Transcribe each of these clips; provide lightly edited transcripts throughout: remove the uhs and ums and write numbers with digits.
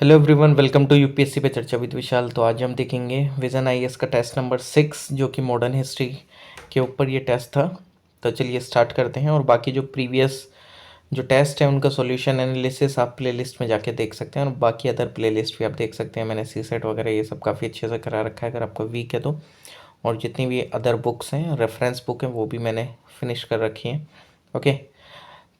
Hello everyone, welcome to UPSC पे चर्चा with Vishal. तो आज हम देखेंगे विजन आईएएस का टेस्ट नंबर 6 जो कि मॉडर्न हिस्ट्री के ऊपर ये टेस्ट था। तो चलिए स्टार्ट करते हैं। और बाकी जो प्रीवियस जो टेस्ट है उनका सॉल्यूशन एनालिसिस आप प्लेलिस्ट में जाके देख सकते हैं, और बाकी अदर प्लेलिस्ट भी आप देख सकते हैं। मैंने सी सेट वगैरह ये सब काफ़ी अच्छे से करा रखा है अगर आपको वीक है तो। और जितनी भी अदर बुक्स हैं, रेफरेंस बुक हैं, वो भी मैंने फिनिश कर रखी हैं। ओके,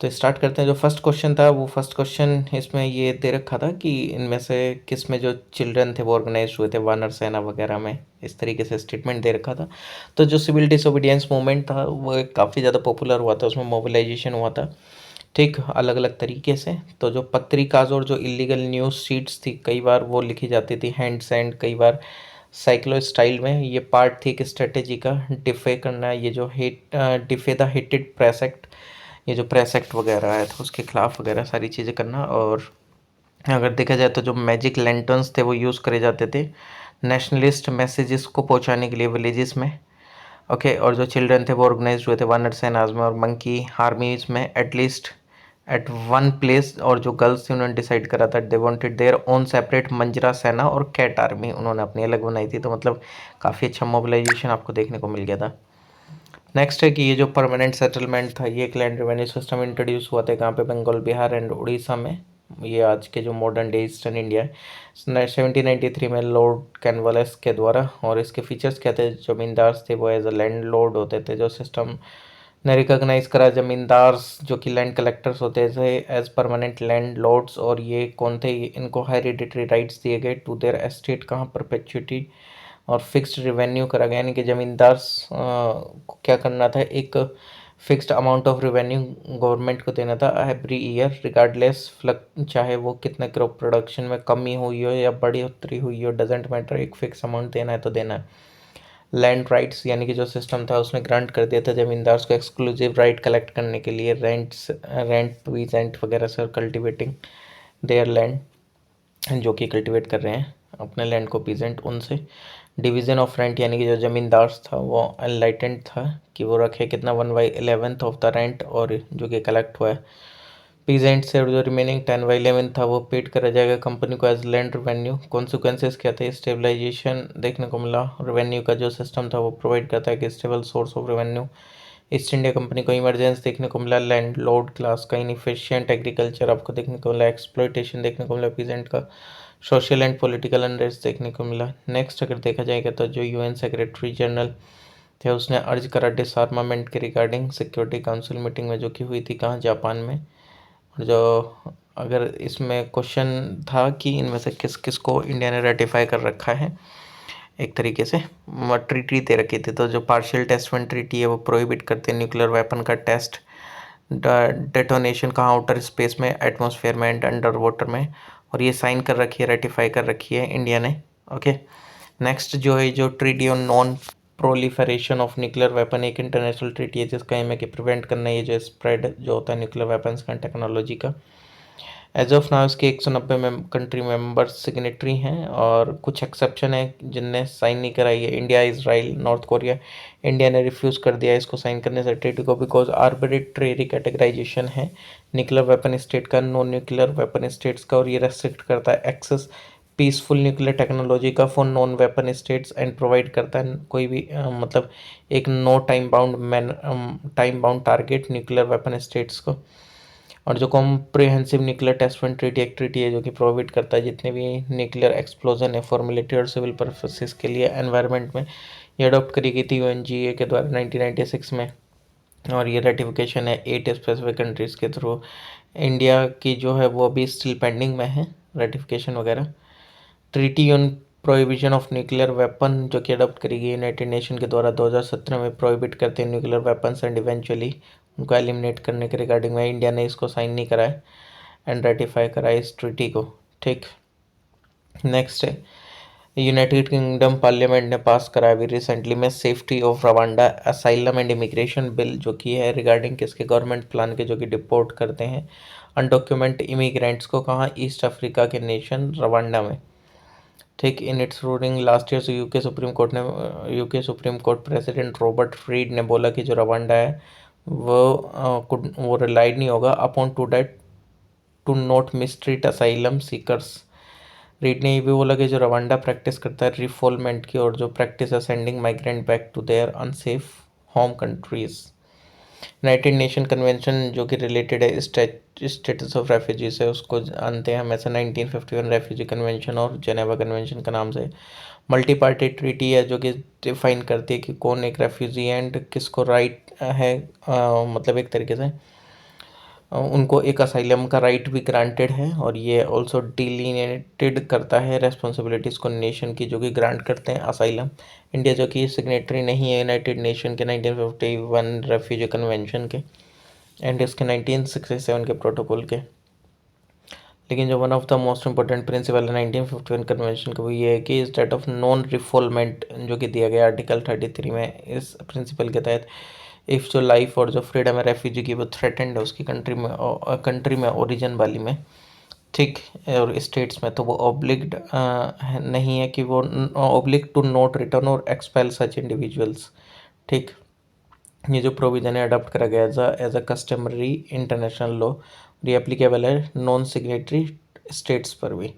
तो स्टार्ट करते हैं। जो फर्स्ट क्वेश्चन था, वो फर्स्ट क्वेश्चन इसमें ये दे रखा था कि इनमें से किस में जो चिल्ड्रन थे वो ऑर्गेनाइज हुए थे, वानर सेना वगैरह में, इस तरीके से स्टेटमेंट दे रखा था। तो जो सिविल डिसोबीडियंस मूवमेंट था वो काफ़ी ज़्यादा पॉपुलर हुआ था, उसमें मोबिलाइजेशन हुआ था, ठीक, अलग अलग तरीके से। तो जो पत्रिकाज और जो इलीगल न्यूज़ शीट्स थी, कई बार वो लिखी जाती थी हैंड सेंड, कई बार साइक्लो स्टाइल में। ये पार्ट थी एक स्ट्रेटेजी का, डिफे करना, ये जो डिफे द हेटेड प्रेस एक्ट, ये जो प्रेस एक्ट वगैरह आया था उसके खिलाफ वगैरह सारी चीज़ें करना। और अगर देखा जाए तो जो मैजिक लैंटर्न्स थे वो यूज़ करे जाते थे नेशनलिस्ट मैसेजेस को पहुंचाने के लिए विलेजेस में। ओके, और जो चिल्ड्रन थे वो ऑर्गेनाइज हुए थे वानर सेनाज में और मंकी आर्मीज में, एटलीस्ट एट वन प्लेस। और जो गर्ल्स थी उन्होंने डिसाइड करा था they wanted their own separate मंजरा सेना और कैट आर्मी, उन्होंने अपनी अलग बनाई थी। तो मतलब काफ़ी अच्छा मोबिलाइजेशन आपको देखने को मिल गया था। नेक्स्ट है कि ये जो परमानेंट सेटलमेंट था, ये एक लैंड रेवेन्यू सिस्टम इंट्रोड्यूस हुआ था कहाँ पे, बंगाल, बिहार एंड उड़ीसा में। ये आज के जो मॉडर्न डे ईस्टर्न इंडिया है, 1793 में लॉर्ड कैनवालेस के द्वारा। और इसके फीचर्स क्या थे, जमींदार थे वो एज अ लैंड लॉर्ड होते थे। जो सिस्टम ने रिकॉग्नाइज करा जमींदार जो कि लैंड कलेक्टर्स होते थे एज परमानेंट लैंड लॉर्ड्स। और ये कौन थे, इनको हेरिडिटरी राइट्स दिए गए टू देयर एस्टेट, कहाँ, परपेचुटी। और फिक्स्ड रेवेन्यू करा गया, यानी कि ज़मींदार को क्या करना था, एक fixed amount of revenue government को देना था एवरी ईयर, रिगार्डलेस फ्लक, चाहे वो कितना क्रॉप प्रोडक्शन में कमी हुई हो या बढ़ोतरी हुई हो, डजेंट मैटर, एक फिक्स अमाउंट देना है तो देना है। लैंड राइट्स, यानी कि जो सिस्टम था उसमें ग्रांट कर दिया था ज़मींदार को एक्सक्लूसिव राइट कलेक्ट करने के लिए, रेंट पीजेंट वगैरह से, कल्टिवेटिंग देयर लैंड, जो कि कल्टीवेट कर रहे हैं अपने लैंड को, पीजेंट उनसे। डिवीज़न ऑफ रेंट, यानी कि जो ज़मींदार था वो एनलाइटेंड था कि वो रखे कितना 1/11 ऑफ द रेंट, और जो कि कलेक्ट हुआ है पीजेंट से। और जो रिमेनिंग 10/11 था वो पेड करा जाएगा कंपनी को एज लैंड रेवेन्यू। कॉन्सिक्वेंसेस क्या थे, स्टेबलाइजेशन देखने को मिला। रेवेन्यू का जो सिस्टम था वो प्रोवाइड करता है कि stable source of revenue. East India company को इमरजेंस देखने को मिला। लैंड लॉर्ड क्लास का इनफिशिएंट एग्रीकल्चर आपको देखने को मिला। एक्सप्लॉयटेशन देखने को मिला पीजेंट का। सोशल एंड पॉलिटिकल अनरेस्ट देखने को मिला। नेक्स्ट अगर देखा जाएगा तो जो यूएन सेक्रेटरी जनरल थे उसने अर्ज करा डिसआर्मामेंट के रिगार्डिंग सिक्योरिटी काउंसिल मीटिंग में, जो कि हुई थी कहाँ, जापान में। और जो अगर इसमें क्वेश्चन था कि इनमें से किस किस को इंडिया ने रेटिफाई कर रखा है, एक तरीके से ट्रीटी दे रखी थी। तो जो पार्शियल टेस्ट वन ट्रीटी है वो प्रोहिबिट करते हैं न्यूक्लियर वेपन का टेस्ट डेटोनेशन कहाँ, आउटर स्पेस में, एटमॉस्फेयर में एंड अंडर वाटर में। और ये साइन कर रखी है, रेटिफाई कर रखी है इंडिया ने। ओके, नेक्स्ट जो है जो treaty on non proliferation of nuclear weapon, एक इंटरनेशनल ट्रीटी है जिसका एम है कि प्रिवेंट करना ये जो स्प्रेड जो होता है न्यूक्लियर वेपन्स का, टेक्नोलॉजी का। एज ऑफ नाउ इसके 190 में कंट्री मेंबर्स सिग्नेटरी हैं, और कुछ एक्सेप्शन है जिनने साइन नहीं कराई है, India, Israel, North Korea. India ने रिफ्यूज़ कर दिया इसको साइन करने से ट्रीटी को, बिकॉज आर्बिट्रेरी कैटेगराइजेशन है न्यूक्लियर वेपन स्टेट का, नॉन न्यूक्लियर वेपन स्टेट्स का। और ये रेस्ट्रिक्ट करता है एक्सेस पीसफुल न्यूक्लियर टेक्नोलॉजी का for non weapon states, and provide करता है कोई भी मतलब एक no time bound target nuclear weapon states को। और जो comprehensive nuclear test ban treaty एक ट्रीटी है जो कि प्रोवाइड करता है जितने भी न्यूक्लियर एक्सप्लोजन है फॉर मिलिट्री और सिविल पर्पसेस के लिए एनवायरनमेंट में। ये अडॉप्ट करी गई थी यूएनजीए के द्वारा 1996 में। और ये रेटिफिकेशन है 8 स्पेसिफिक कंट्रीज़ के थ्रू। इंडिया की जो है वो अभी स्टिल पेंडिंग में है रेटिफिकेशन वगैरह। Treaty on prohibition of nuclear weapon जो कि अडॉप्ट करी गई यूनाइटेड नेशन के द्वारा 2017 में, प्रोहिबिट करते हैं न्यूक्लियर वेपन्स एंड इवेंचुअली उनको एलिमिनेट करने के रिगार्डिंग में। इंडिया ने इसको साइन नहीं करा है एंड रेटिफाई करा है इस ट्रीटी को, ठीक। नेक्स्ट है यूनाइटेड किंगडम पार्लियामेंट ने पास करा अभी रिसेंटली में safety of Rwanda asylum and immigration bill, जो कि है रिगार्डिंग किसके, गवर्नमेंट प्लान के, जो कि डिपोर्ट करते हैं अनडॉक्यूमेंट इमिग्रेंट्स को, कहाँ, ईस्ट अफ्रीका के नेशन रवांडा में, ठीक। In its ruling last year UK Supreme Court president Robert Reed ने बोला कि जो रवांडा है वो रिलाइड नहीं होगा upon to date to not mistreat asylum seekers, Reed ने ये भी बोला कि जो रवांडा प्रैक्टिस करता है रिफॉलमेंट की, और जो प्रैक्टिस है sending migrant back to their unsafe home countries. United Nation Convention जो कि रिलेटेड है स्टेटस ऑफ रेफ्यूजी से, उसको जानते हैं हम ऐसे 1951 रेफ्यूजी कन्वेंशन और जेनेवा कन्वेंशन का नाम से। मल्टी पार्टी ट्रीटी है जो कि डिफाइन करती है कि कौन एक रेफ्यूजी एंड किसको राइट है, मतलब एक तरीके से उनको एक असाइलम का राइट भी ग्रांटेड है। और ये ऑल्सो डिलिनेटेड करता है रेस्पॉन्सिबिलिटीज़ को नेशन की जो कि ग्रांट करते हैं असाइलम। इंडिया जो कि सिग्नेटरी नहीं है यूनाइटेड नेशन के 1951 रेफ्यूजी कन्वेंशन के एंड इसके 1967 के प्रोटोकॉल के, लेकिन जो one of the most important principle है 1951 कन्वेंशन का वो ये है कि स्टेट ऑफ नॉन रिफॉलमेंट जो कि दिया गया आर्टिकल 33 में, इस प्रिंसिपल के तहत इफ़ जो लाइफ और जो फ्रीडम है रेफ्यूजी की वो थ्रेटेंड है उसकी कंट्री में ओरिजिन वाली में, ठीक, और स्टेट्स में, तो वो ऑब्लिग्ड नहीं है कि वो ऑब्लिग टू नोट रिटर्न और एक्सपेल सच इंडिविजुअल्स। ठीक, ये जो प्रोविज़न है अडॉप्ट करा गया as a customary international law, ये एप्लीकेबल है नॉन सिग्नेटरी स्टेट्स पर भी।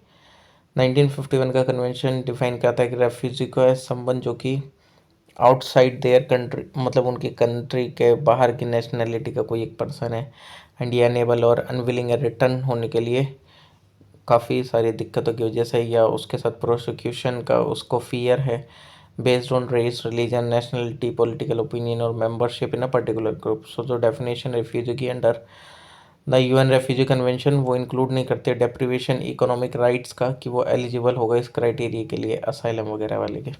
1951 का कन्वेंशन डिफाइन करता है कि रेफ्यूजी को है संबंध जो कि आउटसाइड देयर कंट्री, मतलब उनकी कंट्री के बाहर की नेशनैलिटी का कोई एक पर्सन है, एंड ये अनेबल और अनविलिंग रिटर्न होने के लिए काफ़ी सारी दिक्कतों की वजह से, या उसके साथ प्रोसिक्यूशन का उसको फियर है based on race, religion, nationality, political opinion और membership in a particular group. So जो डेफिनेशन रेफ्यूजी की under the UN refugee convention वो इंक्लूड नहीं करते डेप्रिवेशन इकोनॉमिक राइट्स का, कि वो एलिजिबल होगा इस क्राइटेरिया के लिए असाइलम वगैरह वाले के।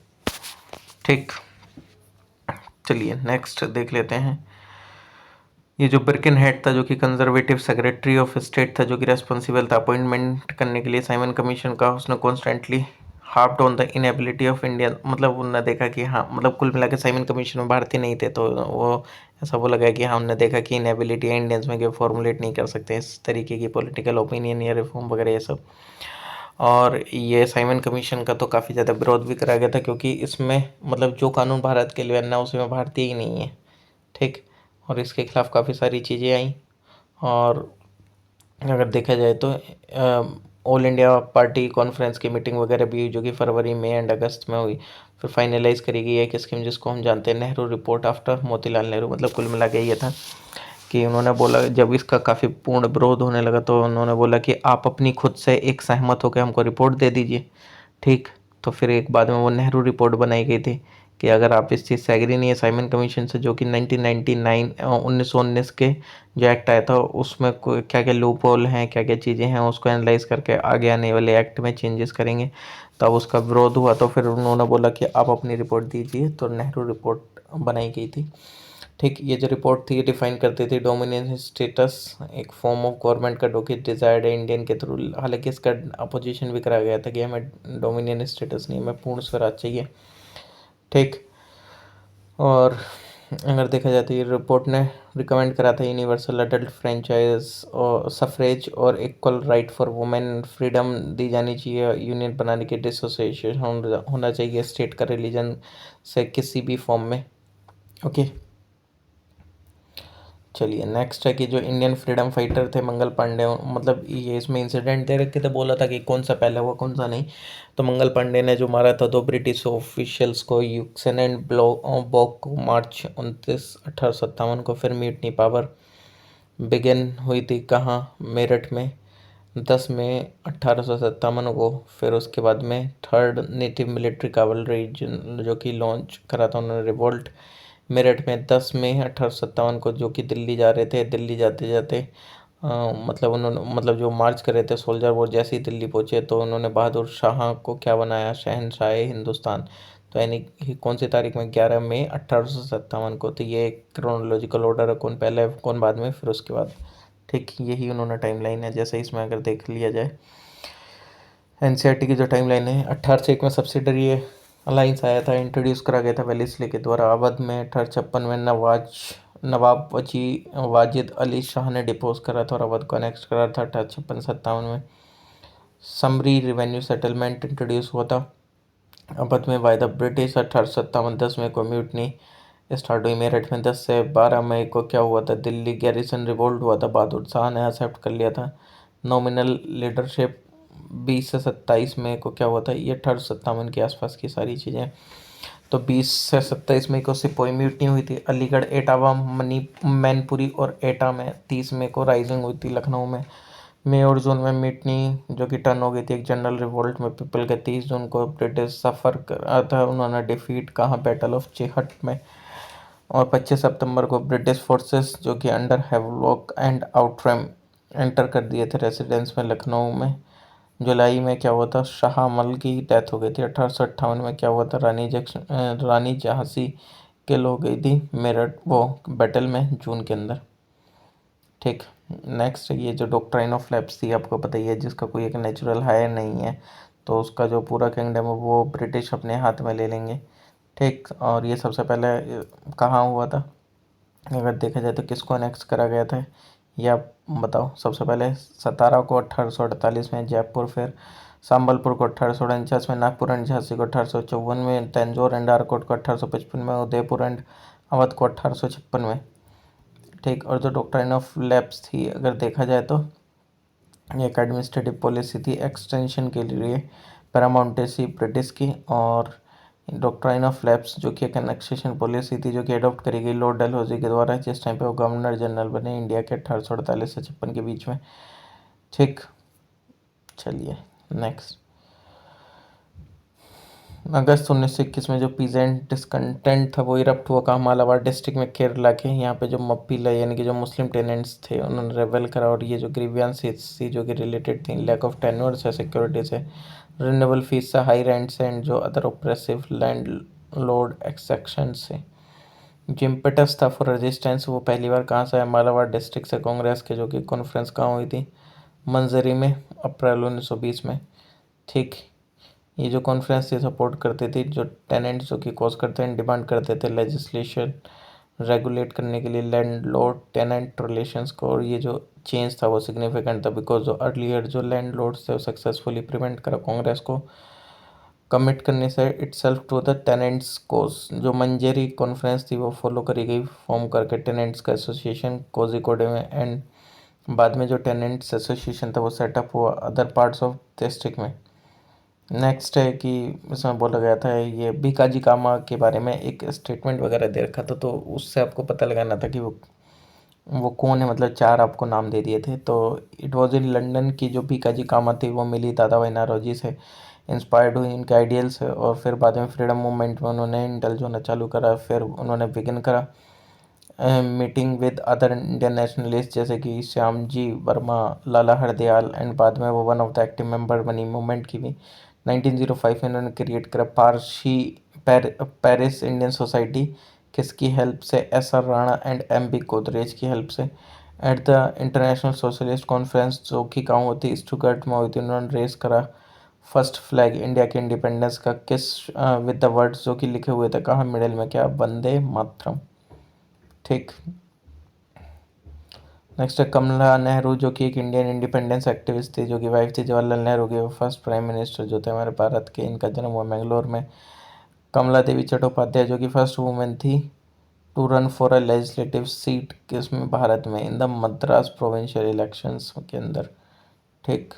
ठीक, चलिए नेक्स्ट देख लेते हैं। ये जो बर्किनहेड था जो कि कंजर्वेटिव सेक्रेटरी ऑफ स्टेट था जो कि रेस्पॉन्सिबल था अपॉइंटमेंट करने के लिए साइमन कमीशन का, उसने constantly harped on the inability of India, मतलब उन्होंने देखा कि हाँ, मतलब कुल मिला के साइमन कमीशन में भारतीय नहीं थे, तो वो ऐसा बोला गया कि हाँ उन्होंने देखा कि इनएबिलिटी है इंडियंस में कि फॉर्मुलेट नहीं कर सकते इस तरीके की पॉलिटिकल ओपिनियन या रिफॉर्म वगैरह ये सब। और ये साइमन कमीशन का तो काफ़ी ज़्यादा विरोध भी करा गया था क्योंकि इसमें मतलब जो कानून भारत के लिए बनना उसमें भारतीय ही नहीं है। ठीक, और इसके खिलाफ़ काफ़ी सारी चीज़ें आई, और अगर देखा जाए तो ऑल इंडिया पार्टी कॉन्फ्रेंस की मीटिंग वगैरह भी हुई जो कि फरवरी में एंड अगस्त में हुई, फिर फाइनलाइज करी गई एक स्कीम जिसको हम जानते हैं नेहरू रिपोर्ट आफ्टर मोतीलाल नेहरू। मतलब कुल मिला के ये था कि उन्होंने बोला, जब इसका काफ़ी पूर्ण विरोध होने लगा तो उन्होंने बोला कि आप अपनी खुद से एक सहमत होकर हमको रिपोर्ट दे दीजिए। ठीक, तो फिर एक बाद में वो नेहरू रिपोर्ट बनाई गई थी कि अगर आप इस चीज़ से एग्री नहीं है साइमन कमीशन से, जो कि 1999 1919 के जो एक्ट आया था उसमें क्या क्या लूप होल हैं, क्या क्या चीज़ें हैं, उसको एनालाइज करके आगे आने वाले एक्ट में चेंजेस करेंगे। तब उसका विरोध हुआ तो फिर उन्होंने बोला कि आप अपनी रिपोर्ट दीजिए, तो नेहरू रिपोर्ट बनाई गई थी। ठीक, ये जो रिपोर्ट थी ये डिफाइन करती थी डोमिनियन स्टेटस, एक फॉर्म ऑफ गवर्नमेंट का जो कि डिजायर्ड है इंडियन के थ्रू। हालांकि इसका अपोजिशन भी कराया गया था कि हमें डोमिनियन स्टेटस नहीं, हमें पूर्ण स्वराज चाहिए। ठीक, और अगर देखा जाए तो ये रिपोर्ट ने रिकमेंड करा था यूनिवर्सल अडल्ट फ्रेंचाइज और सफरेज और equal right for women, freedom दी जानी चाहिए, यूनियन बनाने की डिसोसिएशन होना चाहिए स्टेट का रिलीजन से किसी भी फॉर्म में। ओके, चलिए नेक्स्ट है कि जो इंडियन फ्रीडम फाइटर थे मंगल पांडे, मतलब ये इसमें इंसिडेंट दे रखे थे, बोला था कि कौन सा पहले हुआ कौन सा नहीं। तो मंगल पांडे ने जो मारा था दो ब्रिटिश ऑफिशियल्स को यूक्सेन एंड बॉक को मार्च 29 1857 को। फिर म्यूटनी पावर बिगिन हुई थी कहाँ, मेरठ में 10 मई 1857 को। फिर उसके बाद में थर्ड नेटिव मिलिट्री कावलरी जो कि लॉन्च करा था उन्होंने रिवोल्ट मेरठ में 10 मई 1857 को, जो कि दिल्ली जा रहे थे। दिल्ली जाते जाते मतलब उन्होंने, मतलब जो मार्च कर रहे थे सोल्जर, वो जैसे ही दिल्ली पहुँचे तो उन्होंने बहादुर शाह को क्या बनाया, शहनशाह हिंदुस्तान। तो यानी कि कौन सी तारीख में, 11 मई 1857 को। तो ये क्रोनोलॉजिकल ऑर्डर है, कौन पहले कौन बाद में, फिर उसके बाद। ठीक, यही उन्होंने टाइमलाइन है। जैसे इसमें अगर देख लिया जाए एनसीईआरटी की जो टाइमलाइन है, 1801 में सब्सिडरी अलाइंस आया था, इंट्रोड्यूस करा गया था वेलेस्ली के द्वारा। अवध में 1856 में नवाब वजी वाजिद अली शाह ने डिपोज करा था और अवध को अनेक्स करा था 1856-57 में। समरी रिवेन्यू सेटलमेंट इंट्रोड्यूस हुआ था अवध में बाय द ब्रिटिश 1857। 10 मई को म्यूटनी स्टार्ट हुई मेरठ में। 10 से 12 मई को क्या हुआ था, दिल्ली गैरिसन रिवोल्ट हुआ था, बहादुर शाह ने एक्सेप्ट कर लिया था नॉमिनल लीडरशिप 20 से 27 मई को क्या हुआ था, ये 1857 के आसपास की सारी चीज़ें। तो 20 से 27 मई को सिपोई म्यूटनी हुई थी अलीगढ़, एटावा, मनी मैनपुरी और एटा में। 30 मई को राइजिंग हुई थी लखनऊ में। मई और जून में म्यूटनी जो कि टर्न हो गई थी एक जनरल रिवोल्ट में पीपल के। 30 जून को ब्रिटिश सफ़र करा था उन्होंने डिफीट, कहाँ, बैटल ऑफ चेहट में। और 25 सितंबर को ब्रिटिश फोर्सेस जो कि अंडर हैवलॉक एंड आउटरैम एंटर कर दिए थे रेसिडेंस में लखनऊ में। जुलाई में क्या हुआ था, शाह आलम की डेथ हो गई थी। 1858 में क्या हुआ था, रानी झांसी किल हो गई थी मेरठ वो बैटल में जून के अंदर। ठीक। नेक्स्ट ये जो डॉक्ट्राइन ऑफ लैप्स थी आपको पता ही है, जिसका कोई एक नेचुरल हायर नहीं है, तो उसका जो पूरा किंगडम है वो ब्रिटिश अपने हाथ में ले लेंगे। ठीक। और ये सबसे पहले कहाँ हुआ था, अगर देखा जाए तो किसको अनेक्स करा गया था, या बताओ। सबसे पहले सतारा को 1848 में जयपुर, फिर संबलपुर को 1849 में, नागपुर एंड झांसी को 1854 में, तंजौर एंड आरकोट को 1855 में, उदयपुर एंड अवध को 1856 में। ठीक। और जो डॉक्ट्राइन ऑफ लैप्स थी अगर देखा जाए तो ये एक एडमिनिस्ट्रेटिव पॉलिसी थी एक्सटेंशन के लिए पैरामाउंटेसी ब्रिटिश की। और डॉक्ट्राइन ऑफ लैप्स जो कि एक एनेक्सेशन पॉलिसी थी जो कि अडॉप्ट करी गई लॉर्ड डलहौजी के द्वारा, जिस टाइम पे वो गवर्नर जनरल बने इंडिया के 1848 से 56 के बीच में। ठीक। चलिए नेक्स्ट। अगस्त 1921 में जो पीजेंट डिसकंटेंट था वो इरप्ट हुआ कहाँ, मालाबार डिस्ट्रिक्ट में केरला के। यहाँ पे जो मप्पीला यानी कि जो मुस्लिम टेनेंट्स थे उन्होंने रेबल करा, और ये जो ग्रीवियंसेस थी जो कि रिलेटेड थी लैक ऑफ टेन्योर से, सिक्योरिटी से, रिन्यूएबल फीस से, हाई रेंट से, एंड जो अदर ऑप्रेसिव लैंड लॉर्ड एक्सेक्शन से। जो इम्पेटस था फॉर रेजिस्टेंस वो पहली बार कहाँ से आया, मालाबार डिस्ट्रिक्ट से। कांग्रेस के जो कि कॉन्फ्रेंस कहाँ हुई थी, मंजरी में, अप्रैल 1920 में। ठीक। ये जो कॉन्फ्रेंस थी सपोर्ट करती थी जो टेनेंट्स जो कि कॉज करते हैं, डिमांड करते थे लेजिस्लेशन रेगुलेट करने के लिए लैंड लॉर्ड टेनेंट रिलेशंस को। और ये जो चेंज था वो सिग्निफिकेंट था बिकॉज जो अर्लियर जो लैंड लॉर्ड्स थे वो सक्सेसफुली प्रिवेंट करा कांग्रेस को कमिट करने से इटसेल्फ टू द टेनेंट्स कोज। जो मंजेरी कॉन्फ्रेंस थी वो फॉलो करी गई फॉर्म करके टेनेंट्स का एसोसिएशन कोझिकोड में। एंड बाद में जो टेनेंट्स एसोसिएशन था वो सेटअप हुआ अदर पार्ट्स ऑफ डिस्ट्रिक्ट में। नेक्स्ट है कि इसमें बोला गया था ये भीकाजी कामा के बारे में एक स्टेटमेंट वगैरह दे रखा था, तो उससे आपको पता लगाना था कि वो कौन है, मतलब 4 आपको नाम दे दिए थे। तो इट वॉज इन लंदन की जो भीकाजी कामा थी वो मिली दादा भाई नौरोजी से, इंस्पायर्ड हुई इनके आइडियल से, और फिर बाद में फ्रीडम मूवमेंट में उन्होंने इंडल्ज होना चालू करा। फिर उन्होंने बिगिन करा meeting with other Indian nationalist जैसे कि श्यामजी वर्मा, लाला हरदयाल, एंड बाद में वो one of the active member बनी मूवमेंट की भी। 1905 में उन्होंने क्रिएट करा पेरिस इंडियन सोसाइटी, किसकी हेल्प से, S R Rana and M B Godrej की हेल्प से। At the International Socialist Conference जो कि कहाँ होती, स्टुटगार्ट में हुई थी, उन्होंने रेस करा फर्स्ट फ्लैग इंडिया के इंडिपेंडेंस का, किस विद द वर्ड्स जो कि लिखे हुए थे कहाँ, मिडिल में क्या, वंदे मातरम। ठीक। नेक्स्ट है कमला नेहरू जो कि एक इंडियन इंडिपेंडेंस एक्टिविस्ट थी जो कि वाइफ थी जवाहरलाल नेहरू के, वो फर्स्ट प्राइम मिनिस्टर जो थे हमारे भारत के। इनका जन्म हुआ मैंगलोर में। कमला देवी चट्टोपाध्याय जो कि फर्स्ट वुमेन थी to run for a legislative seat किसमें, भारत में, in the Madras provincial elections के अंदर। ठीक।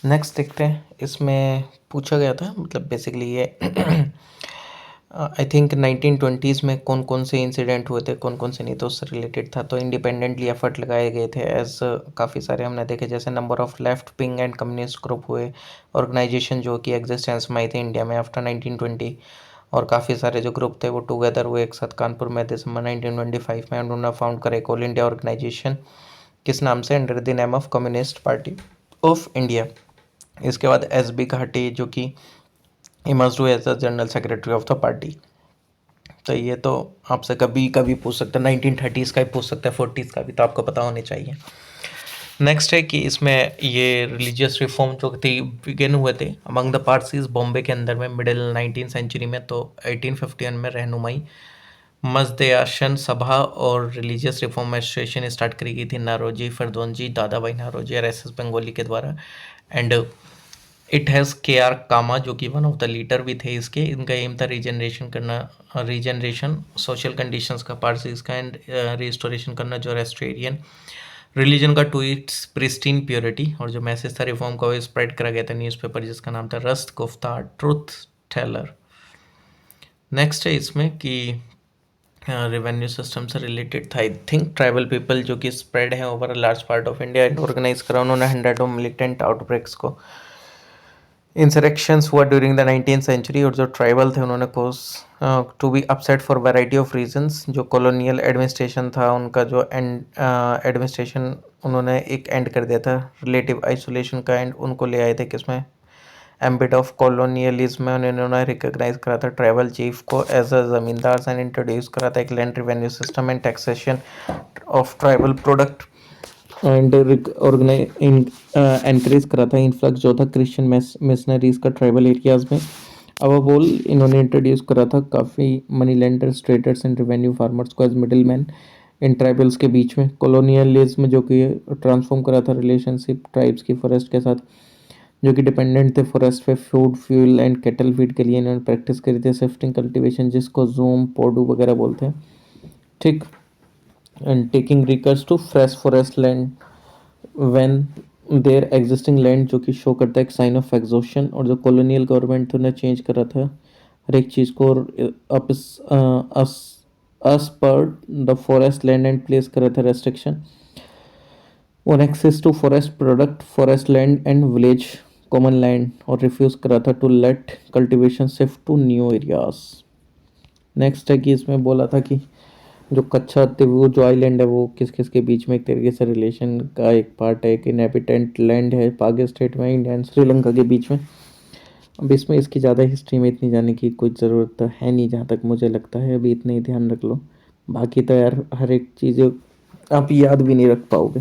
नेक्स्ट देखते हैं, इसमें पूछा गया था मतलब बेसिकली ये आई थिंक 1920s में कौन कौन से इंसिडेंट हुए थे, कौन कौन से नहीं, तो उससे रिलेटेड था। तो इंडिपेंडेंटली एफर्ट लगाए गए थे एज काफ़ी सारे हमने देखे, जैसे number of left wing and communist group हुए, ऑर्गेनाइजेशन जो कि एग्जिस्टेंस में आई थी इंडिया में आफ्टर 1920। और काफ़ी सारे जो ग्रुप थे वो टुगेदर हुए एक साथ कानपुर में दिसंबर 1925 में, उन्होंने फाउंड करे ऑल इंडिया ऑर्गेनाइजेशन, किस नाम से, under the name of Communist Party of India. इसके बाद एस बी घाटी जो कि इमर्ज हुए as the general secretary of the party. तो ये तो आपसे कभी कभी पूछ सकते हैं, 1930s का भी पूछ सकते हैं, 40s का भी, तो आपको पता होने चाहिए। नेक्स्ट है कि इसमें ये रिलीजियस रिफॉर्म जो थी बिगिन हुए थे अमंग द पारसीज बॉम्बे के अंदर में मिडिल 19th सेंचुरी में। तो 1851 में रहनुमाई मजदयाशन सभा और रिलीजियस रिफॉर्म एसोसिएशन स्टार्ट करी गई थी नारोजी फरदोंजी, दादा भाई नारोजी और एस एस बंगोली के द्वारा। एंड इट हैज़ के आर कामा जो कि वन ऑफ द लीडर भी थे इसके। इनका एम था रीजनरेशन करना, रीजनरेशन सोशल कंडीशंस का पार्ट इसका, एंड रिस्टोरेशन करना जो रेस्टोरियन रिलीजन का टू इट्स प्रिस्टीन प्योरिटी। और जो मैसेज था रिफॉर्म का वो स्प्रेड करा गया था न्यूज़पेपर जिसका नाम था rust Gupta truth Taylor. Next है इसमें कि रेवेन्यू सिस्टम से रिलेटेड था, आई थिंक ट्राइबल पीपल जो कि स्प्रेड है over a large part of India and organise करा उन्होंने हंड्रेड ऑफ मिलिटेंट आउटब्रेक्स को। इंसरेक्शंस हुआ ड्यूरिंग द 19th सेंचुरी और जो ट्राइबल थे उन्होंने cause to be upset for variety of reasons. जो कॉलोनियल एडमिनिस्ट्रेशन था उनका जो एडमिनिस्ट्रेशन उन्होंने एक एंड कर दिया था रिलेटिव आइसोलेशन का, एंड उनको ले आए थे किसमें एम्बिट ऑफ कॉलोनियलिज्म में। उन्होंने रिकॉग्नाइज करा था ट्राइबल चीफ को as a zamindar and introduce करा था एक land revenue system and taxation of tribal product and encourage करा था इन्फ्लक्स जो था क्रिश्चियन मिशनरीज का ट्राइबल एरियाज में। अब बोल इन्होंने इंट्रोड्यूस करा था काफ़ी money lenders traders and revenue farmers को as middle man in tribals के बीच में। कॉलोनियलिज्म जो कि ट्रांसफॉर्म करा था रिलेशनशिप ट्राइब्स की फॉरेस्ट के साथ जो कि डिपेंडेंट थे फॉरेस्ट पे food fuel and cattle feed के लिए। इन्होंने प्रैक्टिस करी थी शिफ्टिंग कल्टीवेशन जिसको जूम पोडू वगैरह बोलते हैं, ठीक। And taking recourse to fresh forest land when their existing land जो कि शो करता है एक साइन ऑफ एग्जॉशन। और जो कॉलोनियल गवर्नमेंट थे उन्हें चेंज करा था हर एक चीज़ को अस पर the forest land and place करा था restriction on access to forest product forest land and village common land और रिफ्यूज़ करा था to let cultivation shift to new areas. Next है कि इसमें बोला था कि जो कच्चा वो जो आइलैंड है वो किस किस के बीच में एक तरीके से रिलेशन का एक पार्ट है, एक इनहेबिटेंट लैंड है पाक स्टेट में इंडिया एंड श्रीलंका के बीच में। अब इसमें इसकी ज़्यादा हिस्ट्री में इतनी जाने की कोई ज़रूरत तो है नहीं जहाँ तक मुझे लगता है, अभी इतना ही ध्यान रख लो। बाकी तो यार हर एक चीज़ आप याद भी नहीं रख पाओगे,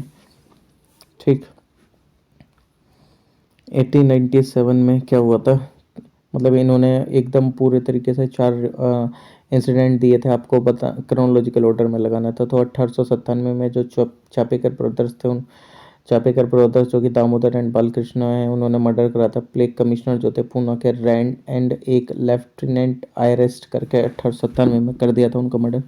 ठीक। 1897 में क्या हुआ था, मतलब इन्होंने एकदम पूरे तरीके से 4 इंसिडेंट दिए थे आपको बता क्रोनोलॉजिकल ऑर्डर में लगाना था। तो 1897 में जो चापेकर ब्रदर्स थे उन चापेकर ब्रदर्स जो कि दामोदर एंड बालकृष्ण हैं उन्होंने मर्डर करा था प्लेग कमिश्नर जो थे पूना के रैंड एंड एक लेफ्टिनेंट अरेस्ट करके 1897 में कर दिया था उनका मर्डर।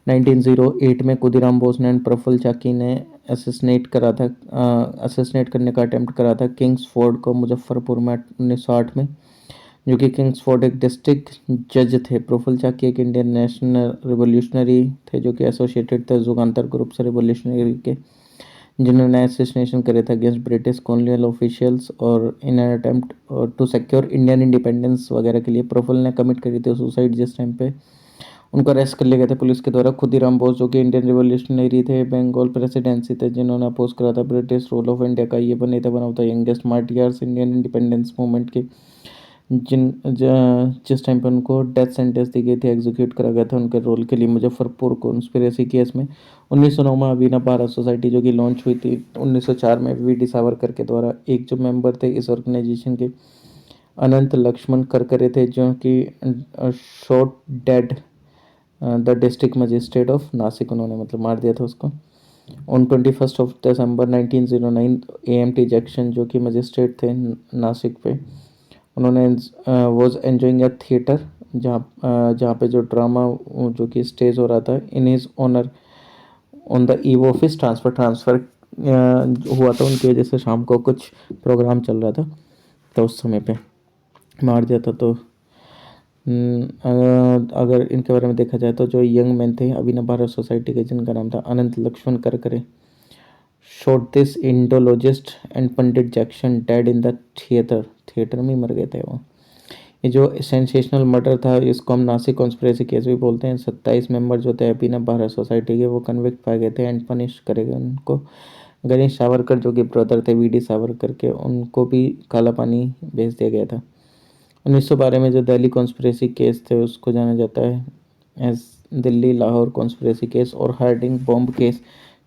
1908 में खुदीराम बोस ने एंड प्रफुल्ल चाकी ने असिसनेट करने का अटेम्प्ट करा था किंग्स फोर्ड को मुजफ्फरपुर में 1908 में, जो कि किंग्स फोर्ड एक डिस्ट्रिक्ट जज थे। प्रफुल्ल चाकी एक इंडियन नेशनल रिवोल्यूशनरी थे जो कि एसोसिएटेड थे जुगांतर ग्रुप से रिवोल्यूशनरी के, जिन्होंने असैसिनेशन करे थे अगेंस्ट ब्रिटिश कॉलोनियल ऑफिशियल्स और in an attempt to secure Indian independence वगैरह के लिए। प्रफुल्ल ने कमिट करी थी सुसाइड जिस टाइम पे उनको अरेस्ट कर लिया गया था पुलिस के द्वारा। खुदीराम बोस जो कि इंडियन रिवोल्यूशनरी थे बंगाल प्रेसिडेंसी थे जिन्होंने अपोज करा था ब्रिटिश रूल ऑफ इंडिया का, ये बने थे one of the youngest martyrs Indian independence movement के, जिस टाइम पे उनको डेथ सेंटेंस दी गई थी एग्जीक्यूट करा गया था उनके रोल के लिए मुजफ्फरपुर कॉन्स्पिरेसी केस में। 1909 में अभिनव भारत सोसाइटी जो कि लॉन्च हुई थी 1904 में वी.डी. सावरकर के द्वारा। एक जो मेंबर थे इस ऑर्गेनाइजेशन के अनंत लक्ष्मण करकरे थे जो कि shot dead the district magistrate of Nashik, उन्होंने मतलब मार दिया था उसको। ऑन 21 दिसंबर 1909 AMT जैक्सन जो कि मजिस्ट्रेट थे नासिक पे, उन्होंने वॉज एंजॉइंग अ थिएटर जहाँ पे जो ड्रामा जो कि स्टेज हो रहा था in his honour on the eve of his transfer हुआ था उनकी वजह से। शाम को कुछ प्रोग्राम चल रहा था तो उस समय पे मार दिया था। तो अगर इनके बारे में देखा जाए तो जो यंग मैन थे अभिनव भारत सोसाइटी के जिनका नाम था Anant Laxman Karkare, shot this Indologist and Pandit Jackson dead in the theatre में मर गए थे वो। ये जो सेंसेशनल मर्डर था इसको हम नासिक कॉन्स्पिरेसी केस भी बोलते हैं। 27 मेंबर जो थे अभिनव भारत सोसाइटी के वो कन्विक्ट पाए गए थे एंड पनिश करे गए उनको। गणेश सावरकर जो कि ब्रदर थे वी.डी. सावरकर के, उनको भी काला पानी भेज दिया गया था। 1912 में जो दिल्ली कॉन्स्पिरेसी केस थे उसको जाना जाता है as Delhi Lahore conspiracy case और हार्डिंग बॉम्ब केस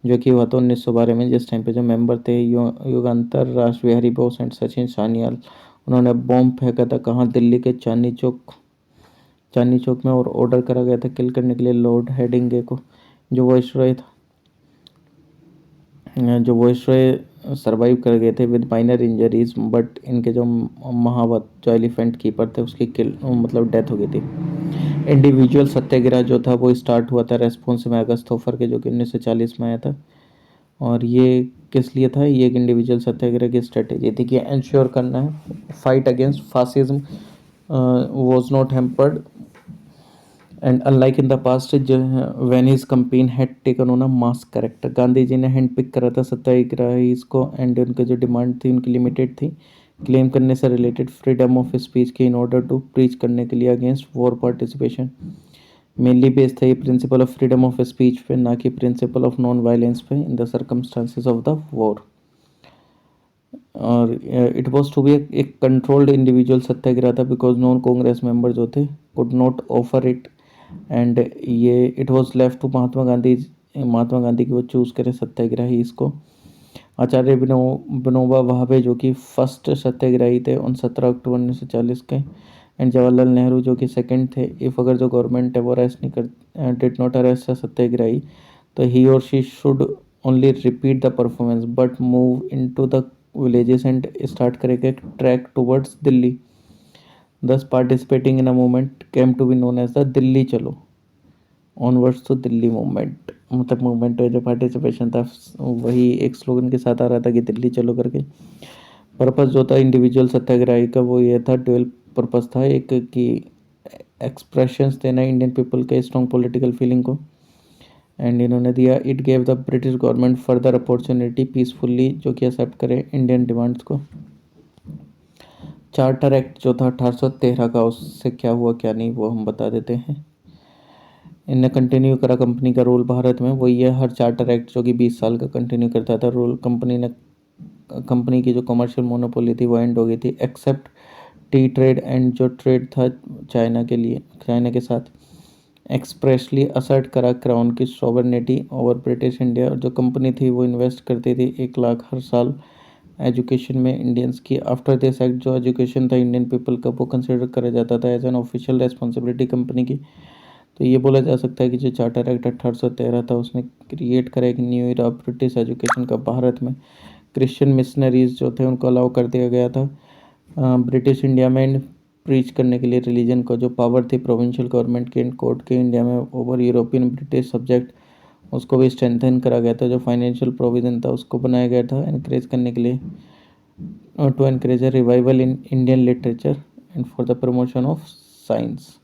जो कि हुआ था 1912 में, जिस टाइम पे जो मेंबर थे युगांतर राज बिहारी बोस एंड सचिन सान्याल, उन्होंने बॉम्ब फेंका था कहाँ, दिल्ली के चांदनी चौक में, और ऑर्डर करा गया था किल करने के लिए लॉर्ड हेडिंगे को जो वाइसरॉय था, जो वाइसरॉय सरवाइव कर गए थे विद माइनर इंजरीज, बट इनके जो महावत जो एलिफेंट कीपर थे उसकी मतलब डेथ हो गई थी। इंडिविजुअल सत्याग्रह जो था वो स्टार्ट हुआ था रेस्पॉन्स में अगस्त होफर के, जो कि 1940 में आया था। और ये किस लिए था? ये एक इंडिविजुअल सत्याग्रह की स्ट्रेटेजी थी कि इंश्योर करना है fight against fascism was not hampered and unlike in the past when his campaign had taken on a mass character. Gandhi ji ने हैंड पिक करा था सत्याग्रही इसको, एंड उनकी जो डिमांड थी उनकी लिमिटेड थी, क्लेम करने से रिलेटेड फ्रीडम ऑफ स्पीच के, इन ऑर्डर टू प्रीच करने के लिए against war participation. Mainly based था ये principle of freedom of speech पे, ना कि प्रिंसिपल ऑफ नॉन वायलेंस पे in the circumstances of the war. और इट वॉज टू बी एक कंट्रोल्ड इंडिविजुअल सत्याग्रह था बिकॉज नॉन कांग्रेस मेंबर जो थे could not offer it, and ये it was left to Mahatma Gandhi की वो चूज़ करे सत्याग्रही इसको। आचार्य विनोबा भावे जो कि फर्स्ट सत्याग्रही थे उन 17 अक्टूबर 1940 के, एंड जवाहरलाल नेहरू जो कि सेकंड थे। इफ़ अगर जो गवर्नमेंट है वो अरेस्ट नहीं कर डिड नॉट अरेस्ट सत्याग्रही, तो ही और she should only repeat the performance but move into the villages and start करेंगे trek towards Delhi. Thus participating in a movement came to be known as the Delhi Chalo onwards to Delhi movement. मतलब movement में जो participation था वही एक slogan के साथ आ रहा था कि दिल्ली चलो करके। पर्पस जो था इंडिविजुअल सत्याग्रही का वो ये था, डुअल पर्पस था, एक कि एक्सप्रेशंस देना इंडियन पीपल के स्ट्रॉन्ग पॉलिटिकल फीलिंग को, एंड इन्होंने दिया it gave the British government further opportunity peacefully जो कि एक्सेप्ट करे इंडियन डिमांड्स को। चार्टर एक्ट जो था 1813 का, उससे क्या हुआ क्या नहीं वो हम बता देते हैं। इनने कंटिन्यू करा कंपनी का रोल भारत में, वो ये हर चार्टर एक्ट जो कि 20 साल का कंटिन्यू करता था रोल। कंपनी की जो कमर्शियल मोनोपोली थी वो एंड हो गई थी, एक्सेप्ट टी ट्रेड, एंड जो ट्रेड था चाइना के साथ एक्सप्रेसली असर्ट करा क्राउन की सॉवरेनिटी ओवर ब्रिटिश इंडिया। और जो कंपनी थी वो इन्वेस्ट करती थी 1 लाख हर साल एजुकेशन में इंडियंस की। आफ्टर दिस एक्ट जो एजुकेशन था इंडियन पीपल का वो कंसिडर करा जाता था as an official responsibility company की। तो ये बोला जा सकता है कि जो चार्टर एक्ट 1813 था उसने क्रिएट करा एक न्यू ईरा ब्रिटिश एजुकेशन का भारत में। क्रिश्चियन मिशनरीज जो थे उनको अलाउ कर दिया गया था ब्रिटिश इंडिया में प्रीच करने के लिए रिलीजन को। जो पावर थी प्रोविंशियल गवर्नमेंट के एंड कोर्ट के इंडिया में ओवर यूरोपियन ब्रिटिश सब्जेक्ट, उसको भी स्ट्रेंथन करा गया था। जो फाइनेंशियल प्रोविज़न था उसको बनाया गया था एनकरेज करने के लिए, to encourage a revival in Indian literature and for the promotion of science.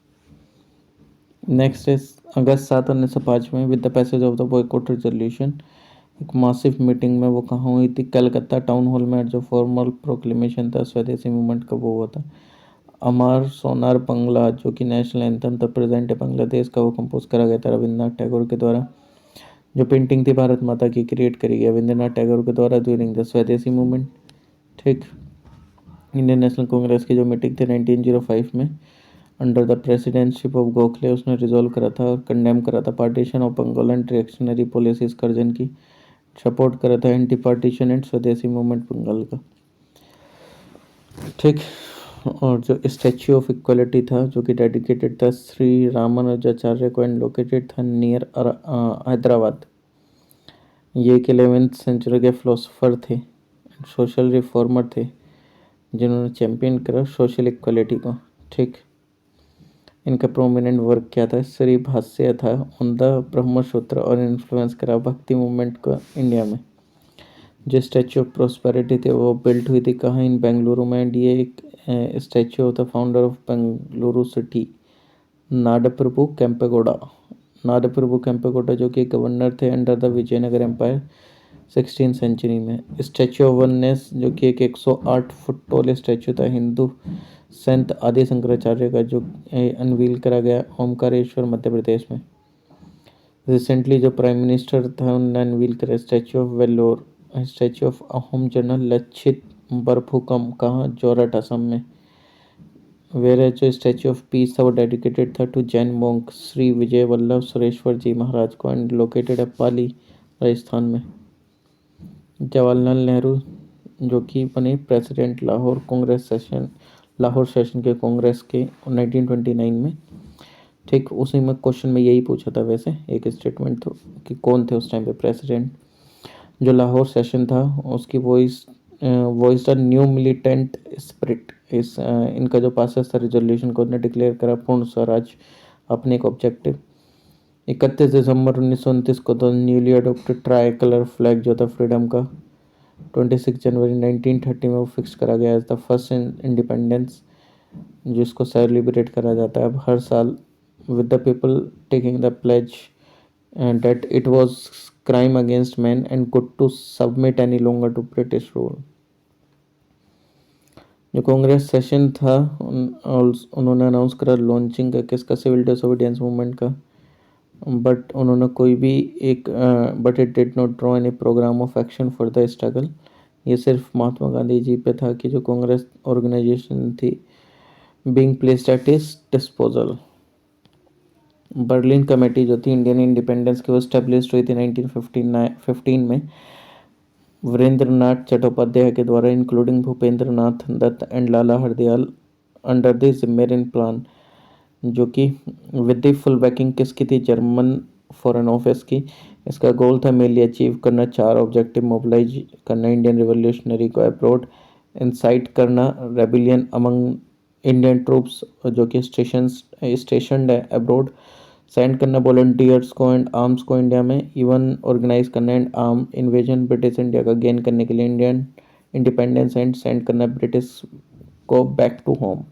Next is August 7, 1905 में with the passage of the boycott resolution, एक मासिव मीटिंग में वो कहाँ हुई थी? कलकत्ता टाउन हॉल में। जो फॉर्मल प्रोक्लेमेशन था स्वदेशी मूवमेंट का वो हुआ था। अमर सोनार बंगला जो कि नेशनल एंथम था प्रेजेंट है बांग्लादेश का, वो कंपोज करा गया था रविंद्रनाथ टैगोर के द्वारा। जो पेंटिंग थी भारत माता की क्रिएट करी गई रविंद्रनाथ टैगोर के द्वारा ड्यूरिंग द स्वदेशी मूवमेंट। ठीक, इंडियन नेशनल कांग्रेस की जो मीटिंग थी 1905 में under the presidentship of Gokhale, उसने रिजोल्व करा था और कंडेम करा था partition of Bengal and reactionary policies Curzon की, सपोर्ट करा था anti partition and Swadeshi movement Bengal का। ठीक, और जो स्टैच्यू ऑफ इक्वलिटी था जो कि डेडिकेटेड था श्री रामानुजाचार्य को एंड लोकेटेड था नियर हैदराबाद। ये एक 11वीं सेंचुरी के फिलोसोफर थे, सोशल रिफॉर्मर थे जिन्होंने चैम्पियन करा सोशल इक्वलिटी को। ठीक, इनका प्रोमिनेंट वर्क क्या था? श्री भाष्य था ऑन द ब्रह्म सूत्र और इन्फ्लुएंस करा भक्ति मूवमेंट को इंडिया में। जो स्टैच्यू ऑफ प्रोस्पेरिटी थी वो बिल्ट हुई थी कहाँ? इन बेंगलुरु में, एंड ये एक statue of the founder of Bengaluru city Nadaprabhu Kempegowda. Nadaprabhu Kempegowda जो कि गवर्नर थे under the Vijayanagara empire 16th century में। स्टैच्यू ऑफ वननेस जो कि एक 108 फुट टॉल स्टैच्यू था हिंदू संत आदि शंकराचार्य का, जो अनवील करा गया ओमकारेश्वर मध्य प्रदेश में। रिसेंटली जो प्राइम मिनिस्टर था उन्होंने अनवील करा statue of Vellore, statue of Ahom general लक्षित बरफुकम कहाँ? जोरहट असम में। वेयर जो स्टैच्यू ऑफ पीस था वो डेडिकेटेड था टू जैन मोंक श्री विजय वल्लभ सुरेश्वर जी महाराज को, एंड लोकेटेड है पाली राजस्थान में। जवाहरलाल नेहरू जो कि बने प्रेसिडेंट लाहौर सेशन के कांग्रेस के 1929 में। ठीक, उसी में क्वेश्चन में यही पूछा था वैसे एक स्टेटमेंट तो कि कौन थे उस टाइम पे प्रेसिडेंट। जो लाहौर सेशन था उसकी voice the new militant spirit. इनका जो पास था रेजोल्यूशन को उन्होंने डिक्लेयर करा पूर्ण स्वराज अपने एक ऑब्जेक्टिव। 31 दिसंबर 1929 को तो newly adopted try colour flag जो था फ्रीडम का 26 जनवरी 1930 में वो फिक्स करा गया एज द फर्स्ट इंडिपेंडेंस, जिसको सेलिब्रेट करा जाता है अब हर साल with the people taking the pledge that it was crime against men and good to submit any longer to British rule। जो कांग्रेस सेशन था उन्होंने अनाउंस करा लॉन्चिंग का किसका, सिविल डिसोबीडियंस मूवमेंट का, बट उन्होंने कोई भी एक but it did not draw any programme of action for the struggle. ये सिर्फ महात्मा गांधी जी पे था कि जो कांग्रेस ऑर्गेनाइजेशन थी being placed at his disposal. Berlin committee जो थी इंडियन इंडिपेंडेंस की वो स्टेब्लिश हुई थी 1915 में वीरेंद्र नाथ चट्टोपाध्याय के द्वारा, including Bhupendra Nath Dutt and Lala Hardayal under the Zimmermann plan, जो कि विद द फुल बैकिंग किसकी थी, जर्मन फॉरेन ऑफिस की। इसका गोल था मेनली अचीव करना 4 ऑब्जेक्टिव, मोबिलाइज करना इंडियन रिवोल्यूशनरी को अब्रॉड, इंसाइट करना रेबिलियन अमंग इंडियन ट्रूप्स जो कि स्टेशनड है अब्रॉड, सेंड करना वॉलंटियर्स को एंड आर्म्स को इंडिया में, इवन ऑर्गेनाइज करना and arm invasion British India का गेन करने के लिए इंडियन इंडिपेंडेंस एंड सेंड करना ब्रिटिश को बैक टू होम।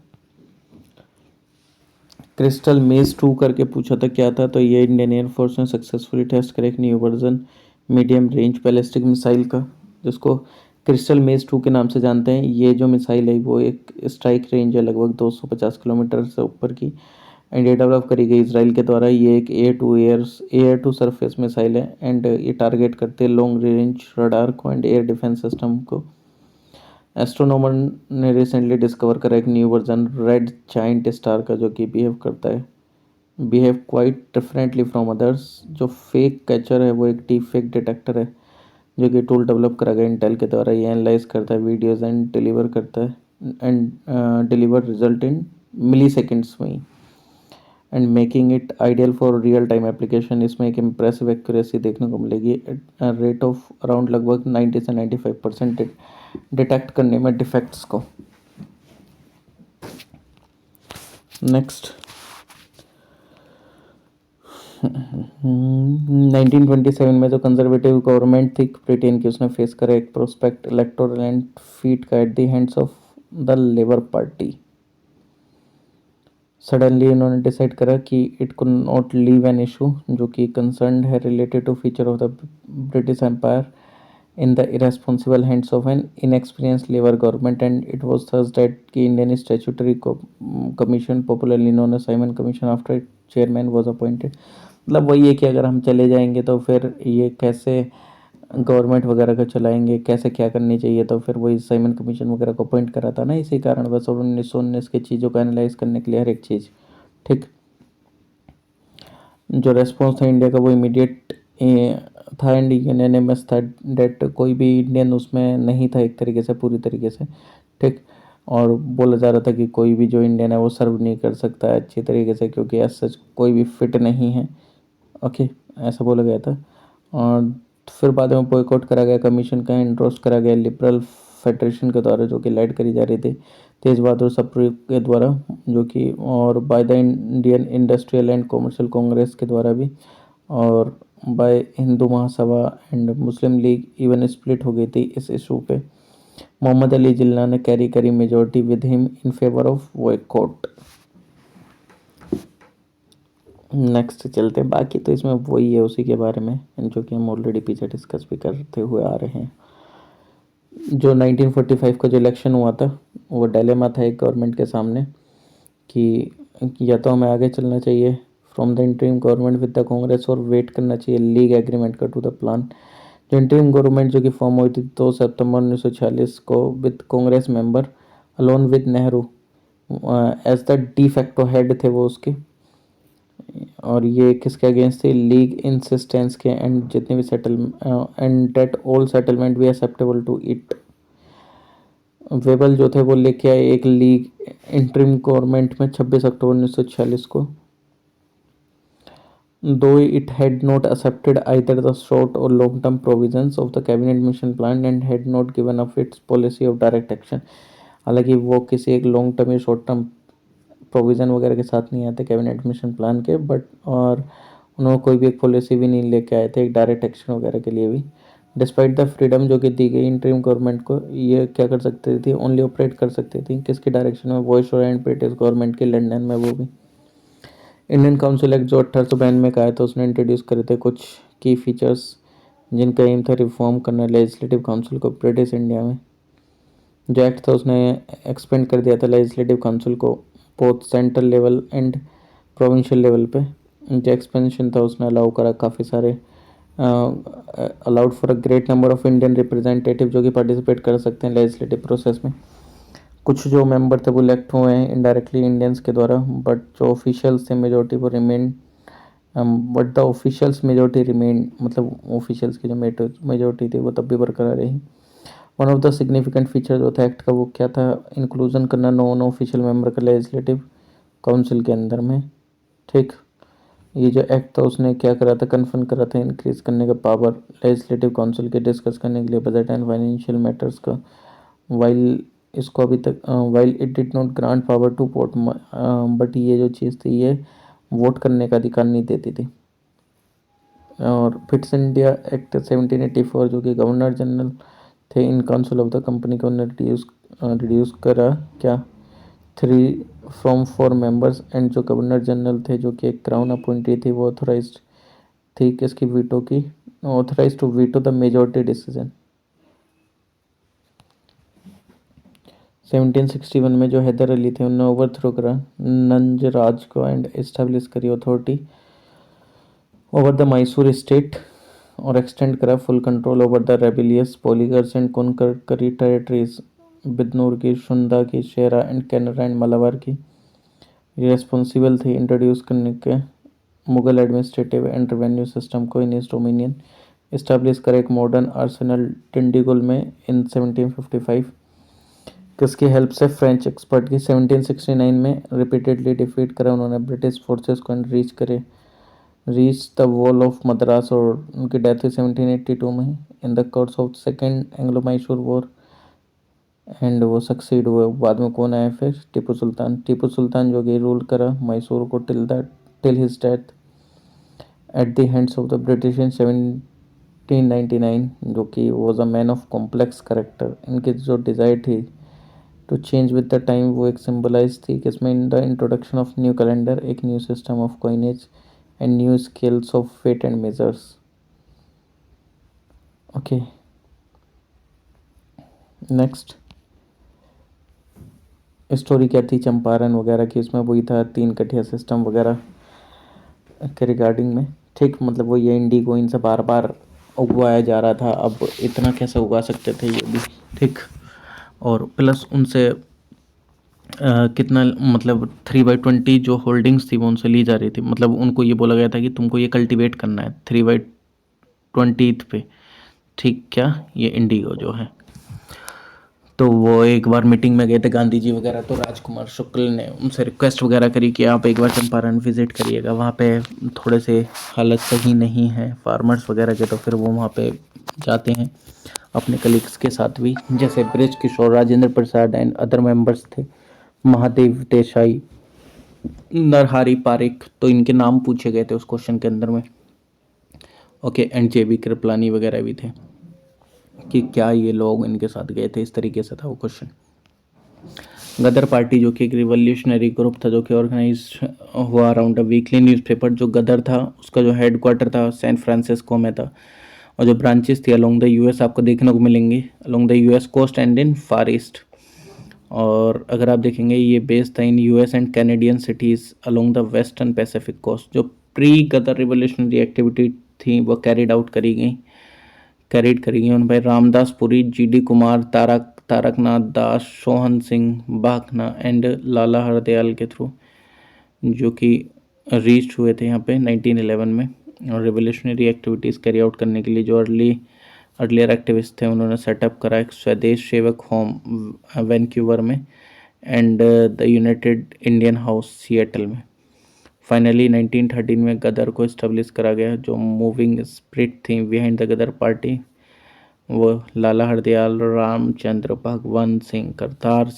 क्रिस्टल मेज 2 करके पूछा था क्या था, तो ये इंडियन एयरफोर्स ने सक्सेसफुली टेस्ट करा एक new version medium range ballistic missile का, जिसको क्रिस्टल मेज 2 के नाम से जानते हैं। ये जो मिसाइल है वो एक स्ट्राइक रेंज है लगभग 250 किलोमीटर से ऊपर की, एंड ये डेवलप करी गई इसराइल के द्वारा। ये एक एयर टू सरफेस मिसाइल है एंड ये टारगेट करते हैं लॉन्ग रेंज रडार को एंड एयर डिफेंस सिस्टम को। एस्ट्रोनॉमर ने रिसेंटली डिस्कवर करा एक new version red giant star का, जो कि behave quite differently from others. जो फेक कैचर है वो एक डीप फेक डिटेक्टर है, जो कि टूल डेवलप करा गया इंटेल के द्वारा। ये एनालाइज करता है वीडियोस एंड डिलीवर करता है and deliver result in milliseconds में, and making it ideal for real time application. इसमें एक इम्प्रेसिव एक्यूरेसी देखने को मिलेगी एट रेट ऑफ अराउंड लगभग 90 से 95% डिटेक्ट करने में डिफेक्ट्स को। नेक्स्ट 1927 में जो कंजर्वेटिव गवर्नमेंट थी ब्रिटेन की, उसने फेस करा एक प्रोस्पेक्ट इलेक्टोरल एंड फीट का at the hands of the Labour party. Suddenly इन्होंने डिसाइड करा कि it could not leave an issue जो कि कंसर्न है related to future of the British empire in the irresponsible hands of an inexperience Labour government, and it was thus that कि Indian statutory commission popularly known as Simon commission after chairman was appointed. मतलब वही है कि अगर हम चले जाएंगे तो फिर ये कैसे गवर्नमेंट वगैरह को चलाएंगे, कैसे क्या करनी चाहिए, तो फिर वही साइमन कमीशन वगैरह को अपॉइंट करा था ना। इसी कारण बस 1919 की चीज़ों को एनालाइज करने के लिए हर एक चीज़ ठीक। जो रेस्पॉन्स था इंडिया का वो इमीडिएट था एंड यूनानिमस था, डेट कोई भी इंडियन उसमें नहीं था एक तरीके से, पूरी तरीके से ठीक। और बोला जा रहा था कि कोई भी जो इंडियन है वो सर्व नहीं कर सकता है अच्छी तरीके से, क्योंकि ऐसा कोई भी फिट नहीं है। ओके, ऐसा बोला गया था। और फिर बाद में बॉयकॉट करा गया कमीशन का, एंडोर्स करा गया लिबरल फेडरेशन के द्वारा, जो कि लाइड करी जा रही थी तेज बहादुर सप्रू के द्वारा, जो कि और by the Indian Industrial and Commercial Congress के द्वारा भी, और by Hindu Mahasabha and Muslim League even split हो गई थी इस इशू पे। मोहम्मद अली जिन्ना ने कैरी करी majority with him in favour of boycott. Next चलते हैं, बाकी तो इसमें वही है उसी के बारे में जो कि हम ऑलरेडी पीछे डिस्कस भी करते हुए आ रहे हैं। जो 1945 का जो इलेक्शन हुआ था वो डायलेमा था एक गवर्नमेंट के सामने कि या तो हमें आगे चलना चाहिए from the interim government with the Congress, और वेट करना चाहिए लीग एग्रीमेंट का टू द प्लान। जो इंटरिम गवर्नमेंट जो कि फॉर्म हुई थी 2 सितंबर 1946 को with Congress member alone with Nehru as the de facto head थे वो उसके, और ये किसके अगेंस्ट थी, लीग इंसिस्टेंस के, एंड जितने भी एंड डेट ऑल सेटलमेंट भी एक्सेप्टेबल टू इट। वेबल जो थे वो लेके आए एक लीग इंटरिम गवर्नमेंट में 26 अक्टूबर 1946 को। though it had not accepted either the short or long-term provisions of the cabinet mission plan and had not given up its policy of direct action। हालांकि वो किसी एक लॉन्ग टर्म या short term provision वगैरह के साथ नहीं आते कैबिनेट मिशन प्लान के, बट और उन्होंने कोई भी एक पॉलिसी भी नहीं लेके आए थे एक डायरेक्ट एक्शन वगैरह के लिए भी। डिस्पाइट द फ्रीडम जो कि दी गई इंटरिम गवर्नमेंट को, ये क्या कर सकती थी, ओनली ऑपरेट कर सकती थी किसके डायरेक्शन में, वॉइस एंड ब्रिटिश गवर्नमेंट के लंदन में, वो भी। इंडियन काउंसिल एक्ट जो 1892 में का आया था, उसने इंट्रोड्यूस करे थे कुछ की फीचर्स जिनका एम था रिफॉर्म करना लेजिस्लेटिव काउंसिल को ब्रिटिश इंडिया में। जो एक्ट था उसने एक्सपेंड कर दिया था लेजिस्लेटिव काउंसिल को both central level and provincial level पे। जो एक्सपेंशन था उसने अलाउ करा काफ़ी सारे allowed for a great number of Indian representative जो कि पार्टिसिपेट कर सकते हैं लेजिस्लेटिव प्रोसेस में। कुछ जो मेंबर थे वो इलेक्ट हुए हैं इनडायरेक्टली इंडियंस के द्वारा, बट जो ऑफिशियल्स थे मेजोरिटी वो remain, but the officials majority remain, मतलब ऑफिशियल्स की जो मेजोरिटी थी वो तब भी बरकरार रही। One of the significant feature जो था एक्ट का वो क्या था, इंक्लूजन करना नॉन ऑफिशियल मेंबर का लेजिस्लेटिव काउंसिल के अंदर में। ठीक, ये जो एक्ट था उसने क्या करा था, कन्फर्म करा था इंक्रीज करने का पावर लेजिस्लेटिव काउंसिल के डिस्कस करने के लिए बजट एंड फाइनेंशियल मैटर्स का। वाइल इसको अभी तक while it did not grant power to vote, but ये जो चीज़ थी ये वोट करने का अधिकार नहीं देती थी। और फिट्स इंडिया एक्ट 1784 जो कि गवर्नर जनरल थे in council of the company को रिड्यूस करा क्या 3 from 4 मेंबर्स, एंड जो गवर्नर जनरल थे जो कि एक क्राउन अपॉइंटी थी वो ऑथोराइज थी किसकी, वीटो की, authorise to veto the majority decision. 1761 में जो हैदर अली थे उन्होंने ओवरथ्रो करा नंजराज को एंड एस्टेब्लिश करी authority over the Mysore state और एक्सटेंड करा full control over the rebellious poligars and करी टेरिटरीज बिदनूर की, शुंदा की, शेरा एंड कैनरा एंड मलाबार की। रिस्पॉन्सिबल थे इंट्रोड्यूस करने के Mughal administrative and revenue system को इन इस डोमिनियन। इस्टेब्लिश करा एक मॉडर्न आर्सेनल डिंडीगुल में इन 1755। किसकी हेल्प से, फ्रेंच एक्सपर्ट की। 1769 में रिपीटेडली डिफीट करा उन्होंने ब्रिटिश फोर्सेस को and reach the wall of Madras, और उनकी डेथ हुई 1782 में in the course of second Anglo Mysore war, and वो सक्सीड हुए। बाद में कौन आया फिर, टीपू सुल्तान जो कि रूल करा मैसूर को till his death at the hands of the British in 1799, जो कि was a man of complex character. इनकी जो डिज़ायर थी to change with the time वो एक सिम्बलाइज थी किसमें, in the introduction of new calendar, एक new system of coinage and new scales of weight and measures. Okay, next story क्या थी चंपारण वगैरह की, उसमें वही था 3 कठिया सिस्टम वगैरह के रिगार्डिंग में। ठीक, मतलब वो ये इंडिगो इनसे बार बार उगवाया जा रहा था, अब इतना कैसे उगा सकते थे ये भी। ठीक, और प्लस उनसे कितना, मतलब 3/20 जो होल्डिंग्स थी वो उनसे ली जा रही थी, मतलब उनको ये बोला गया था कि तुमको ये कल्टीवेट करना है 3/20 पे। ठीक, क्या ये इंडिगो जो है। तो वो एक बार मीटिंग में गए थे गांधी जी वगैरह, तो राजकुमार शुक्ल ने उनसे रिक्वेस्ट वगैरह करी कि आप एक बार चंपारण विज़िट करिएगा, वहाँ पे थोड़े से हालत सही नहीं है फार्मर्स वगैरह के। तो फिर वो वहाँ पे जाते हैं अपने कलीग्स के साथ भी, जैसे Brij Kishore, Rajendra Prasad and other members थे, महादेव देसाई, नरहरि पारिक, तो इनके नाम पूछे गए थे उस क्वेश्चन के अंदर में। ओके, एंड JB कृपलानी वगैरह भी थे कि क्या ये लोग इनके साथ गए थे, इस तरीके से था वो क्वेश्चन। गदर पार्टी जो कि एक रिवॉल्यूशनरी ग्रुप था जो कि ऑर्गेनाइज हुआ अराउंड अ वीकली न्यूज़पेपर। जो गदर था उसका जो हेडक्वार्टर था सैन फ्रांसिस्को में था, और जो ब्रांचेस थी अलोंग द US आपको देखने को मिलेंगी, along the US coast and in far east. और अगर आप देखेंगे ये बेस्ड था in US and Canadian cities along the western Pacific coast. जो प्री गदर रिवोल्यूशनरी एक्टिविटी थी वो कैरिड करी गई उन भाई रामदास पुरी, GD कुमार, तारकनाथ दास, सोहन सिंह बाखना एंड लाला हरदयाल के थ्रू, जो कि रीच हुए थे यहाँ पे 1911 में। और रिवोल्यूशनरी एक्टिविटीज़ कैरी आउट करने के लिए जो अर्लियर एक्टिविस्ट थे उन्होंने सेटअप करा एक स्वदेश सेवक होम वैंक्यूवर में and the United Indian house Seattle में। फाइनली 1913 में गदर को इस्टेब्लिश करा गया। जो मूविंग स्पिरिट थी बिहाइंड द गदर पार्टी वो लाला हरदयाल, रामचंद्र, भगवंत सिंह, करतार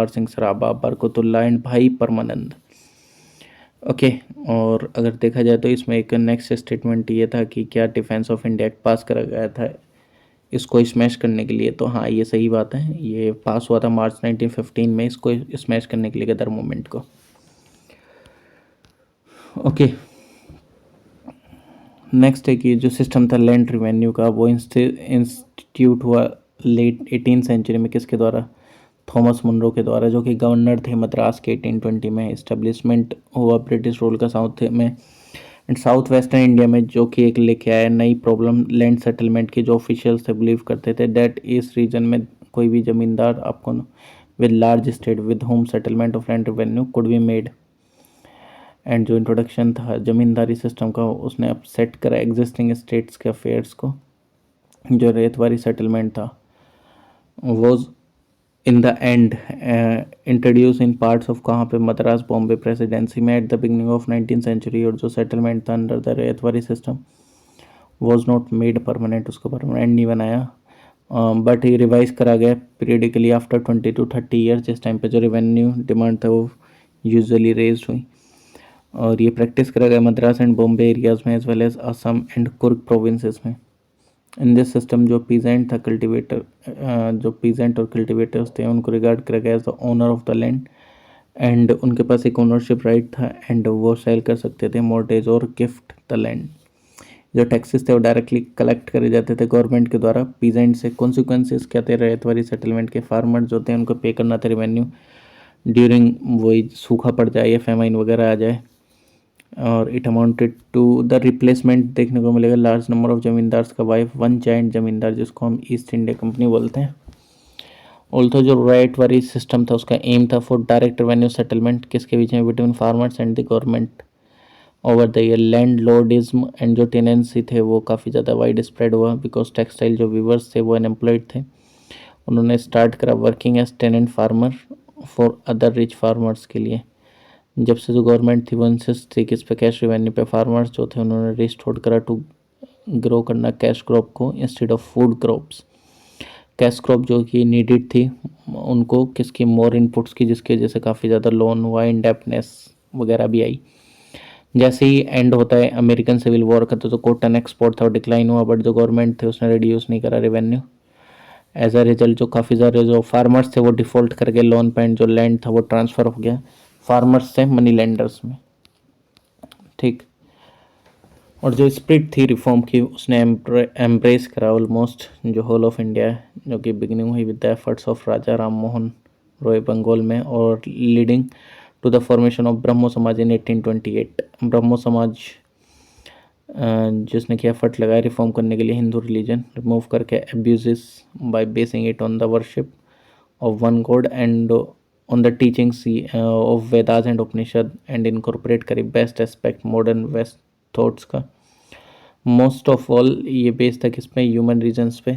सिंह सराबा, बरकतुल्ला एंड भाई परमानंद। ओके और अगर देखा जाए तो इसमें एक नेक्स्ट स्टेटमेंट ये था कि क्या डिफेंस ऑफ इंडिया एक्ट पास करा गया था इसको स्मैश करने के लिए। तो हाँ ये सही बात है, ये पास हुआ था मार्च 1915 में इसको स्मैश करने के लिए गदर मूवमेंट को। ओके नेक्स्ट है कि जो सिस्टम था लैंड रिवेन्यू का वो इंस्टीट्यूट हुआ लेट 18th सेंचुरी में किसके द्वारा, थॉमस मुनरो के द्वारा, जो कि गवर्नर थे मद्रास के 1820 में। इस्टेब्लिशमेंट हुआ ब्रिटिश रूल का साउथ में एंड साउथ वेस्टर्न इंडिया में, जो कि एक लेके आया नई प्रॉब्लम लैंड सेटलमेंट की। जो ऑफिशियल्स थे बिलीव करते थे दैट इस रीजन में कोई भी जमींदार आपको with large state with home settlement of land revenue could be made. And जो इंट्रोडक्शन था जमींदारी सिस्टम का उसने अब सेट करा एग्जिस्टिंग स्टेट्स के अफेयर्स को। जो रेतवारी सेटलमेंट था वो in the end introduce in parts of कहाँ पे, मद्रास बॉम्बे प्रेसिडेंसी में at the beginning of 19th century. और जो सेटलमेंट था under the ryotwari system was not made permanent, उसको परमानेंट नहीं बनाया बट ये रिवाइज करा गया पीरियडिकली आफ्टर 20 to 30 ईयर्स, जिस टाइम पे जो रेवेन्यू डिमांड था वो यूजुअली रेज हुई। और ये प्रैक्टिस करा गया मद्रास एंड बॉम्बे एरियाज़ में as well as Assam and Coorg provinces में। इन दिस सिस्टम जो पीजेंट था कल्टिवेटर, जो पीजेंट और कल्टिवेटर्स थे उनको रिगार्ड करा गया as the owner of the land and उनके पास एक ओनरशिप राइट था एंड वो सेल कर सकते थे मॉर्टेज और गिफ्ट द लैंड। जो टैक्सेस थे वो डायरेक्टली कलेक्ट करे जाते थे गवर्नमेंट के द्वारा पीजेंट से। कॉन्सिक्वेंसेस क्या थे रेतवारी सेटलमेंट के, फार्मर जो थे उनको पे करना था रेवेन्यू ड्यूरिंग वही सूखा पड़ जाए या फेमाइन वगैरह आ जाए। और it amounted to the replacement देखने को मिलेगा लार्ज नंबर ऑफ जमींदार्स का वाइफ वन जाइंट जमींदार, जिसको हम ईस्ट इंडिया कंपनी बोलते हैं। ऑल्थो जो राइट वारी सिस्टम था उसका एम था फॉर डायरेक्ट रेवेन्यू सेटलमेंट किसके बीच में, between farmers and the government over the year. Landlordism and जो टेनेंसी थे वो काफ़ी ज़्यादा वाइड स्प्रेड हुआ बिकॉज टेक्सटाइल जो वीवर्स थे वो अनएम्प्लॉयड थे। उन्होंने स्टार्ट करा working as tenant farmer for other rich farmers के लिए। जब से जो गवर्नमेंट थी वो इंसिस्ट थी कि इस पे कैश रेवेन्यू पे, फार्मर्स जो थे उन्होंने रिस्टोर करा टू ग्रो करना कैश क्रॉप को instead of food crops. Cash crop जो कि नीडेड थी उनको किसकी, मोर इनपुट्स की, जिसकी वजह से काफ़ी ज़्यादा लोन हुआ, इंडेप्टनेस वगैरह भी आई। जैसे ही एंड होता है अमेरिकन सिविल वॉर का तो जो कॉटन एक्सपोर्ट था वो डिक्लाइन हुआ बट जो गवर्नमेंट थे उसने रिड्यूस नहीं करा रेवेन्यू। एज अ रिजल्ट जो काफ़ी सारे जो फार्मर्स थे वो डिफ़ॉल्ट कर गए लोन पे एंड जो लैंड था वो ट्रांसफ़र हो गया फार्मर्स से मनी लेंडर्स में। ठीक, और जो स्प्रिट थी रिफॉर्म की उसने एम्ब्रेस करा ऑलमोस्ट जो होल ऑफ इंडिया है, जो कि बिगिनिंग हुई with the efforts of Raja Ram Mohan Roy Bengal में और leading to the formation of Brahmo Samaj in 1828। ब्रह्मो समाज जिसने कि एफर्ट लगाया रिफॉर्म करने के लिए हिंदू रिलीजन रिमूव करके abuses by basing it on the worship of one God and on the teachings of Vedas and Upanishad and incorporate करी best aspect modern west thoughts का। मोस्ट ऑफ ऑल ये बेस था किस पे, ह्यूमन रीजन्स पे,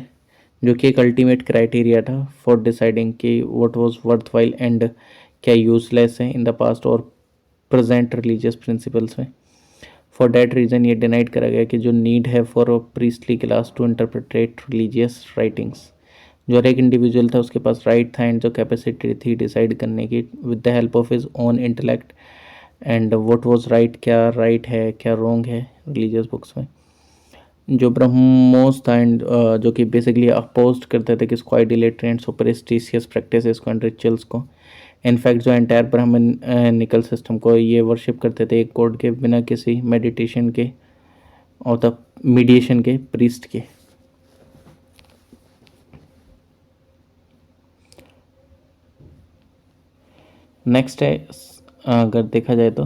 जो कि एक अल्टीमेट क्राइटेरिया था फॉर डिसाइडिंग कि what was worthwhile and क्या यूजलेस है इन द पास्ट और प्रेजेंट रिलीजियस प्रिंसिपल्स में। फॉर डैट रीज़न ये डिनाइड करा गया कि जो नीड है for a priestly class to interpret religious writings. जो हर एक इंडिविजुअल था उसके पास राइट था एंड जो कैपेसिटी थी डिसाइड करने की with the help of his own intellect and what was right, क्या राइट है क्या रॉन्ग है रिलीजियस बुक्स में। जो ब्रह्मोस था एंड जो कि बेसिकली अपोज करते थे किसको, आइडिलेटरी एंड सुपरस्टिशियस प्रैक्टिसेस को एंड रिचुअल्स को। इनफैक्ट जो एंटायर ब्राह्मणिकल सिस्टम को ये वर्शिप करते थे एक गॉड के बिना किसी मेडिटेशन के और तब मीडिएशन के, प्रीस्ट के। नेक्स्ट है अगर देखा जाए तो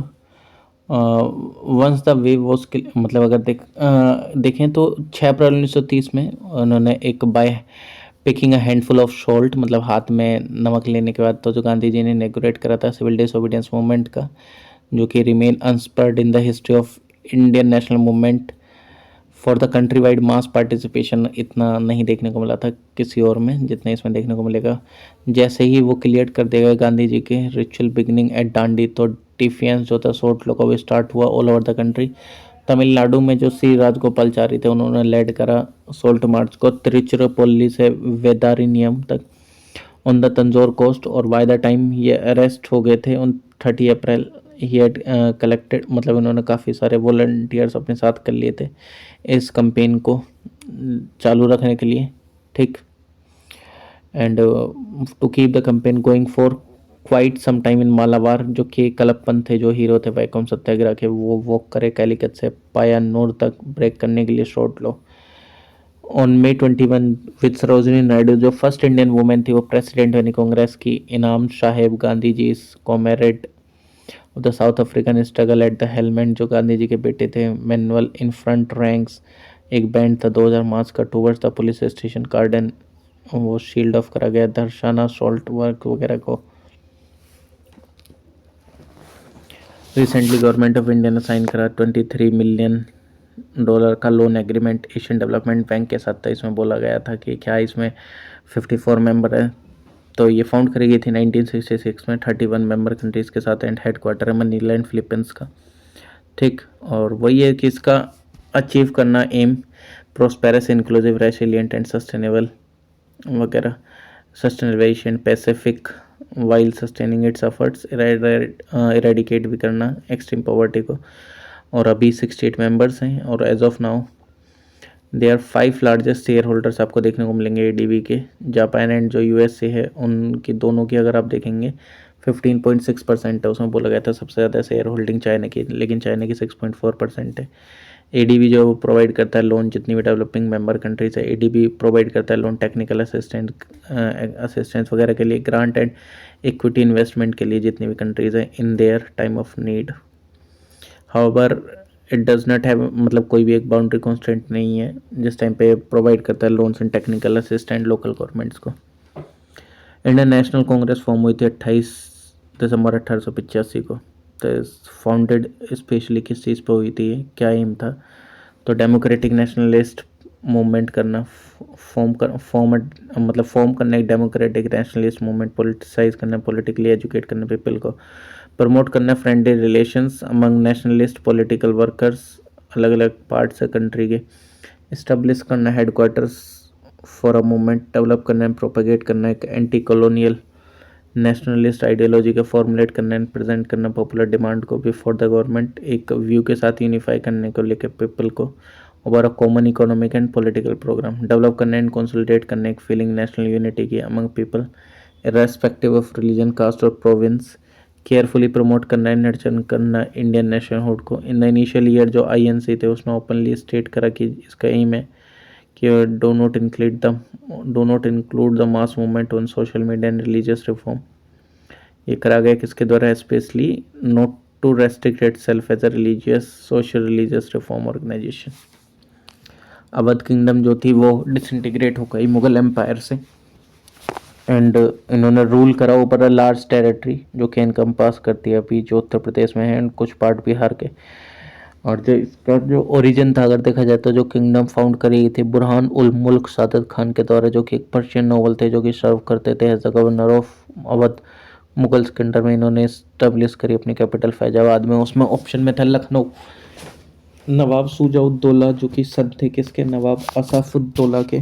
वंस द वे वॉज, मतलब अगर देखें तो 6 अप्रैल 1930 में उन्होंने एक by picking a handful of salt, मतलब हाथ में नमक लेने के बाद तो जो गांधी जी ने इनॉग्रेट करा था सिविल डिसोबीडियंस मूवमेंट का, जो कि remain unsurpassed in the history of Indian national movement for the country wide mass participation. इतना नहीं देखने को मिला था किसी और में जितना इसमें देखने को मिलेगा। जैसे ही वो क्लियर कर देगा गांधी जी के रिचुअल बिगिनिंग एट डांडी तो डिफेंस जो था सोल्ट लो का वो स्टार्ट हुआ all over the country. Tamil Nadu में जो श्री राजगोपालचारी थे उन्होंने लेड करा सोल्ट मार्च को तिरुचिरापल्ली से वेदारण्यम तक ऑन द तंजौर कोस्ट। और बाय द टाइम ये अरेस्ट हो गए थे on 30 April he had collected, मतलब इन्होंने काफ़ी सारे वॉलंटियर्स अपने साथ कर लिए थे इस कंपेन को चालू रखने के लिए, ठीक। And to keep the campaign going for quite some time in Malabar, जो कि कलप्पन थे जो हीरो थे वैकोम सत्याग्रह के, वो वॉक करे कैलिकट से पायानूर तक ब्रेक करने के लिए short low. On May 21 with Sarojini Naidu जो फर्स्ट इंडियन वुमेन थी वो प्रेसिडेंट बनी कांग्रेस की। Imam Saheb Gandhi ji comrade of the South African struggle at the helmet, जो गांधी जी के बेटे थे। मैनुअल इन फ्रंट रैंक्स एक बैंड था 2000 मार्च का towards the police station garden, वो शील्ड ऑफ करा गया। दर्शाना सॉल्ट वर्क वगैरह को रिसेंटली गवर्नमेंट ऑफ इंडिया ने साइन करा $23 मिलियन का loan agreement Asian development bank के साथ था। इसमें बोला गया था कि क्या इसमें 54 मेंबर है, तो ये फाउंड करी गई थी 1966 में 31 मेंबर कंट्रीज़ के साथ एंड हेडक्वार्टर है मनीलैंड फिलीपींस का, ठीक। और वही है कि इसका अचीव करना aim prosperous inclusive resilient and sustainable वगैरह sustainable Pacific while sustaining its efforts eradicate भी करना एक्सट्रीम पॉवर्टी को। और अभी 68 मेंबर्स हैं और as of now they are 5 largest shareholders आपको देखने को मिलेंगे एडीबी के। जापान एंड जो यूएसए है उनकी दोनों की अगर आप देखेंगे 15.6% है, उसमें बोला गया था सबसे ज़्यादा शेयर होल्डिंग चाइना की, लेकिन चाइना की 6.4% है। एडीबी जो प्रोवाइड करता है लोन जितनी भी डेवलपिंग मेंबर कंट्रीज है, एडीबी प्रोवाइड करता है लोन टेक्निकल असिस्टेंस वगैरह के लिए, ग्रांट एंड इक्विटी इन्वेस्टमेंट के लिए जितनी भी कंट्रीज हैं in their time of need. However it does not have, मतलब कोई भी एक बाउंड्री कॉन्स्टेंट नहीं है जिस टाइम पे प्रोवाइड करता है loans and technical assistant local governments को। इंडियन नेशनल कांग्रेस फॉर्म हुई थी 28 दिसंबर 1885 को। तो फाउंडेड स्पेशली किस चीज़ पे हुई थी, क्या एम था, तो डेमोक्रेटिक नेशनलिस्ट मूवमेंट करना, फॉर्म करना एक डेमोक्रेटिक नेशनलिस्ट मूवमेंट, पोलिटिसाइज करना, पॉलिटिकली एजुकेट करना पीपल को, प्रमोट करना friendly relations among nationalist political workers अलग अलग पार्ट्स है कंट्री के, इस्टेब्लिश करना headquarters for a movement, develop करना है प्रोपेगेट करना एक एंटी कॉलोनियल नेशनलिस्ट आइडियोलॉजी का फॉर्मुलेट करना एंड प्रेजेंट करना पॉपुलर डिमांड को बिफोर द गवर्नमेंट, एक व्यू के साथ यूनिफाई करने को लेकर पीपल को, over a common economic and political programme, develop करना एंड कंसोलिडेट करना एक फीलिंग नेशनल यूनिटी की among people irrespective of religion caste और प्रोविंस, केयरफुली प्रमोट करना एंड नर्चर करना इंडियन नेशनहुड को। इन द इनिशियल ईयर जो आईएनसी थे उसने ओपनली स्टेट करा कि इसका एम है कि do not include the mass movement on social media and religious reform. ये करा गया किसके द्वारा, specially not to restrict itself as a social religious reform organisation. Awadh kingdom जो थी वो डिसइंटीग्रेट हो गई मुगल एम्पायर से एंड इन्होंने रूल करा ऊपर लार्ज टेरिटरी जो कि इनकम्पास करती है अभी जो उत्तर प्रदेश में है एंड कुछ पार्ट बिहार के। और जो इसका जो ओरिजिन था अगर देखा जाए तो जो किंगडम फाउंड करी गई थी बुरहान उल मुल्क सादत खान के द्वारा, जो कि एक पर्शियन नोबल थे जो कि सर्व करते थे as the governor of Awadh. Mughals के अंडर में इन्होंने इस्टेब्लिश करी अपनी कैपिटल फैजाबाद में। उसमें ऑप्शन में था लखनऊ, नवाब शुजा-उद-दौला जो कि सन थे किसके, नवाब आसफ-उद-दौला के,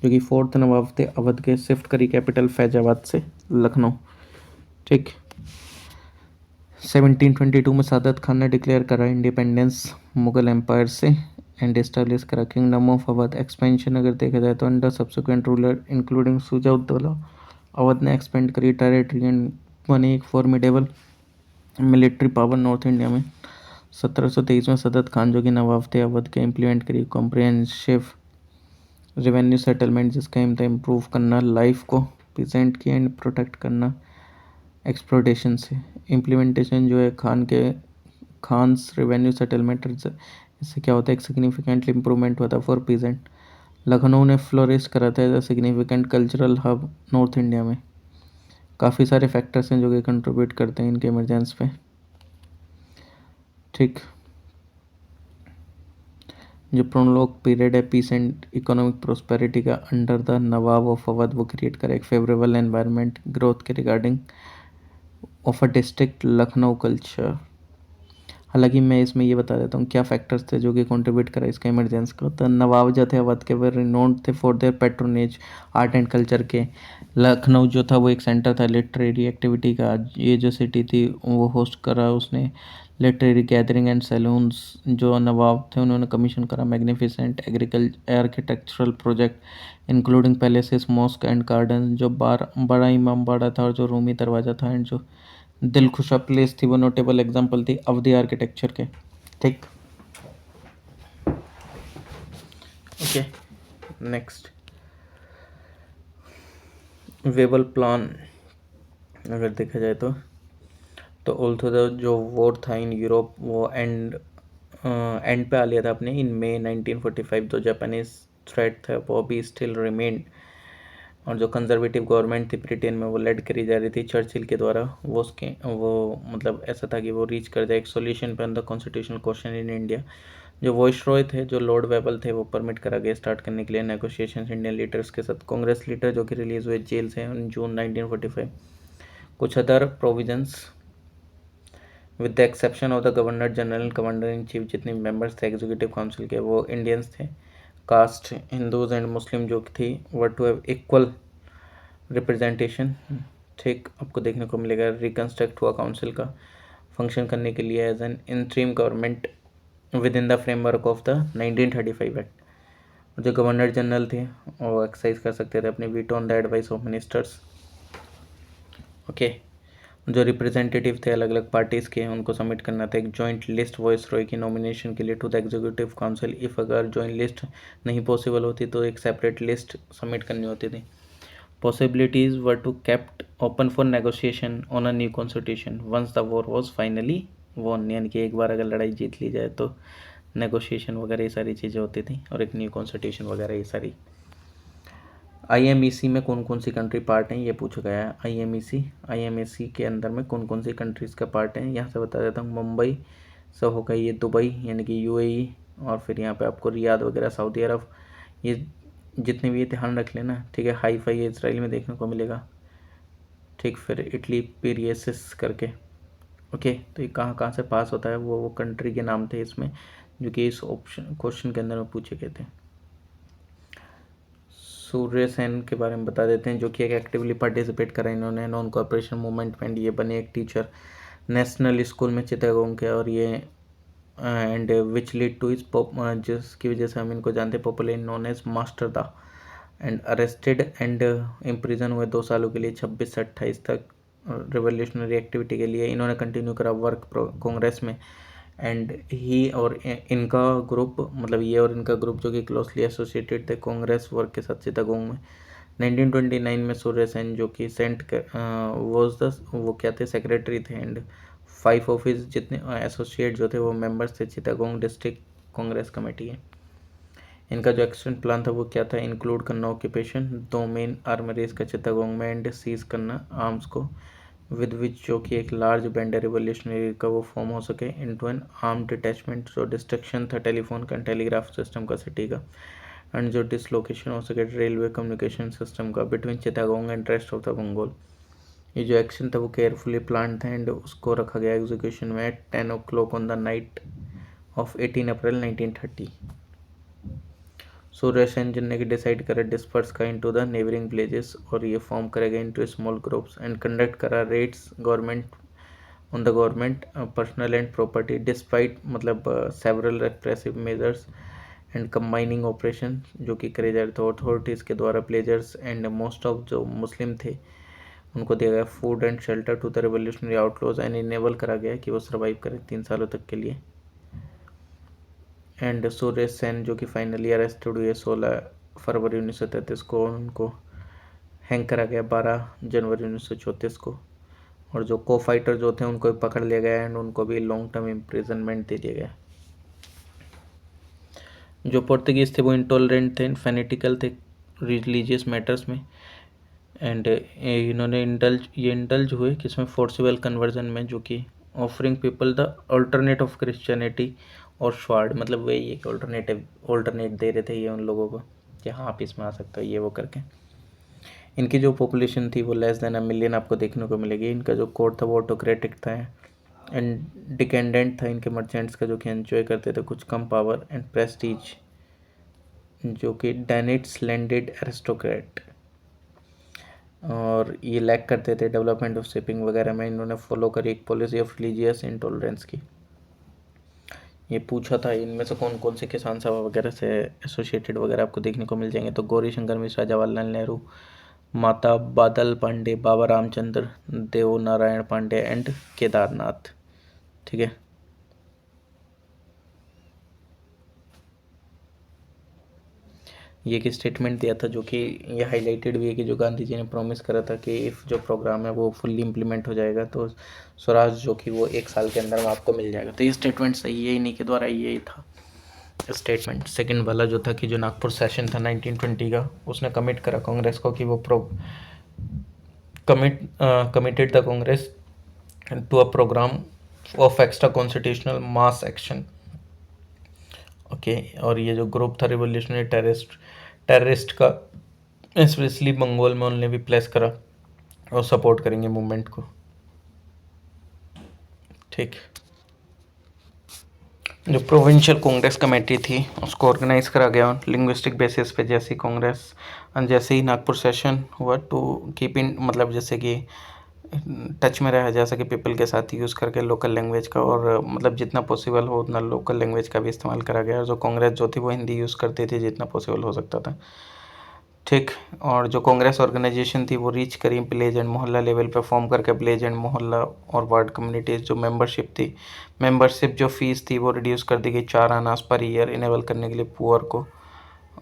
जो कि 4th नवाब थे अवध के, शिफ्ट करी कैपिटल फैजाबाद से लखनऊ, ठीक। 1722 में सादत खान ने डिक्लेयर करा इंडिपेंडेंस मुगल एम्पायर से एंड एस्टेब्लिश करा किंगडम ऑफ अवध। एक्सपेंशन अगर देखा जाए तो under subsequent ruler including Shuja-ud-Daula Awadh ने एक्सपेंड करी टेरिटरी एंड बनी एक formidable military power north India में। 1723 में सदत खान जो कि नवाब थे अवध के इम्प्लीमेंट करी कॉम्प्रिहेंसिव रेवेन्यू सेटलमेंट जिसका एम था इम्प्रूव करना लाइफ को प्रेजेंट की एंड प्रोटेक्ट करना एक्सप्लोटेशन से। इम्प्लीमेंटेशन जो है खान्स रेवेन्यू सेटलमेंट, इससे क्या होता है एक सिग्निफिकेंटली इम्प्रूवमेंट हुआ था फॉर पीजेंट। लखनऊ ने फ्लोरिश करा था as a significant cultural hub North India में। काफ़ी सारे फैक्टर्स हैं जो कि कंट्रीब्यूट करते हैं इनके इमरजेंस पे, ठीक। जो प्रोलॉग पीरियड है पीस एंड इकोनॉमिक प्रोस्पेरिटी का under the Nawab of Awadh वो क्रिएट करे एक फेवरेबल एनवायरनमेंट ग्रोथ के regarding of a district Lucknow culture. हालांकि मैं इसमें ये बता देता हूँ क्या फैक्टर्स थे जो कि कंट्रीब्यूट करा इसका इमरजेंस को। तो नवाब जो थे अवध के वे रिनोन्ड थे for their patronage art and culture के। लखनऊ जो था वो एक सेंटर था लिटरेरी एक्टिविटी का। ये जो सिटी थी वो होस्ट करा उसने लिटरेरी गैदरिंग एंड सैलून्स। जो नवाब थे उन्होंने कमीशन करा magnificent architectural project including palaces mosque and garden. जो बड़ा इमामबाड़ा था और जो रूमी दरवाज़ा था एंड जो दिलखुशा प्लेस थी वो नोटेबल एग्जाम्पल थी अवधी आर्किटेक्चर के। ठीक, ओके। नेक्स्ट, वेबल प्लान अगर देखा जाए तो ऑल्थो द जो वॉर था इन यूरोप वो एंड पे आ लिया था अपने इन मई 1945। जो जापानीज थ्रेट था वो भी स्टिल रिमेन, और जो कंजर्वेटिव गवर्नमेंट थी ब्रिटेन में वो लेड करी जा रही थी चर्चिल के द्वारा। वो मतलब ऐसा था कि वो रीच कर जाए एक सॉल्यूशन पे on the constitutional question in India. जो वॉइसरॉय थे जो लॉर्ड वेबल थे वो परमिट करा गया स्टार्ट करने के लिए नेगोशिएशंस इंडियन लीडर्स के साथ। कांग्रेस लीडर जो कि रिलीज हुए जेल से इन जून 1945। कुछ other provisions with the exception of the governor general and commander in chief, जितने मेंबर्स थे एग्जीक्यूटिव काउंसिल के वो इंडियंस थे। कास्ट हिंदूज एंड मुस्लिम जो थी वर टू हैव इक्वल रिप्रेजेंटेशन। ठीक, आपको देखने को मिलेगा रिकन्स्ट्रक्ट हुआ काउंसिल का फंक्शन करने के लिए as an interim government within the framework of the 1935 act. जो गवर्नर जनरल थे वो एक्सरसाइज कर सकते थे अपने veto on the advice of ministers. Okay, जो रिप्रेजेंटेटिव थे अलग अलग पार्टीज़ के उनको सबमिट करना था एक जॉइंट लिस्ट वॉइस रॉय की नॉमिनेशन के लिए to the executive council. If अगर जॉइंट लिस्ट नहीं पॉसिबल होती तो एक सेपरेट लिस्ट सबमिट करनी होती थी। Possibilities were to kept open for negotiation on a new constitution once the war was finally won, यानी कि एक बार अगर लड़ाई जीत ली जाए तो नेगोशिएशन वगैरह ये सारी चीज़ें होती थी और एक न्यू कॉन्स्टिट्यूशन वगैरह ये सारी। आईएमईसी में कौन कौन सी कंट्री पार्ट हैं ये पूछा गया है। आईएमईसी के अंदर में कौन कौन सी कंट्रीज़ का पार्ट हैं यहाँ से बता देता हूँ। मुंबई से होगा ये दुबई यानी कि यूएई, और फिर यहाँ पे आपको रियाद वगैरह सऊदी अरब, ये जितने भी ये ध्यान रख लेना। ठीक है, हाई फाई इसराइल में देखने को मिलेगा। ठीक, फिर इटली पीरियसिस करके। ओके, तो ये कहाँ कहाँ से पास होता है वो कंट्री के नाम थे इसमें जो कि इस ऑप्शन क्वेश्चन के अंदर में पूछे गए थे। सूर्य सेन के बारे में बता देते हैं जो कि एक एक्टिवली पार्टिसिपेट करा इन्होंने नॉन कॉर्पोरेशन मूवमेंट में। ये बने एक टीचर नेशनल स्कूल में चिटागोंग के, और ये and which lead two is जिसकी वजह से हम इनको जानते हैं पॉपुलरली नोन एज मास्टर दा। एंड अरेस्टेड एंड इम्प्रिजन हुए 2 सालों के लिए 26 से 28 तक रिवोल्यूशनरी एक्टिविटी के लिए। इन्होंने कंटिन्यू करा वर्क कांग्रेस में। एंड ही और इनका ग्रुप मतलब ये और इनका ग्रुप जो कि क्लोजली एसोसिएटेड थे कांग्रेस वर्क के साथ चिटागोंग में। 1929 में सूर्य सेन जो कि वो क्या थे सेक्रेटरी थे। एंड 5 ऑफ हिज जितने एसोसिएट जो थे वो मेंबर्स थे चिटागोंग डिस्ट्रिक्ट कांग्रेस कमेटी के। इनका जो एक्शन प्लान था वो क्या था, इंक्लूड करना ऑक्यूपेशन 2 मेन आर्मरीज का चिटागोंग में एंड सीज करना आर्म्स को विद विच जो कि एक लार्ज बैंड रिवोल्यूशनरी का वो फॉर्म हो सके इनटू एन आर्म डिटैचमेंट। जो डिस्ट्रक्शन था टेलीफोन का टेलीग्राफ सिस्टम का सिटी का, एंड जो डिसलोकेशन हो सके रेलवे कम्युनिकेशन सिस्टम का between Chittagong and rest of the Bengal. ये जो एक्शन था वो केयरफुली प्लान था एंड उसको रखा गया एग्जीक्यूशन में at 10 o'clock on the night of 18 April 1930। Surya Sen जिनने की डिसाइड करा डिस्पर्स का इनटू द नेबरिंग विलेजेस, और ये फॉर्म करेगा into small groups and conduct करा raids government on the government personal and property despite मतलब several repressive measures and combining operation जो कि करे जा रहे थे अथॉरिटीज़ के द्वारा। प्लेजर्स एंड मोस्ट ऑफ जो मुस्लिम थे उनको दिया गया food and shelter to the revolutionary outlaws and enable करा गया कि वो सर्वाइव करें 3 सालों तक के लिए। एंड सूर्य सेन जो कि फाइनली अरेस्टेड हुए 16 फरवरी 1933 को, उनको हैंग करा गया 12 जनवरी 1934 को। और जो को फाइटर जो थे उनको भी पकड़ लिया गया एंड उनको भी लॉन्ग टर्म इम्प्रिजनमेंट दे दिया गया। जो पोर्तुगीज़ थे वो इंटॉलरेंट थे, फेनेटिकल थे रिलीजियस मैटर्स में। एंड इन्होंने इंडल्ज हुए किसमें फोर्सिबल कन्वर्जन में जो कि offering people the alternate of Christianity और स्वाड, मतलब वही एक ऑल्टरनेट दे रहे थे ये उन लोगों को कि हाँ आप इसमें आ सकते हो ये वो करके। इनकी जो पॉपुलेशन थी वो लेस देन अ मिलियन आपको देखने को मिलेगी। इनका जो कोड था वो ऑटोक्रेटिक था एंड डिपेंडेंट था इनके मर्चेंट्स का, जो कि एंजॉय करते थे कुछ कम पावर एंड प्रेस्टीज, जो कि डैनिट्स लैंडेड एरिस्टोक्रेट, और ये लैक करते थे डेवलपमेंट ऑफ शिपिंग वगैरह में। इन्होंने फॉलो करी एक पॉलिसी ऑफ रिलीजियस इंटॉलरेंस की। ये पूछा था इनमें से कौन कौन से किसान सभा वगैरह से एसोसिएटेड वगैरह आपको देखने को मिल जाएंगे, तो गौरी शंकर मिश्रा, जवाहरलाल नेहरू, माता बादल पांडे, बाबा रामचंद्र, देव नारायण पांडे एंड केदारनाथ। ठीक है, ये एक स्टेटमेंट दिया था जो कि ये हाईलाइटेड भी है कि जो गांधी जी ने प्रॉमिस करा था कि इफ़ जो प्रोग्राम है वो फुल्ली इम्प्लीमेंट हो जाएगा तो स्वराज जो कि वो 1 साल के अंदर में आपको मिल जाएगा। तो ये स्टेटमेंट सही है, इन्हीं के द्वारा यही था स्टेटमेंट। सेकंड वाला जो था कि जो नागपुर सेशन था 1920 का, उसने कमिट करा कांग्रेस को कि वो committed the Congress to a programme of extra constitutional mass action. Okay, और ये जो ग्रुप था रिवोल्यूशनरी टेररिस्ट का, स्पेशली बंगाल में उन्होंने भी प्लेस करा और सपोर्ट करेंगे मूवमेंट को। ठीक, जो प्रोविंशियल कांग्रेस कमेटी थी उसको ऑर्गेनाइज करा गया लिंग्विस्टिक बेसिस पे, जैसे ही कांग्रेस जैसे ही नागपुर सेशन हुआ टू कीप इन, मतलब जैसे कि टच में रहा जा सके पीपल के साथ, यूज़ करके लोकल लैंग्वेज का, और मतलब जितना पॉसिबल हो उतना लोकल लैंग्वेज का भी इस्तेमाल करा गया। और जो कांग्रेस जो थी वो हिंदी यूज़ करती थी जितना पॉसिबल हो सकता था। ठीक, और जो कांग्रेस ऑर्गेनाइजेशन थी वो रीच करी विलेज एंड मोहल्ला लेवल पे, फॉर्म करके विलेज एंड मोहल्ला और वार्ड कम्युनिटीज़। जो मेंबरशिप जो फीस थी वो रिड्यूस कर दी गई 4 आनास पर ईयर, इनेबल करने के लिए पुअर को,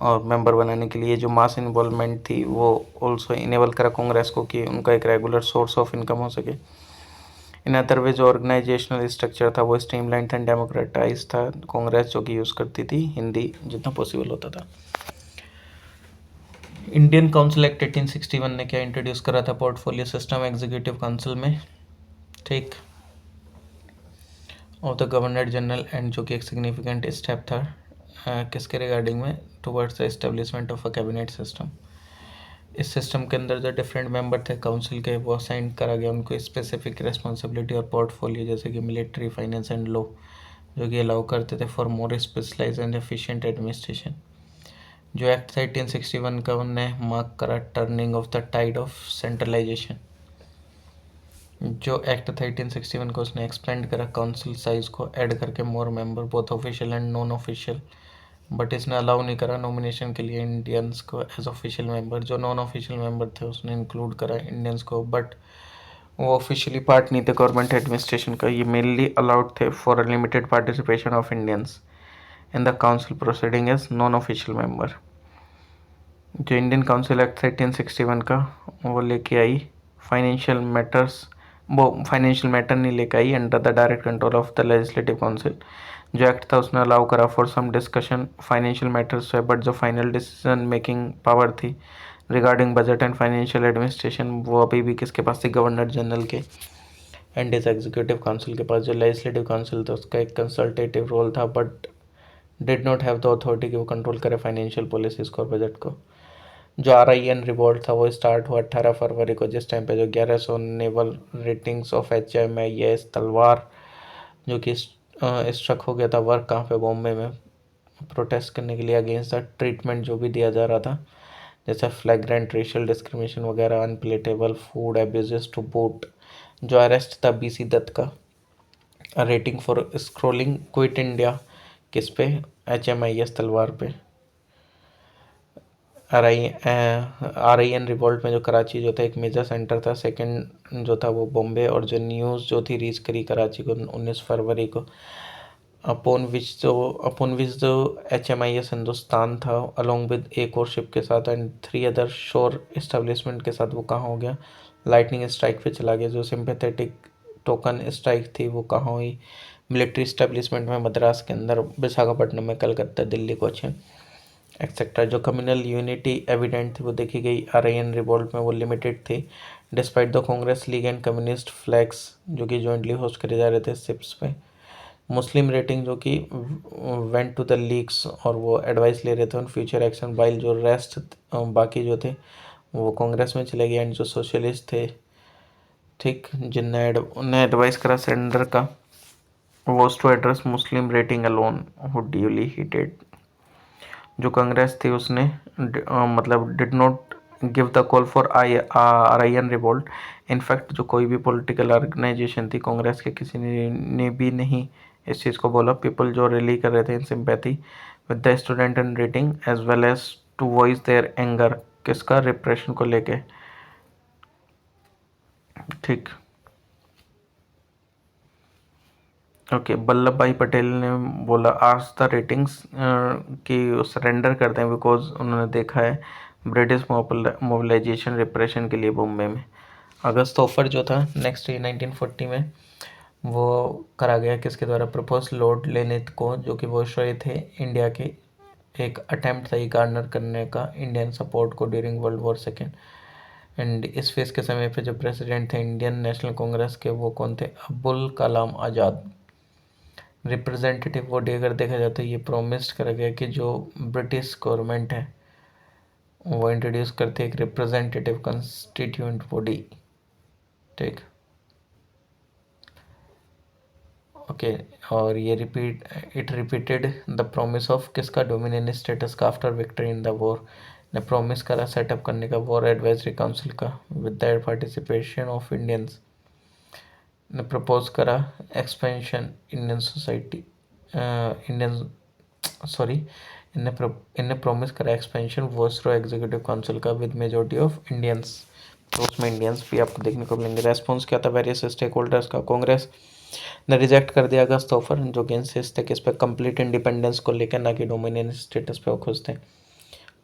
और मेंबर बनाने के लिए जो मास इन्वॉल्वमेंट थी वो ऑल्सो इनेबल करा कांग्रेस को कि उनका एक रेगुलर सोर्स ऑफ इनकम हो सके। इन अदर वे जो ऑर्गेनाइजेशनल स्ट्रक्चर था वो स्ट्रीमलाइन एंड डेमोक्रेटाइज था। कांग्रेस जो कि यूज़ करती थी हिंदी जितना पॉसिबल होता था। इंडियन काउंसिल एक्ट 1861 ने क्या इंट्रोड्यूस करा था पोर्टफोलियो सिस्टम एग्जीक्यूटिव काउंसिल में। ठीक, of the governor general and जो कि एक सिग्निफिकेंट स्टेप था किसके रिगार्डिंग में, towards the establishment of a cabinet system. इस सिस्टम के अंदर जो डिफरेंट मेंबर थे काउंसिल के वो असाइन करा गया उनको स्पेसिफिक रिस्पॉन्सिबिलिटी और पोर्टफोलियो, जैसे कि मिलिट्री, फाइनेंस एंड लॉ, जो कि अलाउ करते थे for more specialise and efficient administration. जो एक्ट था 1861 का, उनने मार्क करा turning of the tide of centralisation. जो एक्ट था 1861 को, उसने एक्सपेंड करा काउंसिल साइज को ऐड करके more member both official and non official, but इसने अलाउ नहीं करा नॉमिनेशन के लिए इंडियंस को एज ऑफिशियल मेंबर। जो नॉन ऑफिशियल मेंबर थे उसने इंक्लूड करा इंडियंस को, बट वो ऑफिशियली पार्ट नहीं थे गवर्नमेंट एडमिनिस्ट्रेशन का। ये मेनली अलाउड थे for a limited participation of Indians in the council proceeding as non official member. जो इंडियन काउंसिल एक्ट था 1861 का, वो लेके आई फाइनेंशियल मैटर्स, वो फाइनेंशियल मैटर नहीं लेके आई under the direct control of the legislative council. जो एक्ट था उसने अलाउ करा for some discussion financial matters है, बट जो फाइनल डिसीजन मेकिंग पावर थी regarding budget and financial administration वो अभी भी किसके पास थी, गवर्नर जनरल के एंड इस एग्जीक्यूटिव काउंसिल के पास। जो लेजिस्लेटिव काउंसिल था उसका एक कंसल्टेटिव रोल था, but did not have the authority कि वो कंट्रोल करे फाइनेंशियल पॉलिसीज़ को और बजट को। जो RIN रिवॉल्ट था वो स्टार्ट हुआ 18 फरवरी को, जिस टाइम पे जो 1100 नेवल रेटिंग्स ऑफ HMIS तलवार जो कि स्ट्रक हो गया था वर्क कहाँ पे, बॉम्बे में, प्रोटेस्ट करने के लिए अगेंस्ट द ट्रीटमेंट जो भी दिया जा रहा था, जैसे फ्लैग्रेंट रेशियल डिस्क्रिमिनेशन वगैरह, unpalatable food abuses to boot. जो अरेस्ट था BC दत्त का, rating for scrolling quit India, किस पे, HMIS तलवार पे। RIN रिवॉल्ट में जो कराची जो था एक मेजर सेंटर था, सेकंड जो था वो बॉम्बे, और जो न्यूज़ जो थी रीच करी कराची को 19 फरवरी को, अपॉन विच जो HMIS हिंदुस्तान था अलोंग विद एक और शिप के साथ एंड 3 अदर शोर इस्टेब्लिशमेंट के साथ वो कहाँ हो गया, लाइटनिंग स्ट्राइक पे चला गया। जो सिंपैथेटिक टोकन स्ट्राइक थी वो कहाँ हुई, मिलिट्री इस्टेब्लिशमेंट में, मद्रास के अंदर, विशाखापट्टनम में, कलकत्ता, दिल्ली, कोचिन एक्सेट्रा। जो कम्युनल यूनिटी एविडेंट थी वो देखी गई RIN रिवॉल्ट में, वो लिमिटेड थी despite the Congress league and communist flags जो कि जॉइंटली होस्ट करे जा रहे थे शिप्स पे। मुस्लिम रेटिंग जो कि वेंट टू द लीग्स और वो एडवाइस ले रहे थे ऑन फ्यूचर एक्शन, वाइल जो रेस्ट बाकी जो थे वो कांग्रेस में चले गए, एंड जो सोशलिस्ट थे, ठीक, उन्हें एडवाइस करा सरेंडर का, was to address Muslim rating alone who duly heeded. जो कांग्रेस थी उसने मतलब did not give the call for RIN revolt. In fact जो कोई भी पॉलिटिकल ऑर्गेनाइजेशन थी कांग्रेस के, किसी ने भी नहीं इस चीज़ को बोला। पीपल जो रैली कर रहे थे in sympathy with the student and rating as well as to voice their anger, किसका, रिप्रेशन को लेके, ठीक। ओके, वल्लभ भाई पटेल ने बोला आज द रेटिंग्स कि सरेंडर कर दें, बिकॉज उन्होंने देखा है ब्रिटिश मोबिलाइजेशन रिप्रेशन के लिए बॉम्बे में। अगस्त ऑफर जो था नेक्स्ट ईयर 1940 में वो करा गया किसके द्वारा, प्रपोज लॉर्ड लेनिथ को, जो कि वॉइसरॉय थे इंडिया के। एक अटेम्प्ट था ये गार्नर करने का इंडियन सपोर्ट को during world war second. And इस फेज के समय पे जो प्रेसिडेंट थे इंडियन नेशनल कांग्रेस के, वो कौन थे, अब्दुल कलाम आज़ाद। रिप्रेजेंटेटिव बॉडी अगर देखा जाए तो ये प्रोमिस करा गया कि जो ब्रिटिश गवर्नमेंट है वो इंट्रोड्यूस करती है एक रिप्रेजेंटेटिव कंस्टिट्यूएंट बॉडी, ठीक। ओके, और ये it repeated the promise of किसका, डोमिनियन स्टेटस का after victory in the war. ने प्रॉमिस करा सेटअप करने का वॉर एडवाइजरी काउंसिल का with the participation of Indians. ने प्रपोज करा expansion Indian society, Indian, sorry, इनने प्रॉमिस करा एक्सपेंशन वॉइसरॉय एग्जीक्यूटिव काउंसिल का विद मेजॉरिटी ऑफ इंडियंस। तो उसमें इंडियंस भी आपको देखने को मिलेंगे। रेस्पॉन्स क्या था वेरियस स्टेक होल्डर्स का, कांग्रेस ने रिजेक्ट कर दिया अगस्त ऑफर, जो कि इंसिस्ट थे कि इस पर कंप्लीट इंडिपेंडेंस को लेकर, ना कि डोमिनियन स्टेटस पे वो खुश थे।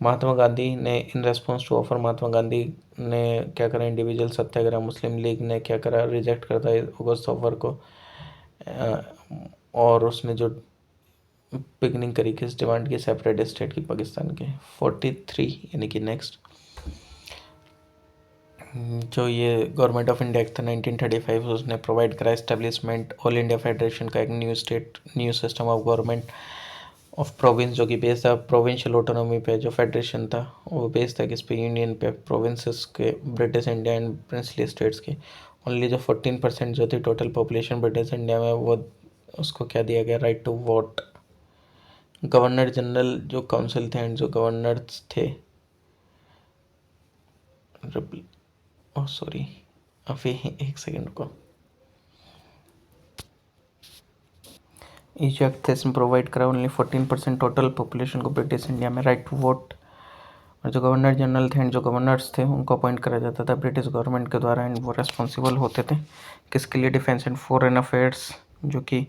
महात्मा गांधी ने in response to offer, Mahatma Gandhi ने क्या करा, इंडिविजुअल सत्याग्रह। मुस्लिम लीग ने क्या करा, रिजेक्ट करता है अगस्त ऑफर को। और उसने जो बिगनिंग करी किस डिमांड की, सेपरेट स्टेट की पाकिस्तान के। 43 यानी कि नेक्स्ट जो ये गवर्नमेंट ऑफ इंडिया एक्ट था 1935, उसने प्रोवाइड करा एस्टेब्लिशमेंट ऑल इंडिया फेडरेशन का, एक new system of government of province, जो कि बेस्ड था प्रोविंशियल ऑटोनॉमी पे। जो फेडरेशन था वो बेस्ड था किस पे, यूनियन पे, प्रोविंसेस के, British India and princely states के। ओनली जो 14% जो थी टोटल पॉपुलेशन ब्रिटिश इंडिया में, वो उसको क्या दिया गया, right to vote. Governor general जो काउंसिल थे एंड जो गवर्नर्स थे, सॉरी, अभी एक सेकेंड को, ईच एक्ट थे इसमें प्रोवाइड करा ओनली 14% टोटल पॉपुलेशन को ब्रिटिश इंडिया में राइट टू वोट। और जो गवर्नर जनरल थे एंड जो गवर्नर्स थे उनको अपॉइंट करा जाता था ब्रिटिश गवर्नमेंट के द्वारा, एंड वो रेस्पॉन्सिबल होते थे किसके लिए, डिफेंस एंड फॉरेन अफेयर्स, जो कि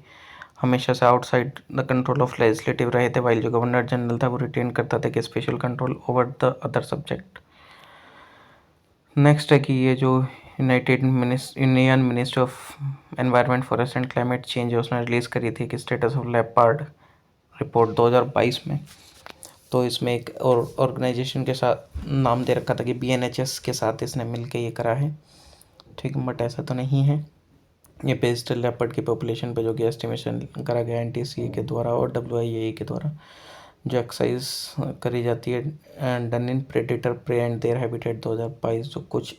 हमेशा से outside the control of legislative रहे थे। वाइल जो गवर्नर जनरल था वो रिटेन करता था कि special control over the other subject. Next है कि ये जो union ministry of environment forest and climate change है, उसने रिलीज़ करी थी कि स्टेटस ऑफ लेपर्ड रिपोर्ट 2022 में। तो इसमें एक और ऑर्गेनाइजेशन के साथ नाम दे रखा था कि BNHS के साथ इसने मिलके ये करा है, ठीक, बट ऐसा तो नहीं है। ये बेस्ड लेपर्ड की पॉपुलेशन पे, जो कि एस्टिमेशन करा गया NTCA के द्वारा और WIA के द्वारा। जो एक्सरसाइज करी जाती है done in predator prey and their habitat 2022, जो कुछ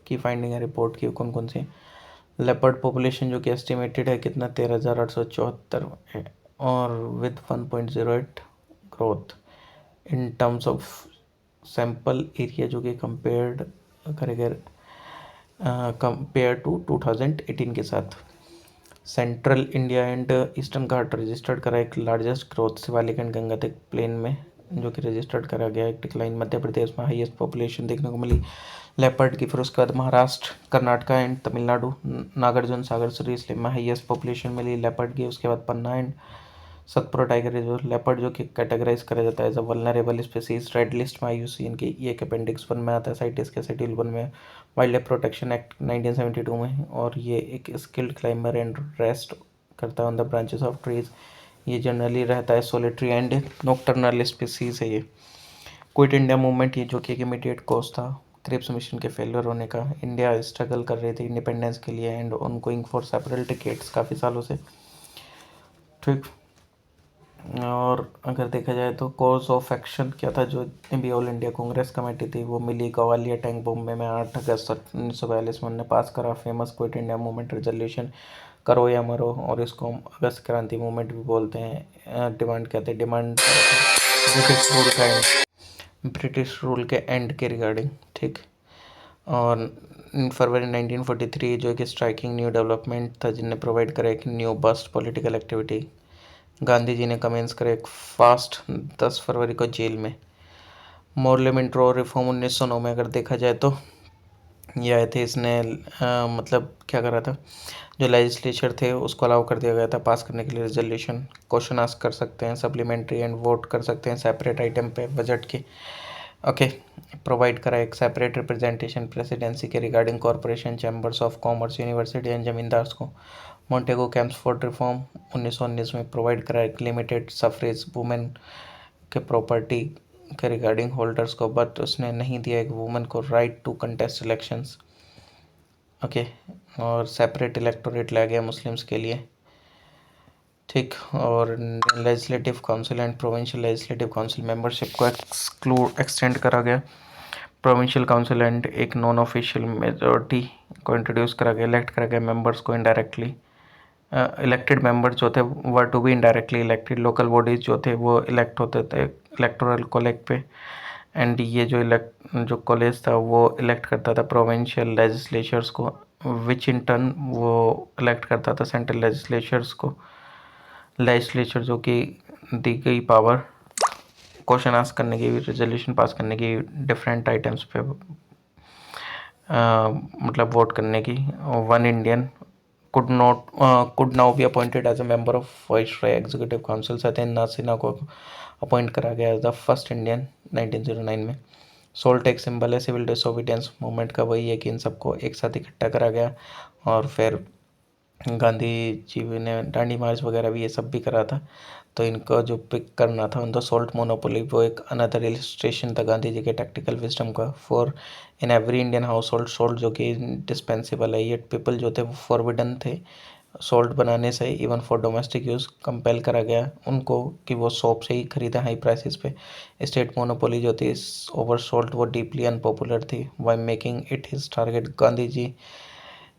की फाइंडिंग है रिपोर्ट की, कौन कौन सी। लेपर्ड पॉपुलेशन जो कि एस्टिमेटेड है कितना, 13,874 है, और with 1.08 growth in terms of sample area, जो कि कंपेयर्ड करेगा कंपेयर टू 2018 के साथ। Central India and eastern Ghat registered करा एक largest growth Shivalik and Gangetic plain में, जो कि रजिस्टर्ड करा गया एक डिक्लाइन। मध्य प्रदेश में हाईएस्ट पॉपुलेशन देखने को मिली लेपर्ड की, फिर उसके बाद महाराष्ट्र, कर्नाटका एंड तमिलनाडु, नागार्जुन सागर सरीस में हाईएस्ट पॉपुलेशन मिली लेपर्ड की। उसके बाद Panna and Satpura tiger reserve. Leopard जो कि कैटेगराइज करा जाता है as a vulnerable species, red list में IUCN की, ये एक अपेंडिक्स 1 में आता है, साइटिस के शेड्यूल 1 में, वाइल्ड लाइफ प्रोटेक्शन एक्ट 1972 में। और ये एक स्किल्ड क्लाइंबर एंड रेस्ट करता है on the branches of trees. ये जनरली रहता है सोलिटरी एंड नॉकटर्नल स्पीसीज है ये। क्विट इंडिया मूवमेंट, ये जो कि एक इमीडिएट कॉज था क्रिप्स मिशन के फेलियर होने का। इंडिया स्ट्रगल कर रही थी इंडिपेंडेंस के लिए and ongoing for several decades, काफ़ी सालों से, ठीक। और अगर देखा जाए तो कोर्स ऑफ एक्शन क्या था, जो भी ऑल इंडिया कांग्रेस कमेटी थी वो मिली ग्वालियर टैंक बॉम्बे में 8 अगस्त 1942 में उन्होंने पास करा famous quit India movement resolution, करो या मरो, और इसको हम अगस्त क्रांति मूवमेंट भी बोलते हैं। डिमांड क्या थे, डिमांड ब्रिटिश रूल का एंड, ब्रिटिश रूल के एंड के रिगार्डिंग, ठीक। और फरवरी 1943 जो एक स्ट्राइकिंग न्यू डेवलपमेंट था जिनने प्रोवाइड करा एक new burst political activity, Gandhi ji ने कमेंस करे एक फास्ट 10 फरवरी को जेल में। मोरले मिंट्रो रिफॉर्म 1909 में अगर देखा जाए तो ये आए थे, इसने मतलब क्या करा था, जो लेजिस्लेचर थे उसको अलाउ कर दिया गया था पास करने के लिए रेजोल्यूशन, क्वेश्चन आस्क कर सकते हैं, सप्लीमेंट्री एंड वोट कर सकते हैं सेपरेट आइटम पे बजट के। ओके, प्रोवाइड करा एक सेपरेट रिप्रेजेंटेशन प्रेसिडेंसी के regarding corporation, chambers of commerce, university and zamindars को। मोंटेगो कैम्पफोर्ड रिफॉर्म 1919 में प्रोवाइड करा एक लिमिटेड सफरेज वुमेन के प्रॉपर्टी के रिगार्डिंग होल्डर्स को, बट उसने नहीं दिया एक वुमेन को right to contest elections. Okay, और सेपरेट इलेक्टोरेट लाया गया मुस्लिम्स के लिए, ठीक। और legislative council and provincial legislative council membership को एक्सटेंड करा गया। प्रोविंशियल काउंसिल एंड एक नॉन ऑफिशियल मेजॉरिटी को इंट्रोड्यूस करा गया, इलेक्ट करा गया मेंबर्स को इनडायरेक्टली। इलेक्टेड मेंबर्स जो थे were to be indirectly elected, local bodies जो थे वो इलेक्ट होते थे इलेक्टोरल कॉलेज पे, एंड ये जो कॉलेज था वो इलेक्ट करता था प्रोविंशियल लेजिस्लेचर्स को, विच इन टर्न वो इलेक्ट करता था सेंट्रल लेजिस्लेचर्स को। लेजिस्लेचर जो कि दी गई पावर क्वेश्चन आस्क करने की, रेजोल्यूशन पास करने की, डिफरेंट आइटम्स पे मतलब वोट करने की। One Indian could now be appointed as a member of Viceroy Executive Council। Satyendra Nath Sinha को अपॉइंट करा गया एज द फर्स्ट इंडियन 1909 में। सोल टेक सिंबल है सिविल डिसोबीडियंस मूवमेंट का, वही है कि इन सबको एक साथ इकट्ठा करा गया, और फिर गांधी जी ने डांडी मार्च वगैरह भी ये सब भी करा था। तो इनको जो पिक करना था उनको सोल्ट मोनोपोली, वो एक अनदर इलिस्ट्रेशन था गांधी जी के टैक्टिकल विजडम का। For in every Indian house hold salt जो कि डिस्पेंसिबल है, ये पीपल जो थे वो फॉरबिडन थे सोल्ट बनाने से, even for domestic use compel करा गया उनको कि वो शॉप से ही खरीदें हाई प्राइसेस पे। स्टेट मोनोपोली जो थी ओवर सोल्ट वो डीपली अनपॉपुलर थी, why making it his target. Gandhi ji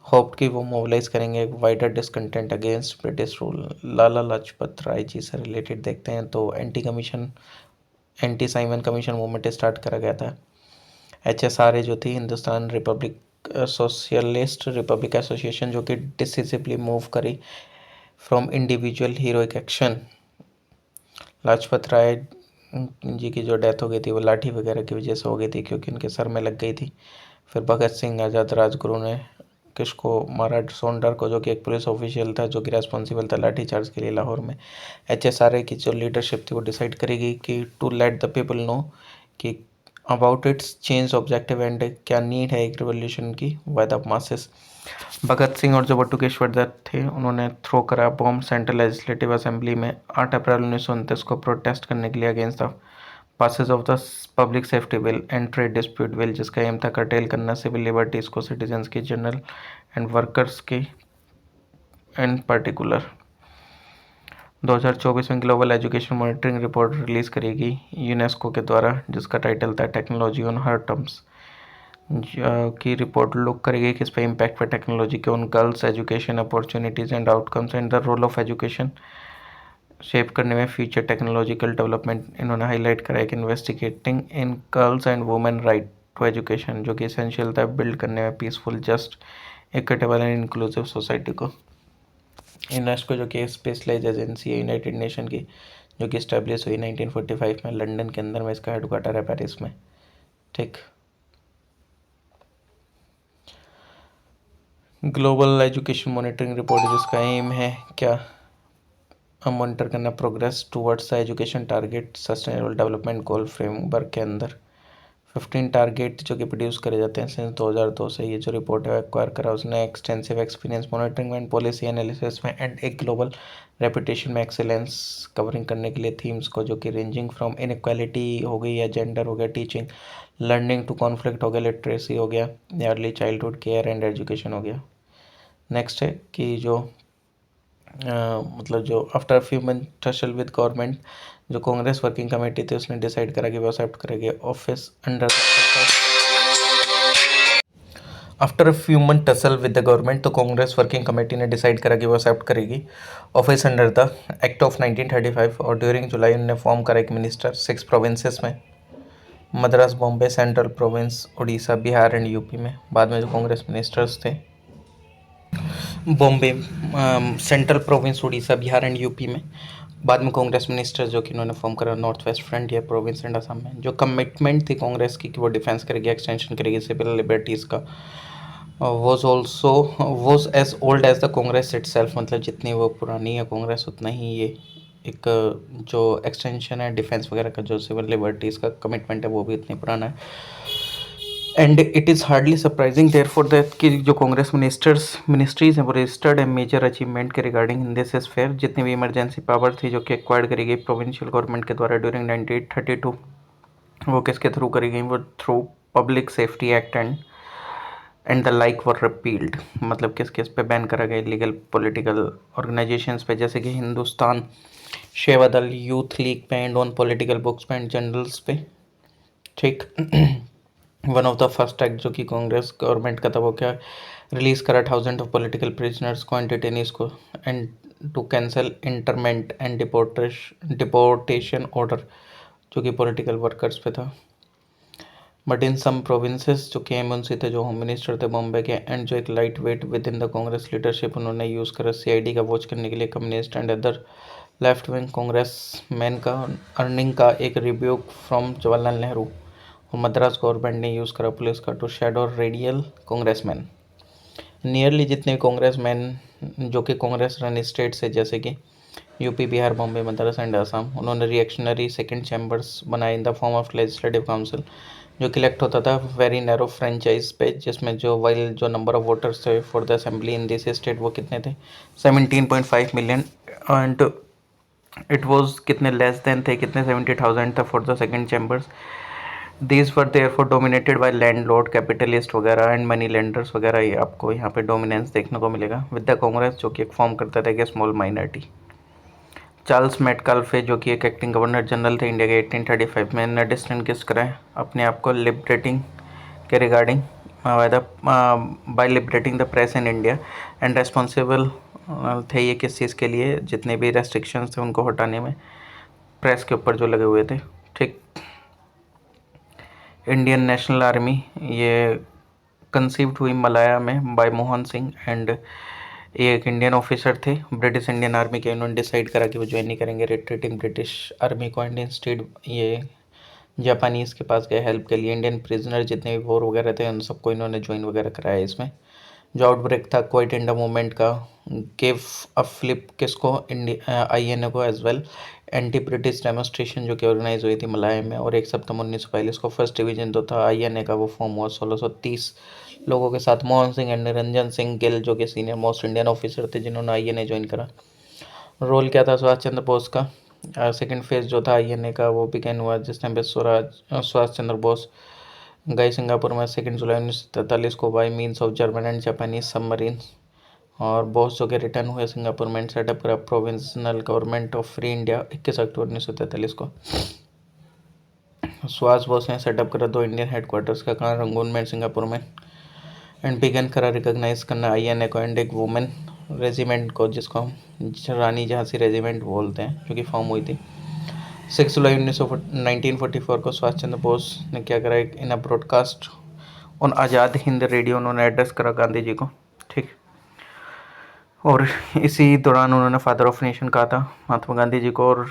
hope कि वो मोबिलाइज करेंगे एक wider discontent against British rule. Lala Lajpat Rai ji से रिलेटेड देखते हैं तो anti Simon commission movement start करा गया था। HSRA जो थी Hindustan Republic socialist republic association, जो कि डिसिसिवली मूव करी from individual heroic action. Lajpat Rai ji की जो डेथ हो गई थी वो लाठी वगैरह की वजह से हो गई थी, क्योंकि उनके सर में लग गई थी। फिर भगत सिंह आज़ाद राजगुरु ने किसको मारा, सोंडर को, जो कि एक पुलिस ऑफिशियल था जो कि रेस्पॉन्सिबल था लाठी चार्ज के लिए लाहौर में। HSRA की जो लीडरशिप थी वो डिसाइड करेगी कि to let the people know कि about its change objective and क्या नीड है एक रिवोल्यूशन की by the masses. Bhagat Singh और जो बटुकेश्वर दत्त थे उन्होंने थ्रो करा बॉम्ब सेंट्रल लेजिस्लेटिव असेंबली में 8 अप्रैल 1929 को प्रोटेस्ट करने के लिए against the passage of the public safety bill and trade dispute bill, जिसका एम था कर्टेल करना सिविल लिबर्टीज़ को सिटीजन्स की जनरल एंड वर्कर्स की इन पर्टिकुलर। 2024 में global education monitoring report release करेगी यूनेस्को के द्वारा, जिसका टाइटल था टेक्नोलॉजी ऑन हर टर्म्स, की रिपोर्ट लुक करेगी किस पे इम्पैक्ट पे टेक्नोलॉजी के on girls education opportunities and outcomes and the role of education shape करने में फ्यूचर टेक्नोलॉजिकल डेवलपमेंट। इन्होंने हाईलाइट करा है कि investigating in girls and women right to education, जो कि एसेंशियल था बिल्ड करने में peaceful just equitable and inclusive society को। यूनेस्को जो कि स्पेशलाइज एजेंसी है यूनाइटेड नेशन की, जो कि इस्टेब्लिश हुई 1945 में लंदन के अंदर में, इसका हेडक्वार्टर है पेरिस में, ठीक। ग्लोबल एजुकेशन मॉनिटरिंग रिपोर्ट जिसका एम है क्या, मॉनिटर करना progress towards the education target sustainable development goal framework के अंदर 15 टारगेट जो कि प्रोड्यूस करे जाते हैं सिंस 2002 से। ये जो रिपोर्ट है एक्वायर करा उसने extensive experience monitoring and policy analysis में एंड एक ग्लोबल रेपुटेशन में एक्सेलेंस कवरिंग करने के लिए थीम्स को, जो कि रेंजिंग फ्रॉम इनक्वालिटी हो गई या जेंडर हो गया, टीचिंग लर्निंग टू कॉन्फ्लिक्ट हो गया, लिटरेसी हो गया, early childhood care and education हो गया। नेक्स्ट है कि जो मतलब जो after few month tussle with government, जो कांग्रेस वर्किंग कमेटी थी उसने डिसाइड करा कि वो एक्सेप्ट करेगी office under after a few month tussle with the government, तो कांग्रेस वर्किंग कमेटी ने डिसाइड करा कि वो एक्सेप्ट करेगी office under the act of 1935। और ड्यूरिंग जुलाई उन्होंने फॉर्म करा एक मिनिस्टर 6 प्रोविंसेस में, Madras, Bombay, central province, Orissa, Bihar and UP में। बाद में जो कांग्रेस मिनिस्टर्स थे Bombay, central province, Orissa, Bihar and UP में। बाद में कांग्रेस मिनिस्टर जो कि उन्होंने फॉर्म करा north west frontier province and Assam में। जो कमिटमेंट थी कांग्रेस की कि वो डिफेंस करेगी, एक्सटेंशन करेगी सिविल लिबर्टीज़ का, was also was as old as the Congress itself. मतलब जितनी वो पुरानी है कांग्रेस उतना ही ये एक जो एक्सटेंशन है डिफेंस वगैरह का, जो सिविल लिबर्टीज़ का कमिटमेंट है वो भी इतनी पुराना है। And it is hardly surprising therefore that कि जो कांग्रेस मिनिस्ट्रीज हैं वो रजिस्टर्ड है मेजर अचीवमेंट के रिगार्डिंग इन दिस स्फेयर। जितनी भी इमरजेंसी पावर थी जो कि एक्वायर्ड करी गई प्रोविंशियल गवर्नमेंट के द्वारा ड्यूरिंग 1932, वो किसके थ्रू करी गई, वो through public safety act and the like were repealed. मतलब किस किस पे बैन करा गया लीगल पॉलिटिकल ऑर्गेनाइजेशंस पे, जैसे कि हिंदुस्तान सेवा दल, यूथ लीग पे, एंड ऑन पॉलिटिकल बुक्स पे एंड जर्नल्स पे। ठीक। One of the first act जो कि कांग्रेस गवर्नमेंट का था वो क्या, रिलीज़ करा थाउजेंड ऑफ पॉलिटिकल प्रिजनर्स को, एंटरटेनिस को, and to cancel internment and deportation order जो कि पॉलिटिकल वर्कर्स पे था। बट इन सम प्रोविंसेस जो के मुंशी थे, जो होम मिनिस्टर थे बॉम्बे के, एंड जो एक light weight within the Congress leadership, उन्होंने यूज़ करा सीआईडी का वॉच करने के लिए communist and other left wing Congress man का अर्निंग का एक रिब्यूक फ्रॉम जवाहरलाल नेहरू। और मद्रास गवर्नमेंट ने यूज़ करा पुलिस का to shadow radical Congressman. Nearly जितने कांग्रेस मैन जो कि कांग्रेस रन स्टेट से, जैसे कि यूपी, बिहार, बॉम्बे, मद्रास एंड असम, उन्होंने रिएक्शनरी सेकंड चैम्बर्स बनाए in the form of legislative council, जो कलेक्ट होता था वेरी नैरो फ्रेंचाइज पे, जिसमें जो वाइल जो नंबर ऑफ वोटर्स थे for the assembly in this state वो कितने थे, 17.5 मिलियन। एंड इट वाज कितने लेस देन थे, कितने 70,000 था for the second chambers. These were therefore dominated by landlord, capitalist वगैरह एंड मनी लेंडर्स वगैरह। ये आपको यहाँ पे डोमिनेंस देखने को मिलेगा विद द कांग्रेस, जो कि एक फॉर्म करता था एक स्मॉल माइनॉरिटी। चार्ल्स मेटकाल्फे जो कि एक एक्टिंग गवर्नर जनरल थे इंडिया के 1835 में, ने डिस्टिंग्विश करा है अपने आप को लिबरेटिंग के regarding by liberating the press in India, and responsible थे ये किस चीज़ के लिए, जितने भी रेस्ट्रिक्शंस थे उनको हटाने में प्रेस के ऊपर जो लगे हुए थे। ठीक। इंडियन नेशनल आर्मी ये कंसीव्ड हुई मलाया में बाय मोहन सिंह, एंड ये एक इंडियन ऑफिसर थे ब्रिटिश इंडियन आर्मी के। इन्होंने डिसाइड करा कि वो ज्वाइन नहीं करेंगे रिट्रीटिंग ब्रिटिश आर्मी को, एंड इंस्टेड ये जापानीज़ के पास गए हेल्प के लिए। इंडियन प्रिजनर जितने भी वॉर वगैरह थे उन सबको इन्होंने ज्वाइन वगैरह कराया इसमें। जो आउटब्रेक था क्वाइट इंडिया मूवमेंट का, गिव अ फ्लिप किसको, इंडिया आईएनए को as well. Anti British demonstration जो कि ऑर्गेनाइज हुई थी मलाया में, और 1 सितंबर 1942 को फर्स्ट डिवीजन जो था आईएनए का वो फॉर्म हुआ 1630 लोगों के साथ। मोहन सिंह एंड निरंजन सिंह गिल जो कि सीनियर मोस्ट इंडियन ऑफिसर थे जिन्होंने आईएनए ज्वाइन करा। रोल क्या था सुभाष चंद्र बोस का, सेकेंड फेज जो था आईएनए का वो बिगेन हुआ जिस टाइम पे सुभाष चंद्र बोस गए सिंगापुर में 2 जुलाई 1943 को by means of German and Japanese submarine. और बोस जो कि रिटर्न हुए सिंगापुर में, सेटअप करा provincial government of free India 21 अक्टूबर 1943 को। सुभाष बोस ने सेटअप करा 2 इंडियन हेडक्वार्टर्स का, कहाँ, रंगून में, सिंगापुर में। एंड बिगन करा रिकॉग्नाइज करना आईएनए को एंड एक वुमेन रेजिमेंट को, जिसको हम रानी झांसी रेजिमेंट बोलते हैं, जो कि फॉर्म हुई थी 6 जुलाई 1944 को। सुभाष चंद्र बोस ने क्या करा, एक in broadcast on Azad Hind radio उन्होंने एड्रेस करा गांधी जी को। ठीक। और इसी दौरान उन्होंने फादर ऑफ नेशन कहा था महात्मा गांधी जी को। और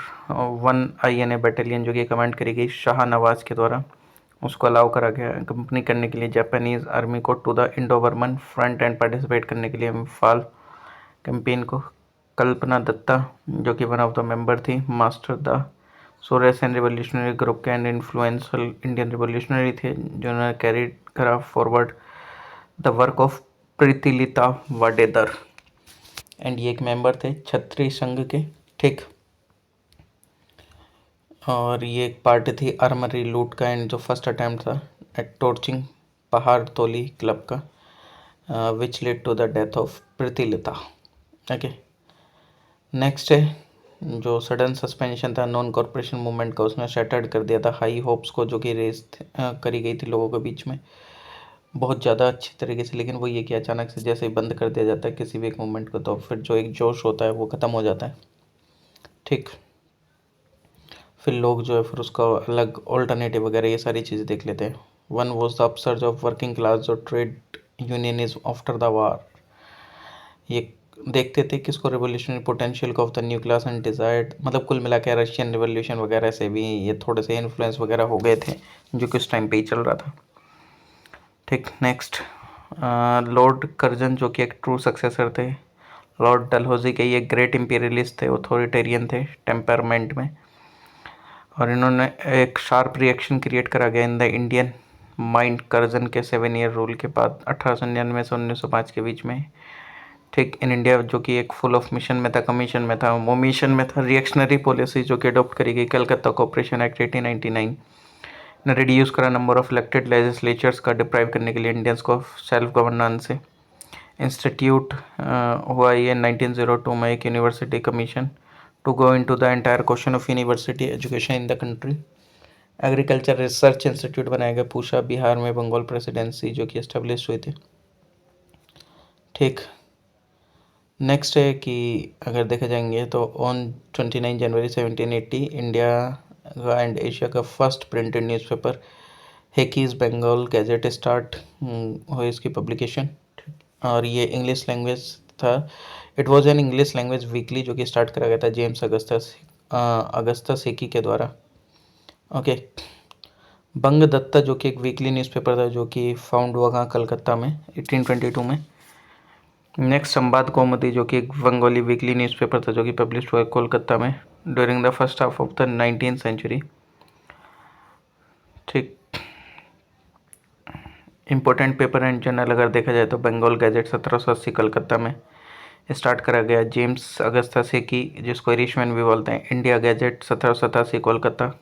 1 आईएनए बैटालियन जो कि कमांड करी गई शाह नवाज के द्वारा, उसको अलाउ करा गया कंपनी करने के लिए जापानीज़ आर्मी को to the Indo Burman front and participate करने के लिए इम्फाल कैंपेन को। कल्पना दत्ता जो कि वन ऑफ द मेंबर थी master da Surya Sen revolutionary group के, एंड इन्फ्लुएंशियल इंडियन रिवोल्यूशनरी थे जिन्होंने कैरी करा forward the work of Pritilata Waddedar. And ये एक मेंबर थे छत्री संघ के। ठीक। और ये एक पार्टी थी आर्मरी लूट का, एंड जो फर्स्ट अटैम्प्ट था at torching Pahar tali club का, which led to the death of Pritilata. Okay. Next है जो सडन सस्पेंशन था नॉन कॉरपोरेशन मूवमेंट का, उसने शैटर्ड कर दिया था हाई होप्स को जो कि रेस करी गई थी लोगों के बीच में बहुत ज़्यादा अच्छी तरीके से। लेकिन वो ये कि अचानक से जैसे ही बंद कर दिया जाता है किसी भी एक मूवमेंट को, तो फिर जो एक जोश होता है वो ख़त्म हो जाता है। ठीक, फिर लोग जो है फिर उसका अलग ऑल्टरनेटिव वगैरह ये सारी चीज़ें देख लेते हैं। One was the upsurge of working class जो trade unionism after the war, ये देखते थे किसको revolutionary potential of the new class and desired, मतलब कुल मिला के रशियन रिवोल्यूशन वगैरह से भी ये थोड़े से इन्फ्लुएंस वगैरह हो गए थे जो कि उस टाइम पे ही चल रहा था। ठीक, नेक्स्ट लॉर्ड कर्जन जो कि एक ट्रू सक्सेसर थे लॉर्ड डलहौजी के, ये ग्रेट इंपीरियलिस्ट थे, ऑथोरिटेरियन थे टेम्परमेंट में, और इन्होंने एक शार्प रिएक्शन क्रिएट करा गया in the Indian mind Curzon के 7 ईयर रूल के बाद 1899 से 1905 के बीच में। ठीक, इन इंडिया जो कि एक फुल ऑफ मिशन में था, कमीशन में था, वो मिशन में था रिएक्शनरी पॉलिसी जो कि अडॉप्ट करी गई कलकत्ता कॉपरेशन एक्ट 1899 ने रिड्यूस करा नंबर ऑफ इलेक्टेड लेजिस्लेचर्स का डिप्राइव करने के लिए इंडियंस को सेल्फ गवर्नेंस से। इंस्टीट्यूट हुआ ये 1902 में एक university commission to go into the entire question of university education in the country. Agriculture research institute बनाया गया पूसा बिहार में, बंगाल प्रेसिडेंसी जो कि एस्टेब्लिश हुई थी। ठीक, नेक्स्ट है कि अगर देखे जाएंगे तो ऑन 29 जनवरी 1780 इंडिया का एंड एशिया का first printed newspaper Hicky's Bengal gazette start हुई इसकी पब्लिकेशन, और ये इंग्लिश लैंग्वेज था। It was an English language weekly जो कि स्टार्ट करा गया था जेम्स अगस्टस हेकी के द्वारा। ओके, बंगदत्ता जो कि एक वीकली न्यूज़पेपर था जो कि फाउंड हुआ कहाँ, कलकत्ता में 1822 में। नेक्स्ट संवाद कौमुदी जो कि एक बंगाली वीकली न्यूज़पेपर था जो कि पब्लिश हुआ कोलकाता में during the first half of the 19th century. ठीक, इम्पोर्टेंट पेपर एंड जर्नल अगर देखा जाए तो बंगाल गैजेट 1780 कलकत्ता में स्टार्ट करा गया, जेम्स अगस्ता सेकी जिसको इरिशमैन भी बोलते हैं, India gazette 1787 Kolkata,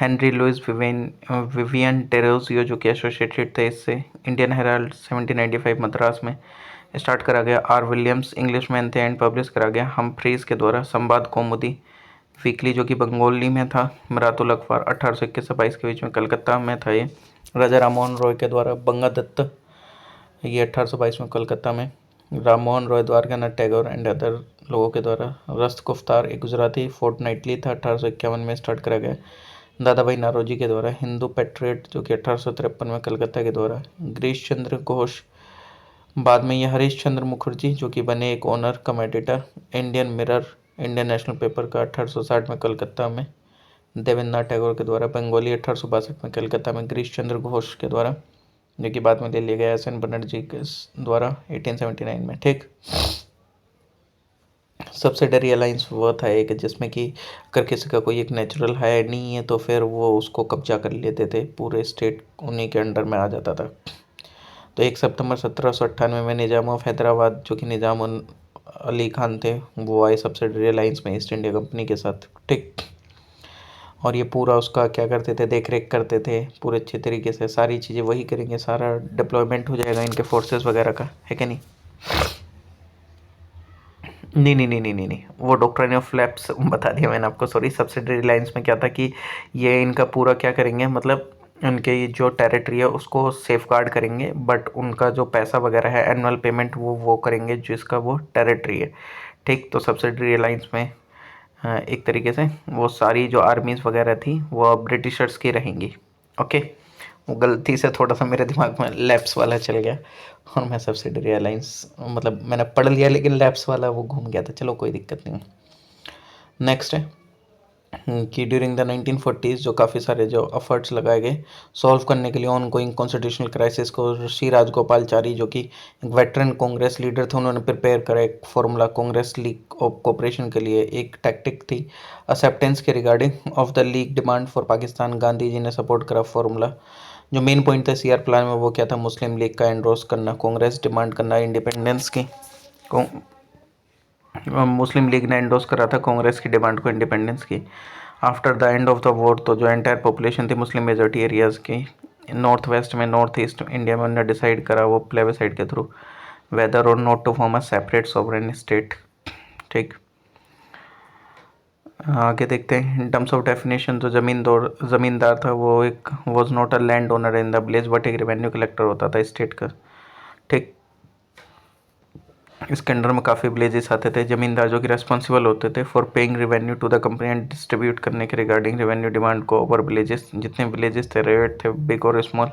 Henry Louis Vivian Derozio जो कि एसोसिएटेड थे इससे, इंडियन हेराल्ड 1795 मद्रास में स्टार्ट करा गया, आर विलियम्स इंग्लिश मैन थे एंड पब्लिश करा गया हम्फ्रीज के द्वारा, संवाद कौमुदी वीकली जो कि बंगाली में था, मरातुल अखबार 1821 से 22 के बीच में कलकत्ता में था ये, राजा राममोहन रॉय के द्वारा, बंगादत्त ये 1822 में कलकत्ता में, राममोहन रॉय द्वारकानाथ टैगोर एंड अदर लोगों के द्वारा, रस्त गुफ्तार एक गुजराती फोर्टनाइटली था 1851 में स्टार्ट करा गया दादा भाई नारोजी के द्वारा, हिंदू पेट्रियट जो कि 1853 में कलकत्ता के द्वारा, गिरीश चंद्र घोष बाद में ये हरीश चंद्र मुखर्जी जो कि बने एक owner cum editor, Indian mirror Indian national paper का 1860 में कलकत्ता में देवेंद्रनाथ टैगोर के द्वारा, बंगाली 1862 में कलकत्ता में गिरीश चंद्र घोष के द्वारा जो कि बाद में ले लिया गया एस एन बनर्जी के द्वारा 1879 में। ठीक, सब्सिडरी अलायंस वो था एक जिसमें कि अगर किसी का कोई एक नेचुरल है नहीं है तो फिर वो उसको कब्जा कर लेते थे, पूरे स्टेट उन्हीं के अंडर में आ जाता था। तो 1 सितंबर 1798 में निज़ाम ऑफ हैदराबाद जो कि निज़ाम अली खान थे वो आए सब्सिडरी अलायंस में ईस्ट इंडिया कंपनी के साथ। ठीक, और ये पूरा उसका क्या करते थे, देख रेख करते थे पूरे अच्छे तरीके से, सारी चीज़ें वही करेंगे, सारा डिप्लॉयमेंट हो जाएगा इनके फोर्सेस वगैरह का, है कि नहीं? नहीं नहीं नहीं नहीं नहीं नहीं, वो डॉक्ट्रिन ऑफ लैप्स बता दिया मैंने आपको, सॉरी। सब्सिडरी लाइंस में क्या था कि ये इनका पूरा क्या करेंगे, मतलब उनके ये जो टेरिटरी है उसको सेफ गार्ड करेंगे, बट उनका जो पैसा वगैरह है एनुअल पेमेंट वो करेंगे जिसका वो टेरिटरी है। ठीक, तो सब्सिडरी लाइंस में एक तरीके से वो सारी जो आर्मीज़ वगैरह थी वो ब्रिटिशर्स की रहेंगी। ओके, वो गलती से थोड़ा सा मेरे दिमाग में लैप्स वाला चल गया और मैं सब्सिडरी अलायंस मतलब मैंने पढ़ लिया लेकिन लैप्स वाला वो घूम गया था, चलो कोई दिक्कत नहीं। नेक्स्ट है कि ड्यूरिंग द 1940s जो काफ़ी सारे जो एफर्ट्स लगाए गए सॉल्व करने के लिए ऑन गोइंग कॉन्स्टिट्यूशनल क्राइसिस को, श्री राजगोपालचारी जो कि एक वेटरन कांग्रेस लीडर थे उन्होंने प्रिपेयर करा एक formula Congress league of cooperation के लिए, एक टैक्टिक थी एक्सेप्टेंस के regarding of the league demand for Pakistan. Gandhi ji ने सपोर्ट करा फॉर्मूला, जो मेन पॉइंट था सीआर प्लान में वो क्या था, मुस्लिम लीग का एंडोर्स करना, कांग्रेस डिमांड करना इंडिपेंडेंस की, मुस्लिम लीग ने एंडोर्स करा था कांग्रेस की डिमांड को इंडिपेंडेंस की। After the end of the war तो जो एंटायर पॉपुलेशन थी मुस्लिम मेजॉरिटी एरियाज़ की नॉर्थ वेस्ट में, नॉर्थ ईस्ट इंडिया में, उन्होंने डिसाइड करा वो प्लेबिसाइड के through whether or not to form a separate sovereign state. ठीक, आगे देखते हैं। इन टर्म्स ऑफ डेफिनेशन, जो ज़मींदार था वो एक was not a land owner in the village but एक रेवेन्यू कलेक्टर होता था स्टेट का। ठीक, इसके अंडर में काफ़ी विलेजेस आते थे। ज़मींदार जो कि रेस्पॉन्सिबल होते थे for paying revenue to the company and distribute करने के रिगार्डिंग रेवेन्यू डिमांड को ओवर विलेजेस। जितने विलेजेस थे, रेवेट थे बिग और स्मॉल,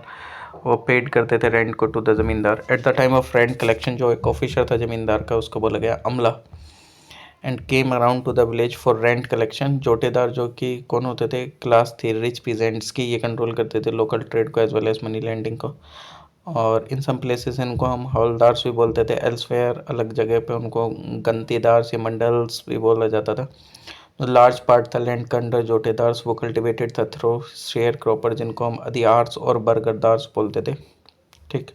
वो पेड करते थे रेंट को टू द ज़मींदार। At the time of rent collection, जो एक ऑफिसर था ज़मींदार का, उसको बोला गया अमला। And came around to the village for rent collection. Jotedar जो कि कौन होते थे, क्लास थी रिच पीजेंट्स की, ये कंट्रोल करते थे लोकल ट्रेड को as well as money lending को। और इन सम प्लेसेस इनको हम हवलदार्स भी बोलते थे, एल्सवेयर अलग जगह पे उनको गंतीदार्स या मंडल्स भी बोला जाता था। लार्ज पार्ट था लैंड का अंडर जोटेदार्स, वो कल्टिवेटेड था थ्रो शेयर क्रॉपर, जिनको हम अधियार्स और बरगरदार्स बोलते थे। ठीक,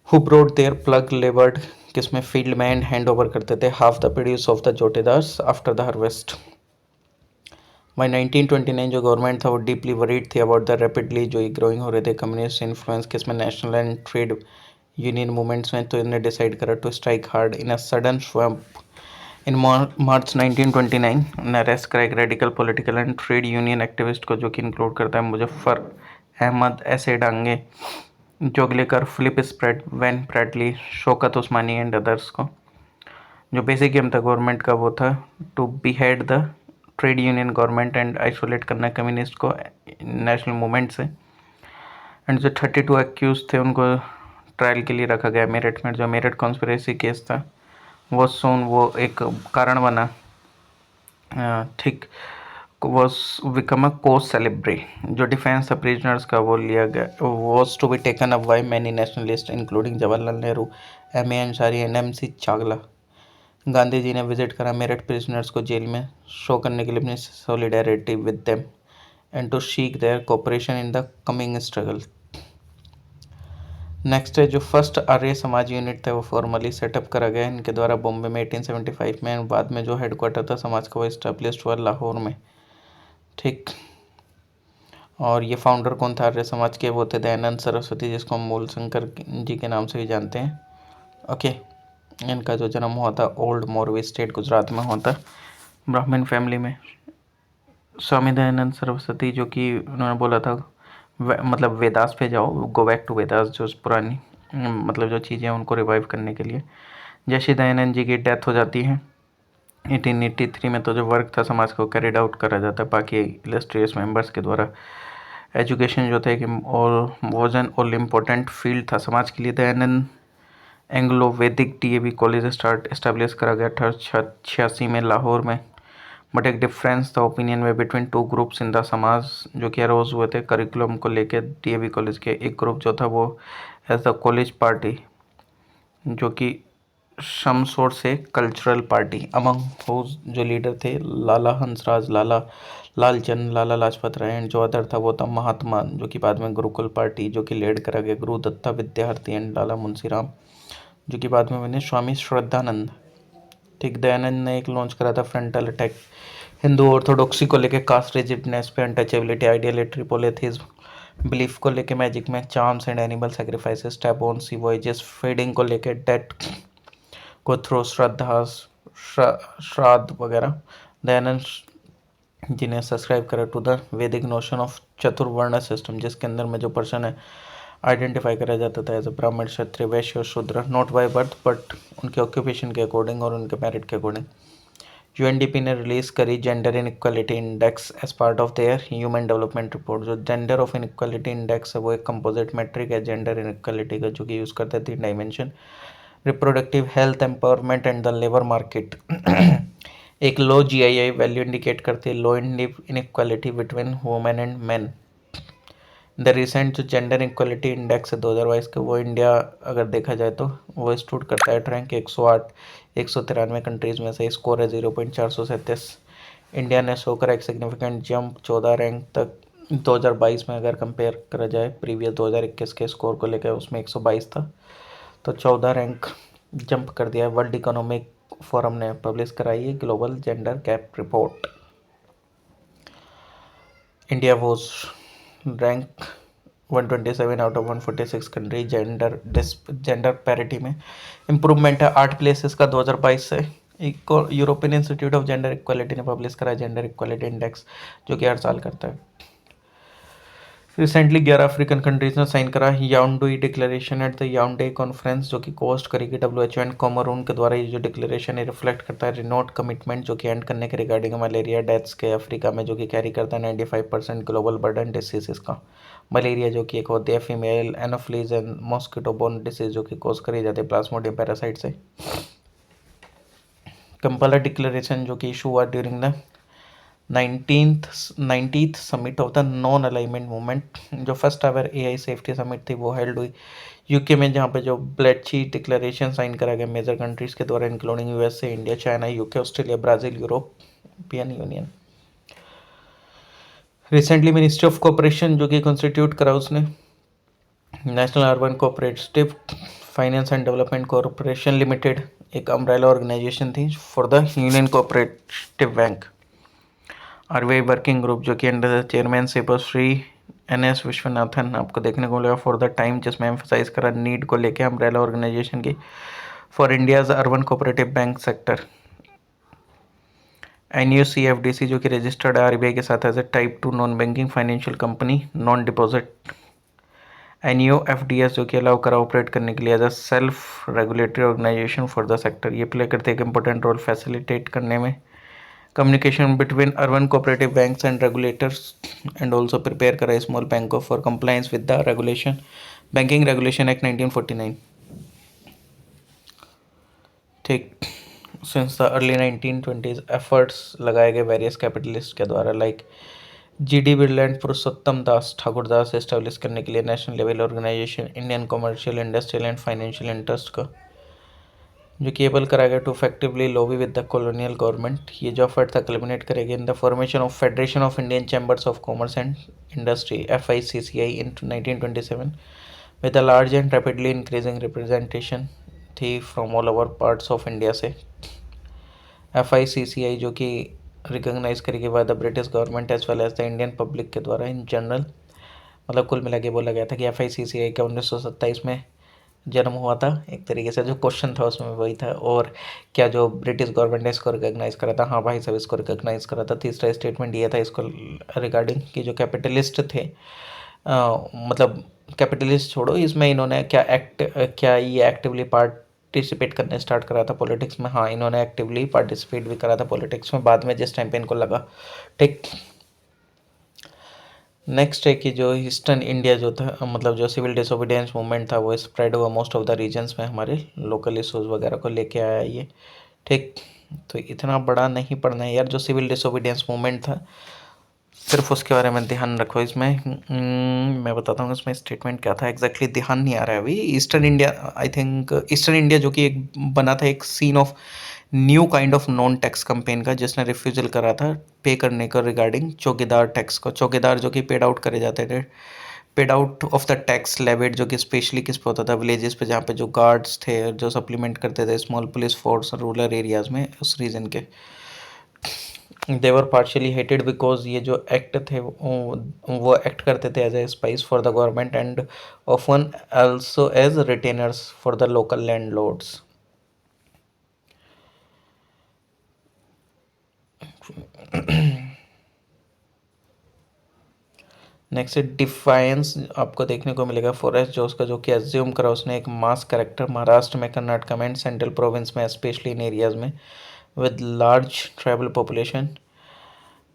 who brought their plough laboured, किसमें फील्ड मैन हैंड ओवर करते थे half the produce of the jotedars after the harvest. By 1929 जो गवर्नमेंट था वो डीपली वरीड थी अबाउट द रैपिडली जो ग्रोइंग हो रहे थे कम्युनिस्ट इन्फ्लुएंस, किसमें national and trade union movements में। तो इन्होंने डिसाइड करा to strike hard in a sudden swoop. In March 1929 ने अरेस्ट करा एक radical political and trade union activist को, जो कि इंक्लूड करता है Muzaffar Ahmed S A Dange, Joglekar, Philip Spratt, Ben Bradley, Shaukat Usmani and others को। जो बेसिक एम था गवर्नमेंट का वो था to behead the trade union government and isolate करना कम्युनिस्ट को नेशनल मूवमेंट से। एंड जो 32 एक्यूज थे उनको ट्रायल के लिए रखा गया मेरठ में। जो मेरठ कॉन्स्पिरेसी केस था वो सोन वो एक कारण बना। ठीक, वॉज बिकम अ कोस सेलिब्रे। जो डिफेंस ऑफ प्रिजनर्स का वो लिया गया, was to be taken up by many nationalist including Jawaharlal Nehru, M A Ansari and M C Chawla. Gandhi ji ने विजिट करा मेरठ प्रिजनर्स को जेल में, शो करने के लिए अपनी solidarity with them and to seek their cooperation in the coming struggle. Next है जो फर्स्ट आर्य समाज यूनिट था वो फॉर्मली सेटअप करा गया इनके द्वारा बॉम्बे में 1875 में। बाद में जो हेडक्वार्टर था समाज का वो इस्टेब्लिश हुआ लाहौर में। ठीक, और ये फाउंडर कौन था आर्य समाज के, वो थे दयानंद सरस्वती, जिसको हम मूल शंकर जी के नाम से भी जानते हैं। ओके, इनका जो जन्म हुआ था ओल्ड मोरवी स्टेट गुजरात में हुआ था, ब्राह्मण फैमिली में। स्वामी दयानंद सरस्वती जो कि उन्होंने बोला था मतलब वेदास पे जाओ, गो बैक टू वेदास, जो पुरानी मतलब जो चीज़ें हैं उनको रिवाइव करने के लिए। जैसे दयानंद जी की डेथ हो जाती है 1883 में, तो जो वर्क था समाज को कैरिड आउट करा जाता है बाकी इलस्ट्रियस मेंबर्स के द्वारा। एजुकेशन जो थे कि all was an all important field था समाज के लिए। दयानंद एंग्लो वैदिक डीएवी कॉलेज इस्टेब्लिश करा गया 1886 में लाहौर में। बट एक डिफरेंस था ओपिनियन में between two groups in the समाज, जो कि अरोज हुए थे करिकुलम को लेके डीएवी कॉलेज के। एक ग्रुप जो था वो एज द कॉलेज पार्टी, जो कि सम सोर्ट से कल्चरल पार्टी, अमंग हुज जो लीडर थे लाला हंसराज, लाला लालचंद, लाला लाजपत राय, एंड जो अदर था वो था महात्मा, जो कि बाद में गुरुकुल पार्टी, जो कि लीड करा गया गुरु दत्ता विद्यार्थी एंड लाला मुंशीराम, जो कि बाद में बने स्वामी श्रद्धानंद। ठीक, दयानंद ने एक लॉन्च करा था फ्रंटल अटैक हिंदू ऑर्थोडॉक्सी को लेके, कास्ट रिजिडनेस पे, अनटचेबिलिटी, आइडियलेटरी पॉलीथीज्म, बिलीफ को लेके, मैजिक में, charms and animal sacrifices, taboo on sea voyages, feeding को लेके, डेथ को थ्रो, श्राद्ध वगैरह। दयानंद जी ने सब्सक्राइब करा टू द वैदिक नोशन ऑफ चतुर्वर्ण सिस्टम, जिसके अंदर में जो पर्सन है आइडेंटिफाई करा जाता था एज अ ब्राह्मण, क्षत्रिय, वैश्य और Shudra, not by birth but उनके ऑक्यूपेशन के अकॉर्डिंग और उनके मेरिट के अकॉर्डिंग। यूएनडीपी ने रिलीज करी gender inequality index as part of their human development report. जो जेंडर ऑफ इनइक्वालिटी इंडेक्स है वो एक कंपोजिट मेट्रिक है जेंडर इनइक्वालिटी का, जो कि यूज़ करता है 3 dimension, reproductive health, empowerment and the labour market. एक लो जीआईआई वैल्यू इंडिकेट करती है low inequality between women and man. The recent जो जेंडर इक्वलिटी इंडेक्स है 2022 का, वो इंडिया अगर देखा जाए तो वो स्टूड करता है रैंक 108 193 कंट्रीज़ में से, स्कोर है 0.437। इंडिया ने शो करा एक सिग्निफिकेंट जंप 14 रैंक तक 2022 में। अगर कंपेयर करा जाए प्रीवियस 2021 के स्कोर को लेकर, उसमें 122 था, तो 14 रैंक जंप कर दिया है। वर्ल्ड इकोनॉमिक फोरम ने पब्लिश कराई है global gender gap report. India was rank 127 out of 146 country gender parity में। इम्प्रूवमेंट है 8 प्लेसेस का 2022 से। एक European institute of gender equality ने पब्लिश करा जेंडर इक्वालिटी इंडेक्स, जो कि हर साल करता है। रिसेंटली 11 अफ्रीकन कंट्रीज ने साइन करा Yaounde declaration at the Yaounde conference, जो कि कोस्ट करेगी डब्ल्यूएचओ एंड कोमोरून के द्वारा। ये जो डिक्लेरेशन है रिफ्लेक्ट करता है रिनोट कमिटमेंट जो कि एंड करने के रिगार्डिंग मलेरिया डेथ्स के अफ्रीका में, जो कि कैरी करता है 95% ग्लोबल बर्डन डिसीजेस का। मलेरिया जो कि एक होती है female Anopheles and mosquito borne disease, जो कि कोज करी जाती है प्लाज्मोडियम पैरासाइट से। कंपाला डिक्लेरेशन जो कि इशू हुआ during the 19th summit of the non alignment movement, जो first ever AI safety summit थी वो हेल्ड हुई यूके में, जहाँ पे जो ब्लेची डिक्लेरेशन साइन करा गया मेजर कंट्रीज के द्वारा, including USA, India, China, UK, Australia, Brazil, European Union. Recently ministry of cooperation जो कि कॉन्स्टिट्यूट करा उसने national urban cooperative finance and development corporation limited, एक अम्ब्रेला ऑर्गेनाइजेशन थी for the union cooperative bank. RBI working group जो कि under the chairmanship of Shri N S. Viswanathan आपको देखने को मिलेगा फॉर द टाइम, जिसमें एम्फोसाइज करा नीड को लेके अम्ब्रेला ऑर्गेनाइजेशन की for India's urban cooperative bank sector. NUCFDC जो कि रजिस्टर्ड है आरबीआई के साथ as a type 2 non banking financial company non deposit. NUFDS जो कि अलाउ करा ऑपरेट करने के लिए as a self regulatory organisation for the sector. ये प्ले करते एक इंपॉर्टेंट रोल फैसिलिटेट करने में communication between urban cooperative banks and regulators, and also prepare kara small bank for compliance with the regulation banking regulation act 1949। ठीक। since the early 1920s efforts लगाए गए various capitalist के द्वारा like GD Birla and Purushottam Das Thakur Das establish करने के लिए national level organisation Indian commercial industrial and financial interest का, जो कि एबल करा गया to effectively lobby with the colonial government. ये जो एफर्ट था कल्मिनेट करेगा in the formation of federation of Indian chambers of commerce and industry FICCI in 1927 with a large and rapidly increasing representation थी from all over parts of India से। FICCI जो कि recognise करेगी by the British government as well as the Indian public के द्वारा in general. मतलब कुल मिला के बोला गया था कि FICCI का 1927 में जन्म हुआ था। एक तरीके से जो क्वेश्चन था उसमें वही था। और क्या जो ब्रिटिश गवर्नमेंट ने इसको रिकॉग्नाइज करा था? हाँ भाई सब इसको रिकॉग्नाइज करा था। तीसरा स्टेटमेंट ये था इसको रिगार्डिंग कि जो कैपिटलिस्ट थे मतलब कैपिटलिस्ट छोड़ो, इसमें इन्होंने क्या ये एक्टिवली पार्टिसिपेट करने स्टार्ट करा था पॉलिटिक्स में? हाँ इन्होंने एक्टिवली पार्टिसिपेट भी करा था पॉलिटिक्स में बाद में जिस टाइम पे इनको लगा। ठीक। नेक्स्ट है कि जो ईस्टर्न इंडिया जो था मतलब जो सिविल डिसोबीडियंस मूवमेंट था वो स्प्रेड हुआ मोस्ट ऑफ द रीजन्स में, हमारे लोकल इशूज़ वगैरह को लेके आया ये। ठीक। तो इतना बड़ा नहीं पढ़ना है यार। जो सिविल डिसोबीडियंस मूवमेंट था सिर्फ उसके बारे में ध्यान रखो। इसमें मैं बताता हूँ इसमें स्टेटमेंट क्या था एग्जैक्टली ध्यान नहीं आ रहा है अभी। Eastern India I think eastern India जो कि एक बना था एक scene of new kind of non tax campaign का, जिसने रिफ्यूजल करा था पे करने का रिगार्डिंग चौकीदार टैक्स को। चौकीदार जो कि पेड आउट करे जाते थे, paid out of the tax levied, जो कि स्पेशली किस पे होता था? विलेजेस पे, जहाँ पे जो गार्ड्स थे जो सप्लीमेंट करते थे small police force rural areas में उस रीजन के। देवर पार्शियली हेटेड बिकॉज ये जो एक्ट थे वो एक्ट करते थे as a spies for the government and often also as retainers for the local landlords. Next defiance आपको देखने को मिलेगा फॉरेस्ट जो उसका जो कि एज्यूम करा उसने एक मास करेक्टर महाराष्ट्र में, कर्नाटक में एंड सेंट्रल प्रोविंस में, स्पेशली इन एरियाज में विद लार्ज ट्राइबल पॉपुलेशन,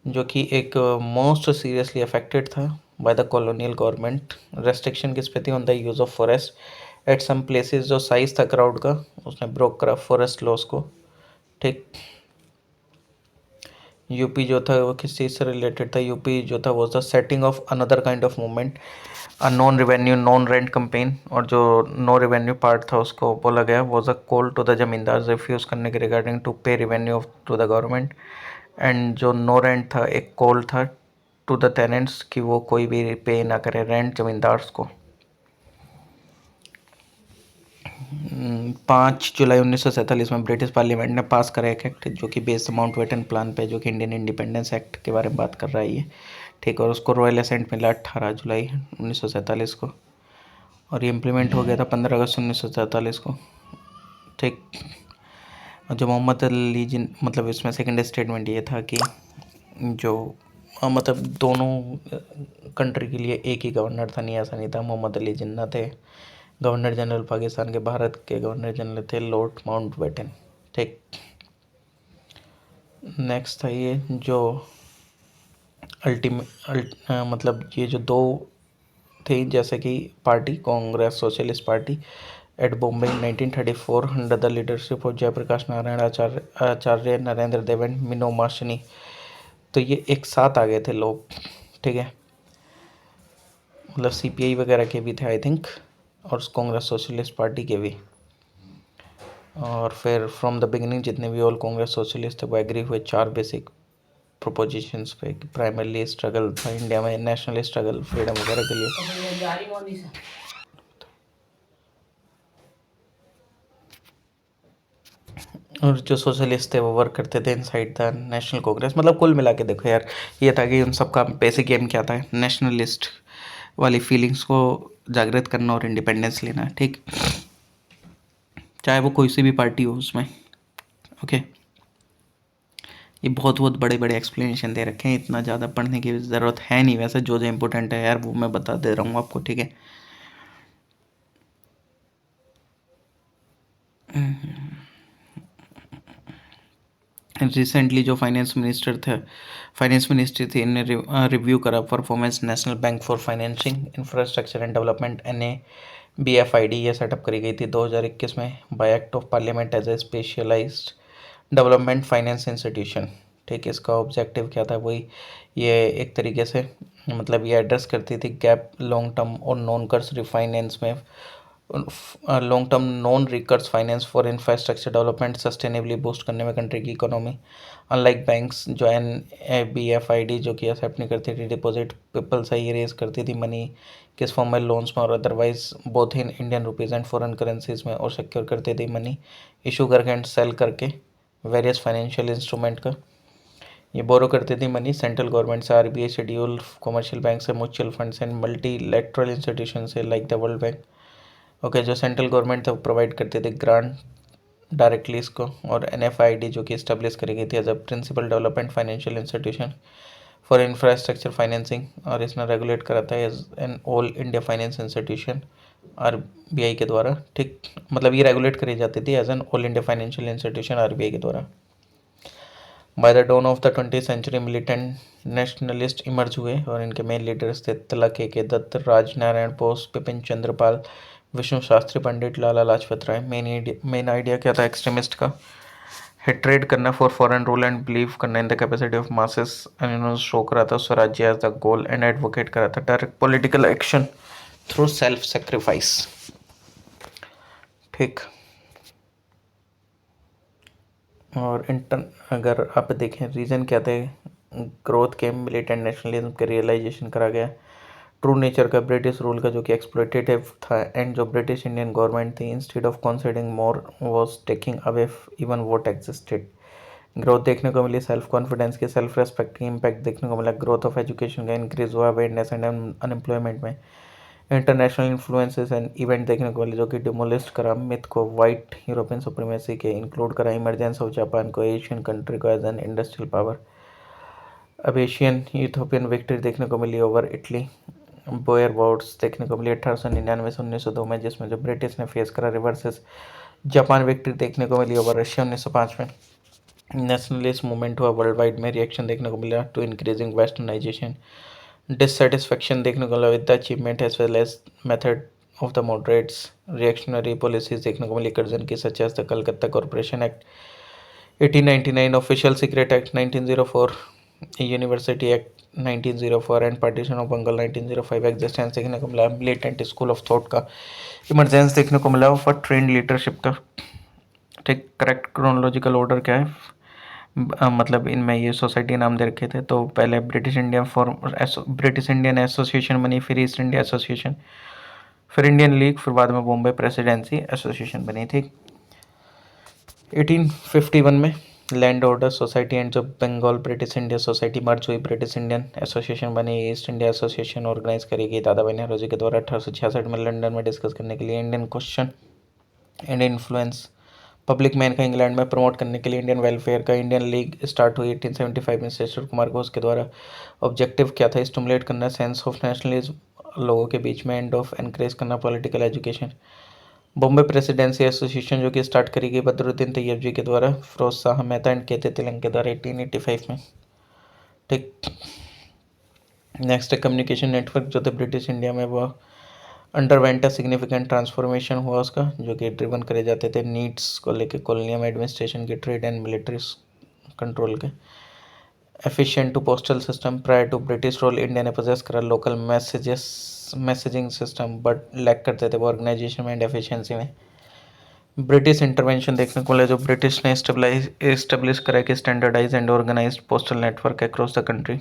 जो कि एक मोस्ट सीरियसली अफेक्टेड था by the colonial government. Restriction किस पे थी? On the use of forest at some places. जो साइज था क्राउड का उसने ब्रोक करा फॉरेस्ट लॉस को। ठीक। यूपी जो था वो किस चीज़ से रिलेटेड था? यूपी जो था वो the setting of another kind of movement, a non revenue non rent campaign. और जो नो रेवेन्यू पार्ट था उसको बोला गया was a call to the zamindar refuse करने के regarding to pay revenue to the government. And जो नो रेंट था एक कॉल था टू द टेनेंट्स कि वो कोई भी पे ना करे रेंट जमींदार्स को। 5 जुलाई 1947 में ब्रिटिश पार्लियामेंट ने पास करा एक एक्ट जो कि बेस्ड माउंटबेटन प्लान पे, जो कि इंडियन इंडिपेंडेंस एक्ट के बारे में बात कर रहा है ये। ठीक। और उसको रॉयल असेंट मिला 18 जुलाई 1947 को और ये इम्प्लीमेंट हो गया था 15 अगस्त 1947 को। ठीक। और जो मोहम्मद अली जिन मतलब इसमें सेकंड स्टेटमेंट ये था कि जो मतलब दोनों कंट्री के लिए एक ही गवर्नर था, नहीं ऐसा नहीं था। मोहम्मद अली जिन्ना थे गवर्नर जनरल पाकिस्तान के, भारत के गवर्नर जनरल थे लॉर्ड माउंटबेटन। ठीक, नेक्स्ट था ये जो मतलब ये जो दो थे जैसे कि party Congress socialist party at Bombay in 1934 under the leadership of Jayaprakash Narayan Acharya Narendra Dev and Minoo Masani. तो ये एक साथ आ गए थे लोग, ठीक है, मतलब सीपीआई वगैरह के भी थे आई थिंक, और कांग्रेस सोशलिस्ट पार्टी के भी। और फिर फ्रॉम द बिगिनिंग जितने भी ऑल कांग्रेस सोशलिस्ट थे वो एग्री हुए 4 बेसिक प्रोपोजिशंस पे। प्राइमरली स्ट्रगल था इंडिया में, नेशनल स्ट्रगल फ्रीडम वगैरह के लिए। और जो सोशलिस्ट थे वो वर्क करते थे इनसाइड द नेशनल कांग्रेस। मतलब कुल मिला के देखो यार, ये था कि उन सबका बेसिक एम क्या था, नेशनलिस्ट वाली फीलिंग्स को जागृत करना और इंडिपेंडेंस लेना। ठीक, चाहे वो कोई सी भी पार्टी हो उसमें। ओके, ये बहुत बहुत बड़े बड़े एक्सप्लेनेशन दे रखे हैं, इतना ज़्यादा पढ़ने की ज़रूरत है नहीं। वैसे जो जो इम्पोर्टेंट है यार वो मैं बता दे रहा हूँ आपको, ठीक है। रिसेंटली जो फाइनेंस मिनिस्ट्री थी, इन्हें रिव्यू करा performance national bank for financing infrastructure and development NABFID ये सेटअप करी गई थी 2021 में by act of parliament as a specialised development finance institution. ठीक है, इसका ऑब्जेक्टिव क्या था, वही ये एक तरीके से मतलब ये एड्रेस करती थी गैप लॉन्ग टर्म और नॉन कर्स रिफाइनेंस में, long term non recurs finance for infrastructure development sustainably boost करने में कंट्री की इकोनॉमी। अनलाइक बैंक्स जो NABFID जो कि एक्सेप्ट नहीं करती थी डिपॉजिट, पीपल से ही रेज करती थी मनी किस फॉर्म में, लोन्स में और otherwise both in Indian rupees and foreign currencies में, और सिक्योर करते थे मनी इशू करके एंड सेल करके वेरियस फाइनेंशियल इंस्ट्रूमेंट का। ये बोरो करती थी मनी सेंट्रल गवर्नमेंट से, RBI शेड्यूल कमर्शियल बैंक से, mutual fund and multilateral institution से like the world bank. Okay, जो सेंट्रल गवर्नमेंट था वो प्रोवाइड करते थे ग्रांट डायरेक्टली इसको। और NFID जो कि इस्टेब्लिश करी गई थी as a principal development financial institution for infrastructure financing, और इसने रेगुलेट करा था as an all India finance institution RBI के द्वारा। ठीक, मतलब ये रेगुलेट करी जाती थी as an all India financial institution RBI के द्वारा। By the dawn of the 20th century militant nationalist emerge हुए और इनके मेन लीडर्स थे तिलक के दत्त, राज नारायण बोस, बिपिन चंद्रपाल, विष्णु शास्त्री पंडित, लाला लाजपत राय। मेन आइडिया क्या था एक्सट्रीमिस्ट का, हेट्रेड करना for foreign rule and believe करना in the capacity of masses, and इन्होंने शो करा था Swarajya as the goal and advocate करा था direct political action through self sacrifice. ठीक, और अगर आप देखें रीज़न क्या थे, ग्रोथ के मिलिटेंट नेशनलिज्म के रियलाइजेशन करा गया, ट्रू नेचर का ब्रिटिश रूल का जो कि एक्सप्लॉइटेटिव था, एंड जो ब्रिटिश इंडियन गवर्नमेंट थी instead of considering more was taking away even what existed. Growth देखने को मिली, सेल्फ कॉन्फिडेंस की, सेल्फ रेस्पेक्ट की इम्पैक्ट देखने को मिला, ग्रोथ ऑफ एजुकेशन का इंक्रीज हुआ, अवेयरनेस एंड अनएम्प्लॉयमेंट में, इंटरनेशनल इन्फ्लुएंसेस एंड इवेंट देखने को मिले जो कि डिमोलिस्ट करा मिथ को, वाइट यूरोपियन सुप्रीमेसी के, इंक्लूड करा इमरजेंस ऑफ जापान को, एशियन कंट्री को एज एन इंडस्ट्रियल पावर। अब एशियन यूथोपियन विक्ट्री देखने को मिली ओवर इटली, बोयर वॉर्ड्स देखने को मिली 1899 से 1902 में, जिसमें जो ब्रिटिश ने फेस करा रिवर्सेस। जापान विक्ट्री देखने को मिली ओवर रशिया 1905 में। नेशनलिस्ट मूवमेंट हुआ वर्ल्ड वाइड में, रिएक्शन देखने को मिला टू इंक्रीजिंग वेस्टर्नाइजेशन। डिससेटिस्फेक्शन देखने को मिला with the achievement as well as method of the moderates. Reactionary policies देखने को मिली कर्जन की, such as the Calcutta corporation act 1899, official secret act 1904, university act 1904 and partition of Bengal 1905। Existence देखने को मिला मिलिटेंट स्कूल ऑफ थॉट का, emergence देखने को मिला फॉर ट्रेंड लीडरशिप का। ठीक, करेक्ट क्रोनोलॉजिकल ऑर्डर क्या है, मतलब इनमें ये सोसाइटी नाम दे रखे थे। तो पहले ब्रिटिश इंडियन एसोसिएशन बनी, फिर ईस्ट इंडिया एसोसिएशन, फिर इंडियन लीग, फिर बाद में बॉम्बे प्रेसिडेंसी एसोसिएशन बनी थी। 1851 में लैंड ऑर्डर सोसाइटी एंड जो बंगाल ब्रिटिश इंडिया सोसाइटी मर्ज हुई, ब्रिटिश इंडियन एसोसिएशन बनी, ईस्ट इंडिया एसोसिएशन ऑर्गेनाइज करी गई दादा भाई नेहरू जी के द्वारा 1866 में लंदन में डिस्कस करने के लिए Indian question and influence public man का इंग्लैंड में प्रमोट करने के लिए इंडियन वेलफेयर का इंडियन लीग स्टार्ट हुई 1875 में शेषर कुमार घोष के द्वारा। ऑब्जेक्टिव क्या था? स्टिमुलेट करना सेंस ऑफ नेशनलिज्म लोगों के बीच में, एंड ऑफ एनकरेज करना political education. Bombay presidency association जो कि स्टार्ट करी गई बदरुद्दीन तैयब जी के द्वारा, फिरोज शाह मेहता एंड के तिलंग के द्वारा 1885 में। ठीक। नेक्स्ट है कम्युनिकेशन नेटवर्क जो थे ब्रिटिश इंडिया में, वो अंडरवेंट अ सिग्निफिकेंट ट्रांसफॉर्मेशन हुआ उसका, जो कि ड्रिवन करे जाते थे नीड्स को लेके, कॉलोनियम एडमिनिस्ट्रेशन के, ट्रेड एंड मिलिट्री कंट्रोल के। Efficient to postal system, prior to British rule India ने पोजेस करा local messaging system, but lack करते थे वो ऑर्गेनाइजेशन में एंड एफिशिएंसी में। ब्रिटिश इंटरवेंशन देखने को मिला जो ब्रिटिश ने इस्टेब्लिश करा कि standardise and organised postal network across the country.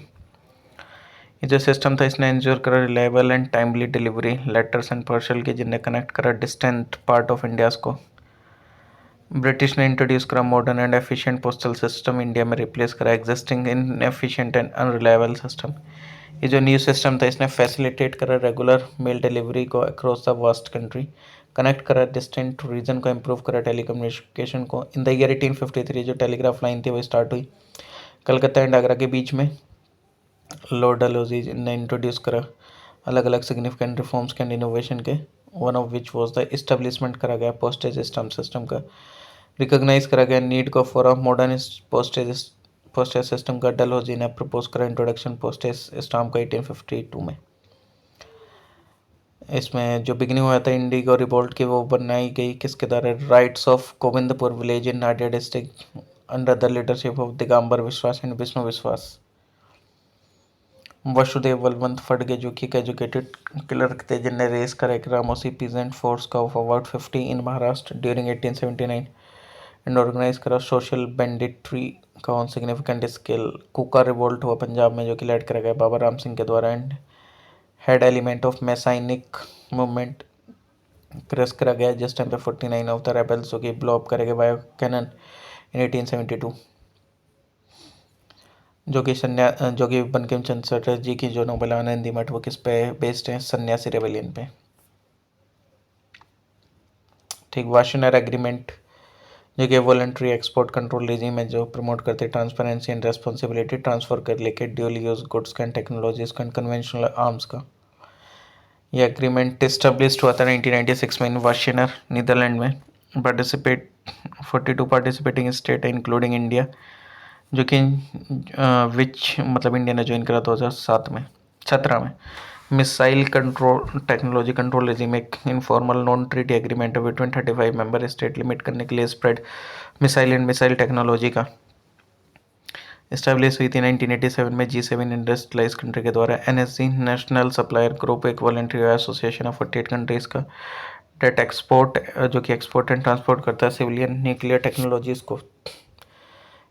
ये जो सिस्टम था इसने इंश्योर करा reliable and timely delivery letters and parcel की, जिनने कनेक्ट करा डिस्टेंट पार्ट ऑफ इंडियाज को। ब्रिटिश ने इंट्रोड्यूस करा modern and efficient postal system, India में रिप्लेस करा existing inefficient and unreliable system. ये जो न्यू सिस्टम था इसने फैसिलिटेट करा रेगुलर मेल डिलीवरी को across the vast country, connect करा डिस्टेंट रीजन को, इम्प्रूव करा टेलीकम्युनिकेशन को। इन द ईयर 1853 जो टेलीग्राफ लाइन थी वो स्टार्ट हुई कलकत्ता एंड आगरा के बीच में। लॉर्ड डलहौजी ने इंट्रोड्यूस करा अलग अलग सिग्निफिकेंट रिफॉर्म्स एंड इनोवेशन के, one of which was the establishment करा गया पोस्टेज स्टाम्प सिस्टम का। रिकॉग्नाइज करा गया नीड को for a modern postage system का। डलहौजी ने प्रपोज करा इंट्रोडक्शन पोस्टेज स्टाम्प का 1852 में। इसमें जो बिगनिंग हुआ था इंडिगो रिवोल्ट की, वो बनाई गई किसके द्वारा? Rights of Govindpur village in Nadia district under the leadership of Digambar विश्वास एंड विष्णु विश्वास। वसुदेव बलवंत फडके जो कि एक एजुकेटेड क्लर्क थे, जिनने रेस करा एक रामोसी पीजेंट फोर्स का of about 50 in Maharashtra during 1879 and organise करा सोशल बैंडिट्री का on significant scale. Kuka revolt हुआ पंजाब में जो कि लेड करा गया बाबा राम सिंह के द्वारा, and head element of messianic movement crush करा गया जिस टाइम पे 49 ऑफ द रेबल्स जो कि ब्लो अप करेंगे बाय कैनन इन 1872। जो कि बंकिम चंद्र चटर्जी की जो नोबेल आनंदी मठ वो किस पे बेस्ड है? सन्यासी रेबेलियन पे। ठीक। वाशनर एग्रीमेंट जो कि वॉलंटरी एक्सपोर्ट कंट्रोल रेजिम है जो प्रमोट करते ट्रांसपेरेंसी एंड रेस्पॉन्सिबिलिटी ट्रांसफर कर लेके dual use goods and technologies का एंड कन्वेंशनल आर्म्स का। ये एग्रीमेंट इस्टेब्लिश हुआ था 1996 में इन वाशिनर नीदरलैंड में। Participate 42 participating state including India, जो कि विच मतलब इंडिया ने ज्वाइन करा 2007 में 17 में। Missile control technology control regime एक इनफॉर्मल नॉन ट्रीटी एग्रीमेंट है बिटवीन 35 मेंबर स्टेट, लिमिट करने के लिए spread missile and missile technology का। इस्टेब्लिश हुई थी 1987 में G7 इंडस्ट्रियलाइज कंट्री के द्वारा। NSC नेशनल सप्लायर ग्रुप एक वॉलंटरी एसोसिएशन ऑफ 48 कंट्रीज का, डेट एक्सपोर्ट जो कि एक्सपोर्ट एंड ट्रांसपोर्ट करता है सिविलियन न्यूक्लियर टेक्नोलॉजीज को।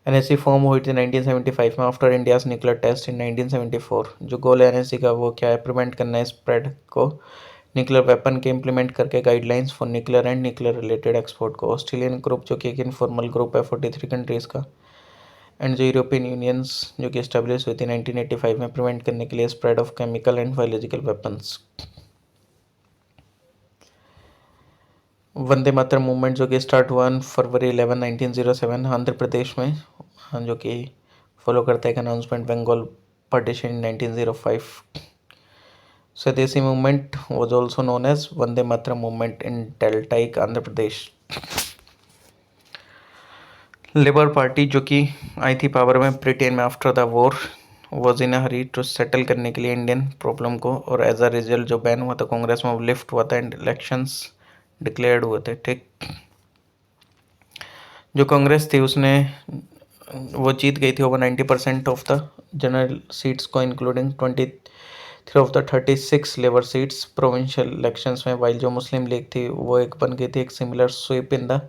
NSC फॉर्म हुई थी 1975 में आफ्टर इंडियाज न्यूक्लियर टेस्ट इन 1974। जो गोल है NSC का वो क्या है? प्रिवेंट करना है स्प्रेड को न्यूक्लियर वेपन के, इम्प्लीमेंट करके guidelines for nuclear and nuclear related export को। ऑस्ट्रेलियन ग्रुप जो कि एक इनफॉर्मल ग्रुप है 43 कंट्रीज़ का। एंड जो यूरोपियन यूनियंस जो कि एस्टेब्लिश हुई थी 1985 में प्रिवेंट करने के लिए spread of chemical and biological weapons. Vande Mataram movement जो कि स्टार्ट हुआ फरवरी 11 1907 आंध्र प्रदेश में, जो कि फॉलो करता है एक announcement Bengal partition in 1905। Swadeshi movement was also known as Vande Mataram movement in deltaic Andhra Pradesh. Labour party जो कि आई थी पावर में ब्रिटेन में after the war, was in hurry to settle करने के लिए इंडियन प्रॉब्लम को, और एज अ रिजल्ट जो बैन हुआ था कांग्रेस में वो लिफ्ट हुआ था एंड इलेक्शंस डिक्लेयर्ड हुए थे। ठीक। जो कांग्रेस थी उसने वो जीत गई थी over 90% of the general seats को, including 23 of the 36 labour seats provincial elections में, वाइल जो मुस्लिम लीग थी वो एक बन गई थी एक similar sweep in the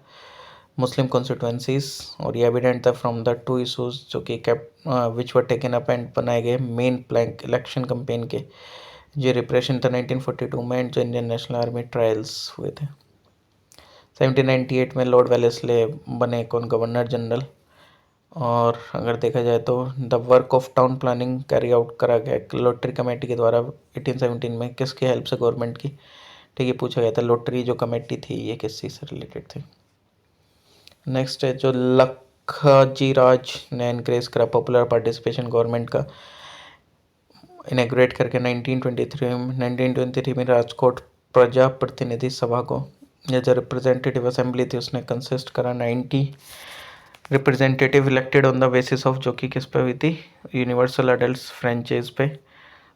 Muslim constituencies. और ये एविडेंट था फ्रॉम द टू इशूज जो कि विच वर टेकन अप एंड बनाए गए मेन प्लैंक इलेक्शन कैंपेन के। जो रिप्रेशन था 1942 में एंड जो इंडियन नेशनल आर्मी ट्रायल्स हुए थे। 1798 में लॉर्ड वेलेस्ले बने कौन? Governor general. और अगर देखा जाए तो the work of town planning carry out करा गया लॉटरी कमेटी के द्वारा 1817 में, किसकी हेल्प से? गवर्नमेंट की। ठीक है, पूछा गया था लॉटरी जो कमेटी थी ये किस चीज़ से रिलेटेड थी? नेक्स्ट है जो लखजी राज ने इनक्रेज करा पॉपुलर पार्टिसिपेशन गवर्नमेंट का इनेग्रेट करके 1923 में राजकोट प्रजा प्रतिनिधि सभा को, या जो रिप्रेजेंटेटिव असेंबली थी उसने कंसिस्ट करा 90 representative elected on the basis of, जो कि किस पे हुई थी, यूनिवर्सल अडल्ट फ्रेंचाइज पे,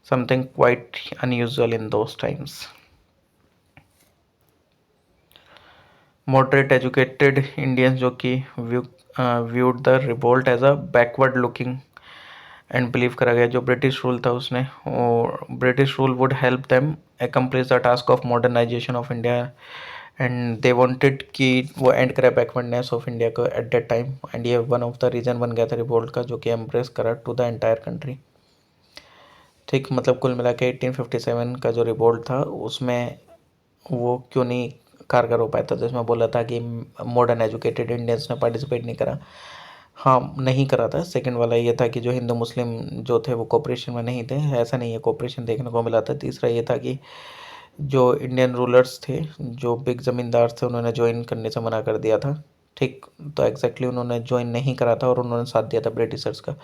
something quite unusual in those times. Moderate educated Indians जो कि viewed the revolt as a backward looking and believe करा गया जो ब्रिटिश रूल था उसने, और British rule would help them accomplish the task of modernisation of India and they wanted कि वो एंड करे बैकवर्डनेस ऑफ इंडिया को एट दैट टाइम, एंड ये वन ऑफ द रीजन बन गया था रिवोल्ट का, जो कि एम्प्रेस करा टू द एंटायर कंट्री। ठीक, मतलब कुल मिला के 1857 का जो रिवोल्ट था उसमें वो क्यों नहीं कारगर हो पाया था, जिसमें बोला था कि मॉडर्न एजुकेटेड इंडियंस ने पार्टिसिपेट नहीं करा। हाँ, नहीं करा था। सेकंड वाला ये था कि जो हिंदू मुस्लिम जो थे वो कोऑपरेशन में नहीं थे, ऐसा नहीं है, कोऑपरेशन देखने को मिला था। तीसरा ये था कि जो इंडियन रूलर्स थे, जो बिग ज़मींदार थे, उन्होंने ज्वाइन करने से मना कर दिया था। ठीक, तो एग्जैक्टली उन्होंने ज्वाइन नहीं करा था और उन्होंने साथ दिया था ब्रिटिशर्स का।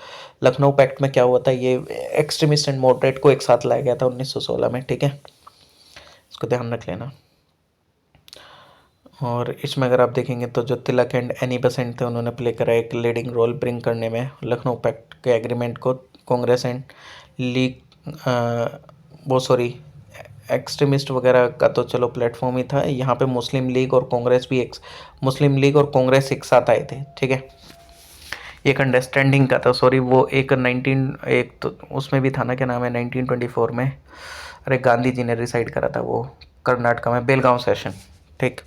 लखनऊ पैक्ट में क्या हुआ था, ये एक्सट्रीमिस्ट एंड मॉडरेट को एक साथ लाया गया था 1916 में। ठीक है, इसको ध्यान रख लेना। और इसमें अगर आप देखेंगे तो जो तिलक एंड एनी बेसेंट थे उन्होंने प्ले करा एक लीडिंग रोल ब्रिंग करने में लखनऊ पैक्ट के एग्रीमेंट को। कांग्रेस एंड लीग वो सॉरी एक्सट्रीमिस्ट वगैरह का तो चलो प्लेटफॉर्म ही था, यहाँ पे मुस्लिम लीग और कांग्रेस भी मुस्लिम लीग और कांग्रेस एक साथ आए थे। ठीक है, एक अंडरस्टैंडिंग का था, सॉरी वो एक तो उसमें भी था ना, क्या नाम है, 1924 में, अरे गांधी जी ने रिसाइड करा था वो कर्नाटका में बेलगांव सेशन। ठीक,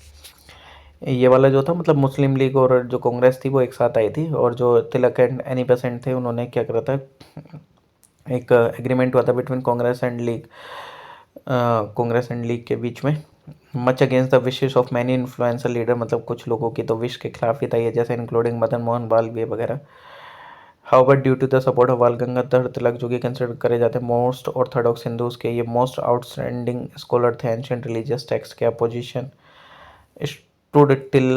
ये वाला जो था मतलब मुस्लिम लीग और जो कांग्रेस थी वो एक साथ आई थी, और जो तिलक एंड एनी बेसेंट थे उन्होंने क्या करा था, एक एग्रीमेंट हुआ था बिटवीन कांग्रेस एंड लीग के बीच में, much against the wishes of many influencer leader, मतलब कुछ लोगों की तो विश के खिलाफ ही था ये, जैसे इंक्लूडिंग मदन मोहन मालवीय वगैरह। However due to the support of Bal Gangadhar तिलक, जो कि कंसिडर करे जाते हैं मोस्ट ऑर्थोडॉक्स हिंदूज के, ये मोस्ट आउटस्टैंडिंग स्कॉलर थे एंशिएंट रिलीजियस टेक्स्ट के opposition, stood till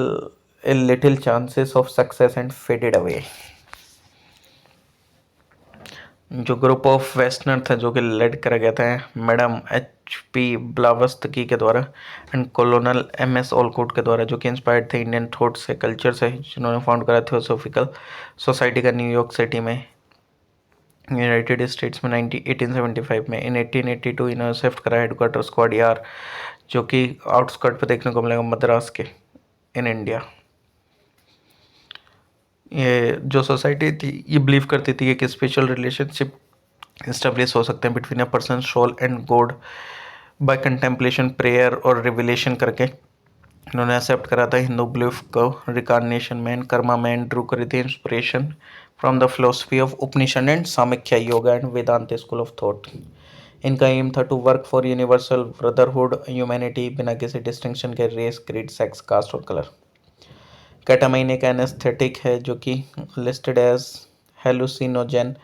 a little chances of success and faded away। जो ग्रुप ऑफ वेस्टर्नर था जो कि लेड करा गया था मैडम HP ब्लावस्तकी के द्वारा एंड कॉलोनल MS ओलकोट के द्वारा, जो कि इंस्पायर्ड थे इंडियन थॉट से, कल्चर से, जिन्होंने फाउंड करा थियोसॉफिकल सोसाइटी का न्यूयॉर्क सिटी में, यूनाइटेड स्टेट्स में 1875 में। इन 1882 इन्होंने शिफ्ट करा हेडक्वार्टर स्क्वाड यार, जो कि आउटस्कर्ट पे देखने को मिलेगा मद्रास के, इन इंडिया। ये जो सोसाइटी थी ये बिलीव करती थी कि स्पेशल रिलेशनशिप इस्टेब्लिश हो सकते हैं between a person soul and God by contemplation, prayer और रिविलेशन करके। इन्होंने एक्सेप्ट करा था हिंदू बिलीफ को रिकार्नेशन में, कर्मा में, ड्रू करी थी inspiration from the philosophy of Upanishad and Samkhya yoga and Vedanta school of thought. इनका एम था to work for universal brotherhood humanity, बिना किसी डिस्टिंक्शन के रेस, क्रीड, सेक्स, कास्ट और कलर। केटामाइन एक एनेस्थेटिक है जो कि listed as hallucinogen,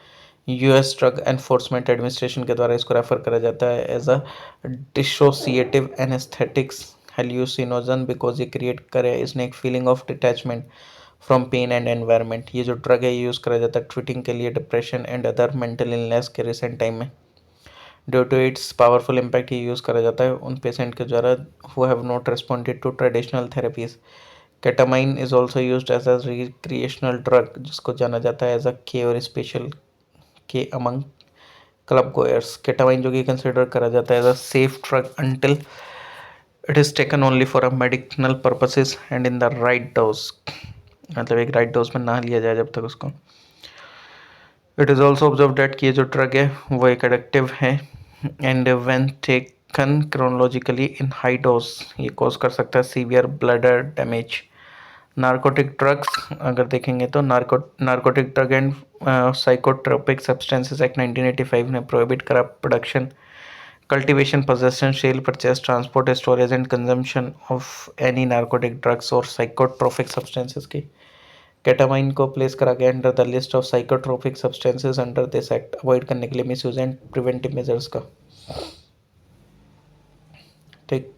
US drug enforcement administration के द्वारा इसको रेफर करा जाता है as a dissociative anaesthetics hallucinogen, because ये क्रिएट करे इसने एक feeling of detachment from pain and environment. ये जो ड्रग है यूज़ करा जाता है ट्रीटिंग के लिए depression and other mental illness के रिसेंट टाइम में। Due to its powerful impact ये यूज़ करा जाता है उन पेशेंट के द्वारा who have not responded to traditional therapies. Ketamine is also use as a recreational drug, जिसको जाना जाता है एज अ के और स्पेशल के अमंग क्लब गोयर्स। केटामाइन जो कि कंसिडर करा जाता है as a safe drug until it is taken only for a medical purposes and in the right dose, मतलब एक राइट डोज में ना लिया जाए जब तक उसको। It is also observe that कि ये जो ड्रग है वो एक एडिक्टिव है and when taken chronologically in high dose ये कॉज कर सकता है severe bladder damage. Narcotic drugs अगर देखेंगे तो narcotic drug and psychotropic substances act 1985 ने प्रोहिबिट करा production, cultivation, possession, sale, purchase, transport, storage and consumption of any narcotic drugs और psychotropic substances की। केटामाइन को प्लेस करा गया under the list of psychotropic substances under this act, avoid करने के लिए मिसयूज एंड प्रिवेंटिव मेजर्स का। ठीक,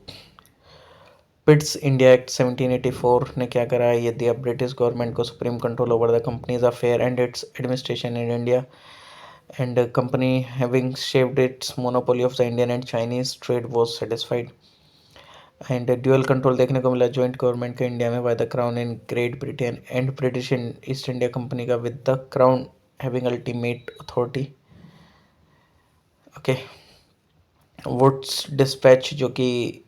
पिट्स इंडिया एक्ट 1784 ने क्या करा, ये दिया ब्रिटिश गवर्नमेंट को supreme control over the company's affair and its administration in India, and company having shaped its monopoly of the Indian and Chinese trade was satisfied. And dual control देखने को मिला joint government का India में by the crown in Great Britain and British East India Company का with the crown having ultimate authority. Okay, Wood's despatch जो कि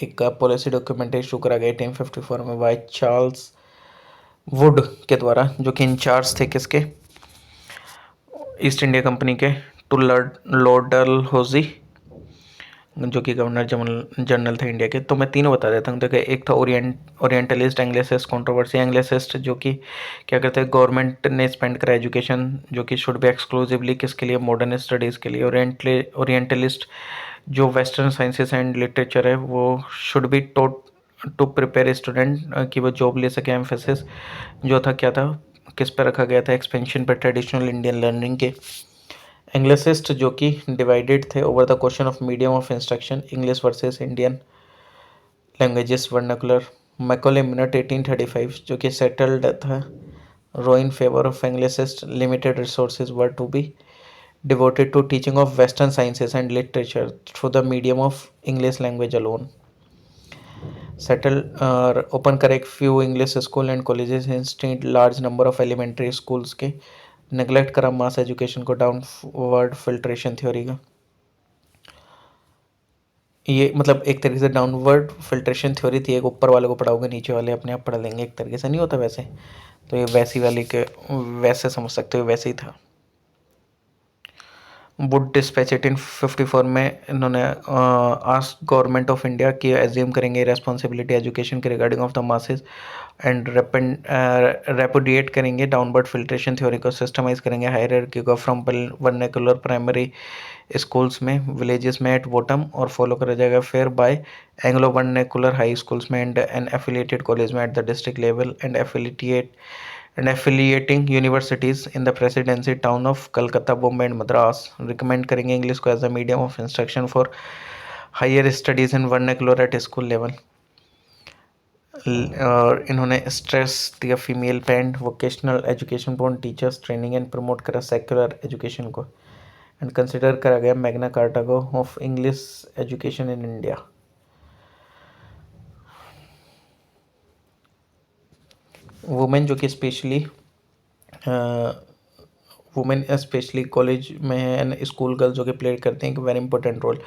एक policy document issue करा गया 1854 में बाय चार्ल्स वुड के द्वारा, जो कि इंचार्ज थे किसके, ईस्ट इंडिया कंपनी के, टू लॉर्ड डलहौजी, जो कि गवर्नर जनरल थे इंडिया के। तो मैं तीनों बता देता हूँ। देखिए, एक था ओरिएंटलिस्ट एंग्लिसिस्ट कंट्रोवर्सी। एंग्लिसिस्ट जो कि क्या करते हैं, गवर्नमेंट ने स्पेंड करा एजुकेशन जो कि शुड बी एक्सक्लूसिवली किसके लिए, मॉडर्न स्टडीज़ के लिए। ओरिएंटलिस्ट जो वेस्टर्न साइंसेस एंड लिटरेचर है वो should be taught to prepare student कि वो जॉब ले सके। एम्फेसिस जो था क्या था, किस पे रखा गया था, एक्सपेंशन पे ट्रेडिशनल इंडियन लर्निंग के। एंग्लिसिस्ट जो कि डिवाइडेड थे over the question of medium of instruction, English versus Indian languages vernacular. Macaulay minute 1835 जो कि सेटल्ड था row in favour of Anglicist, limited resources were to be devoted to teaching of western sciences and literature through the medium of English language alone. Settled open correct few English school and colleges, instead large number of elementary schools के neglect करा mass education को, downward filtration theory का। ये मतलब एक तरीके से downward filtration theory थी, एक ऊपर वाले को पढ़ाओगे नीचे वाले अपने आप पढ़ लेंगे, एक तरीके से नहीं होता वैसे। तो ये वैसी वाली के वैसे समझ सकते हो, वैसे ही था। वुड डिस्पैच 1854 में इन्होंने आस्क गवर्नमेंट ऑफ इंडिया कि एज्यूम करेंगे रिस्पॉन्सिबिलिटी एजुकेशन के regarding of the masses and repudiate करेंगे डाउनवर्ड फिल्ट्रेशन थ्योरी को, सिस्टमाइज करेंगे हायरार्की को फ्रॉम वर्नाकुलर प्राइमरी स्कूल्स में विलेजेस में एट बॉटम, और फॉलो करा जाएगा फिर by Anglo vernacular high schools में एंड एन एफिलिएटेड कॉलेज में at the district level and affiliating universities in the presidency town of Calcutta, Bombay and Madras. Recommend करेंगे English को as a medium of instruction for higher studies in vernacular at school level. और इन्होंने stress दिया female पेंड vocational education for teachers training and promote करा secular education को, and consider करा गया मैग्ना कार्टा को of English education in India. Women जो कि स्पेशली वुमेन स्पेशली कॉलेज में एंड स्कूल गर्ल्स जो कि प्ले करते हैं एक very important role.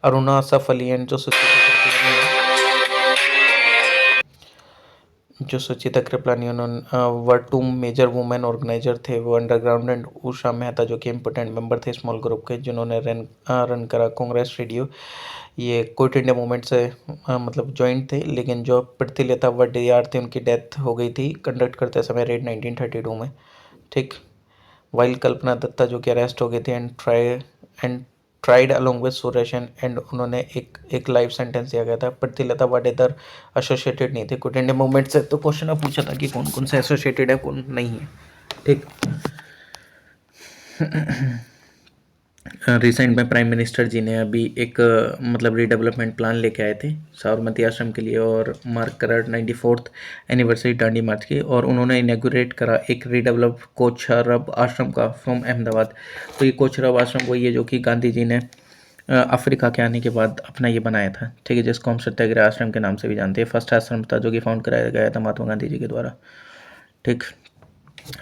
Aruna Asaf Ali and जो सुचिता कृपलानी उन्होंने वर टू मेजर वुमेन ऑर्गेनाइजर थे। वो अंडरग्राउंड एंड उषा मेहता जो कि इंपॉर्टेंट मेंबर थे स्मॉल ग्रुप के, जिन्होंने रन करा कांग्रेस रेडियो। ये क्विट इंडिया मूवमेंट से मतलब जॉइंट थे, लेकिन जो पृथ्वीलता वडियार थे उनकी डेथ हो गई थी कंडक्ट करते समय रेड 1932 में। ठीक, वाइल कल्पना दत्ता जो कि अरेस्ट हो गए थे एंड ट्राइड अलोंग विद सुरेशन, एंड उन्होंने एक लाइफ सेंटेंस दिया गया था। पृथ्वीलता वाडेकर एसोसिएटेड नहीं थे क्विट इंडिया मूवमेंट से। तो क्वेश्चन अब पूछा था कि कौन कौन से एसोसिएटेड है कौन नहीं है। ठीक, रिसेंट में प्राइम मिनिस्टर जी ने अभी एक मतलब रीडेवलपमेंट प्लान लेके आए थे साबरमती आश्रम के लिए, और मार्क करा 94th एनिवर्सरी दांडी मार्च की, और उन्होंने इनॉग्रेट करा एक रीडेवलप कोचरब आश्रम का फ्रॉम अहमदाबाद। तो ये कोचरब आश्रम वही है जो कि गांधी जी ने अफ्रीका के आने के बाद अपना ये बनाया था। ठीक है, जिसको हम सत्याग्रह आश्रम के नाम से भी जानते हैं। फर्स्ट आश्रम था जो कि फाउंड कराया गया था महात्मा गांधी जी के द्वारा। ठीक,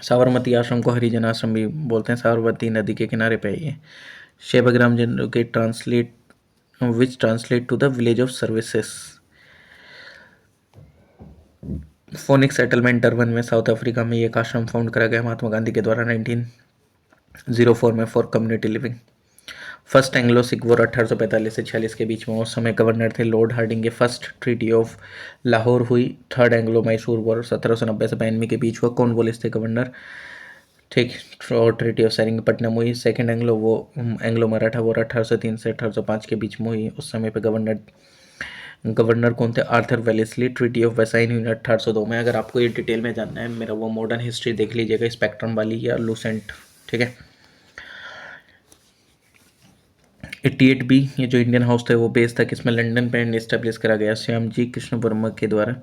साबरमती आश्रम को हरिजन आश्रम भी बोलते हैं, साबरमती नदी के किनारे पे ये सेवाग्राम जन के translate to the village of services. Phoenix settlement Durban में साउथ अफ्रीका में एक आश्रम फाउंड करा गया महात्मा गांधी के द्वारा 1904 में for community living. First Anglo Sikh war 1845 से 46 के बीच में, उस समय गवर्नर थे Lord Hardinge. First treaty of Lahore हुई। थर्ड एंग्लो मैसूर वॉर 1790 से 92 के बीच हुआ। कॉर्नवालिस थे गवर्नर। ठीक, और ट्रीटी ऑफ सेरिंगपट्टनम हुई। सेकेंड एंग्लो मराठा वॉर 1803 से 1805 के बीच में हुई। उस समय पे गवर्नर कौन थे, आर्थर वेलेस्ली। ट्रीटी ऑफ वेसाइन हुई 1802 में। अगर आपको ये डिटेल में जानना है मेरा वो मॉडर्न हिस्ट्री देख लीजिएगा, स्पेक्ट्रम वाली या लूसेंट। ठीक है, 88 बी, ये जो इंडियन हाउस था वो बेस था किसमें, लंदन पे, एंड इस्टेब्लिश करा गया श्याम जी कृष्ण वर्मा के द्वारा।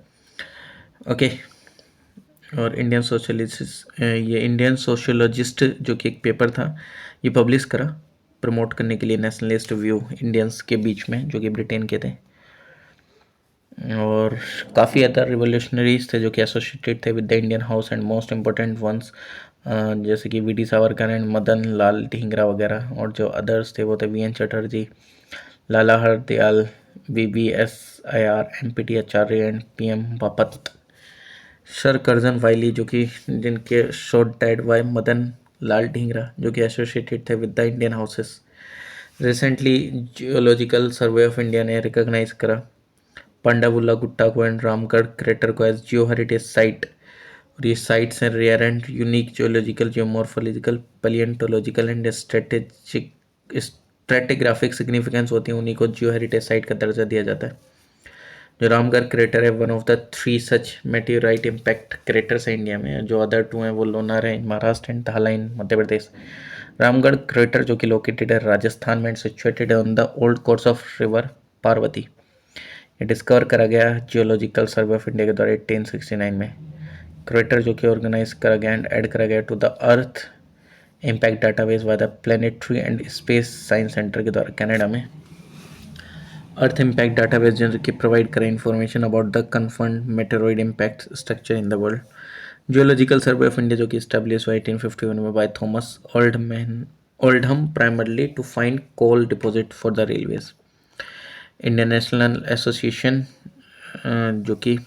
ओके। और इंडियन सोशलिस्ट, ये इंडियन सोशोलॉजिस्ट जो कि एक पेपर था, ये पब्लिश करा प्रमोट करने के लिए नेशनलिस्ट व्यू इंडियंस के बीच में, जो कि ब्रिटेन के थे। और काफ़ी अदर रिवोल्यूशनरीज थे जो कि एसोसिएटेड थे with the Indian House, and most important ones जैसे कि V D Savarkar and Madan Lal Dhingra वगैरह। और जो अदर्स थे वो थे V N Chatterjee, Lala Hardayal, V V S Aiyar, M P T Acharya and P M Bapat. Sir Curzon Wyllie जो कि जिनके shot dead by Madan Lal Dhingra, जो कि एसोसिएटेड थे with the Indian Houses. Recently Geological Survey of India ने रिकॉग्नाइज करा पांडावुल्ला गुट्टा को एंड रामगढ़ क्रेटर को एज जियो हेरिटेज साइट। और ये साइट्स हैं rare and unique geological, geomorphological, palaeontological and strategic stratigraphic significance होती है, उन्हीं को जियो हेरिटेज साइट का दर्जा दिया जाता है। जो रामगढ़ क्रेटर है one of the 3 such meteorite impact craters है इंडिया में। जो अदर 2 हैं वो लोनार है इन महाराष्ट्र एंड धाला इन मध्य प्रदेश। रामगढ़ क्रेटर जो कि लोकेटेड है राजस्थान में and situated on the old course of river Parvati. ये डिस्कवर करा गया जियोलॉजिकल सर्वे ऑफ इंडिया के द्वारा 1869 में। क्रेटर जो कि ऑर्गेनाइज करा गया एंड ऐड करा गया to the earth impact database by the planetary and space science centre के द्वारा कनाडा में। अर्थ इम्पैक्ट डाटाबेस जो कि प्रोवाइड करे information about the confirmed meteorite impact structure in the world. Geological Survey of India जो कि स्टैब्लिश हुआ 1851 में by Thomas Oldham primarily to find coal deposit for the railways. Indian National Association जो कि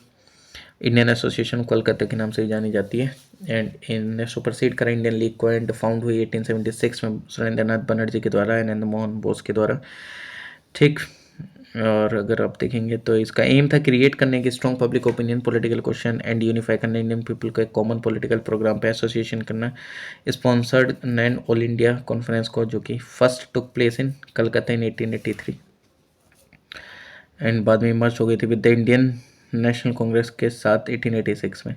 Indian association Kolkata के नाम से जानी जाती है, एंड इनने सुपरसीड करा इंडियन लीग को, एंड फाउंड हुई 1876 में सुरेंद्रनाथ बनर्जी के द्वारा, नरेंद्र मोहन बोस के द्वारा। ठीक। और अगर आप देखेंगे तो इसका एम था क्रिएट करने की strong public opinion, political question and unify करना इंडियन पीपल को एक कॉमन पॉलिटिकल प्रोग्राम पे एसोसिएशन करना। स्पॉन्सर्ड नैन ऑल इंडिया कॉन्फ्रेंस को जो कि first took place in Calcutta in 1883, and बाद में मर्ज हो गई थी with the Indian National Congress के साथ 1886 में।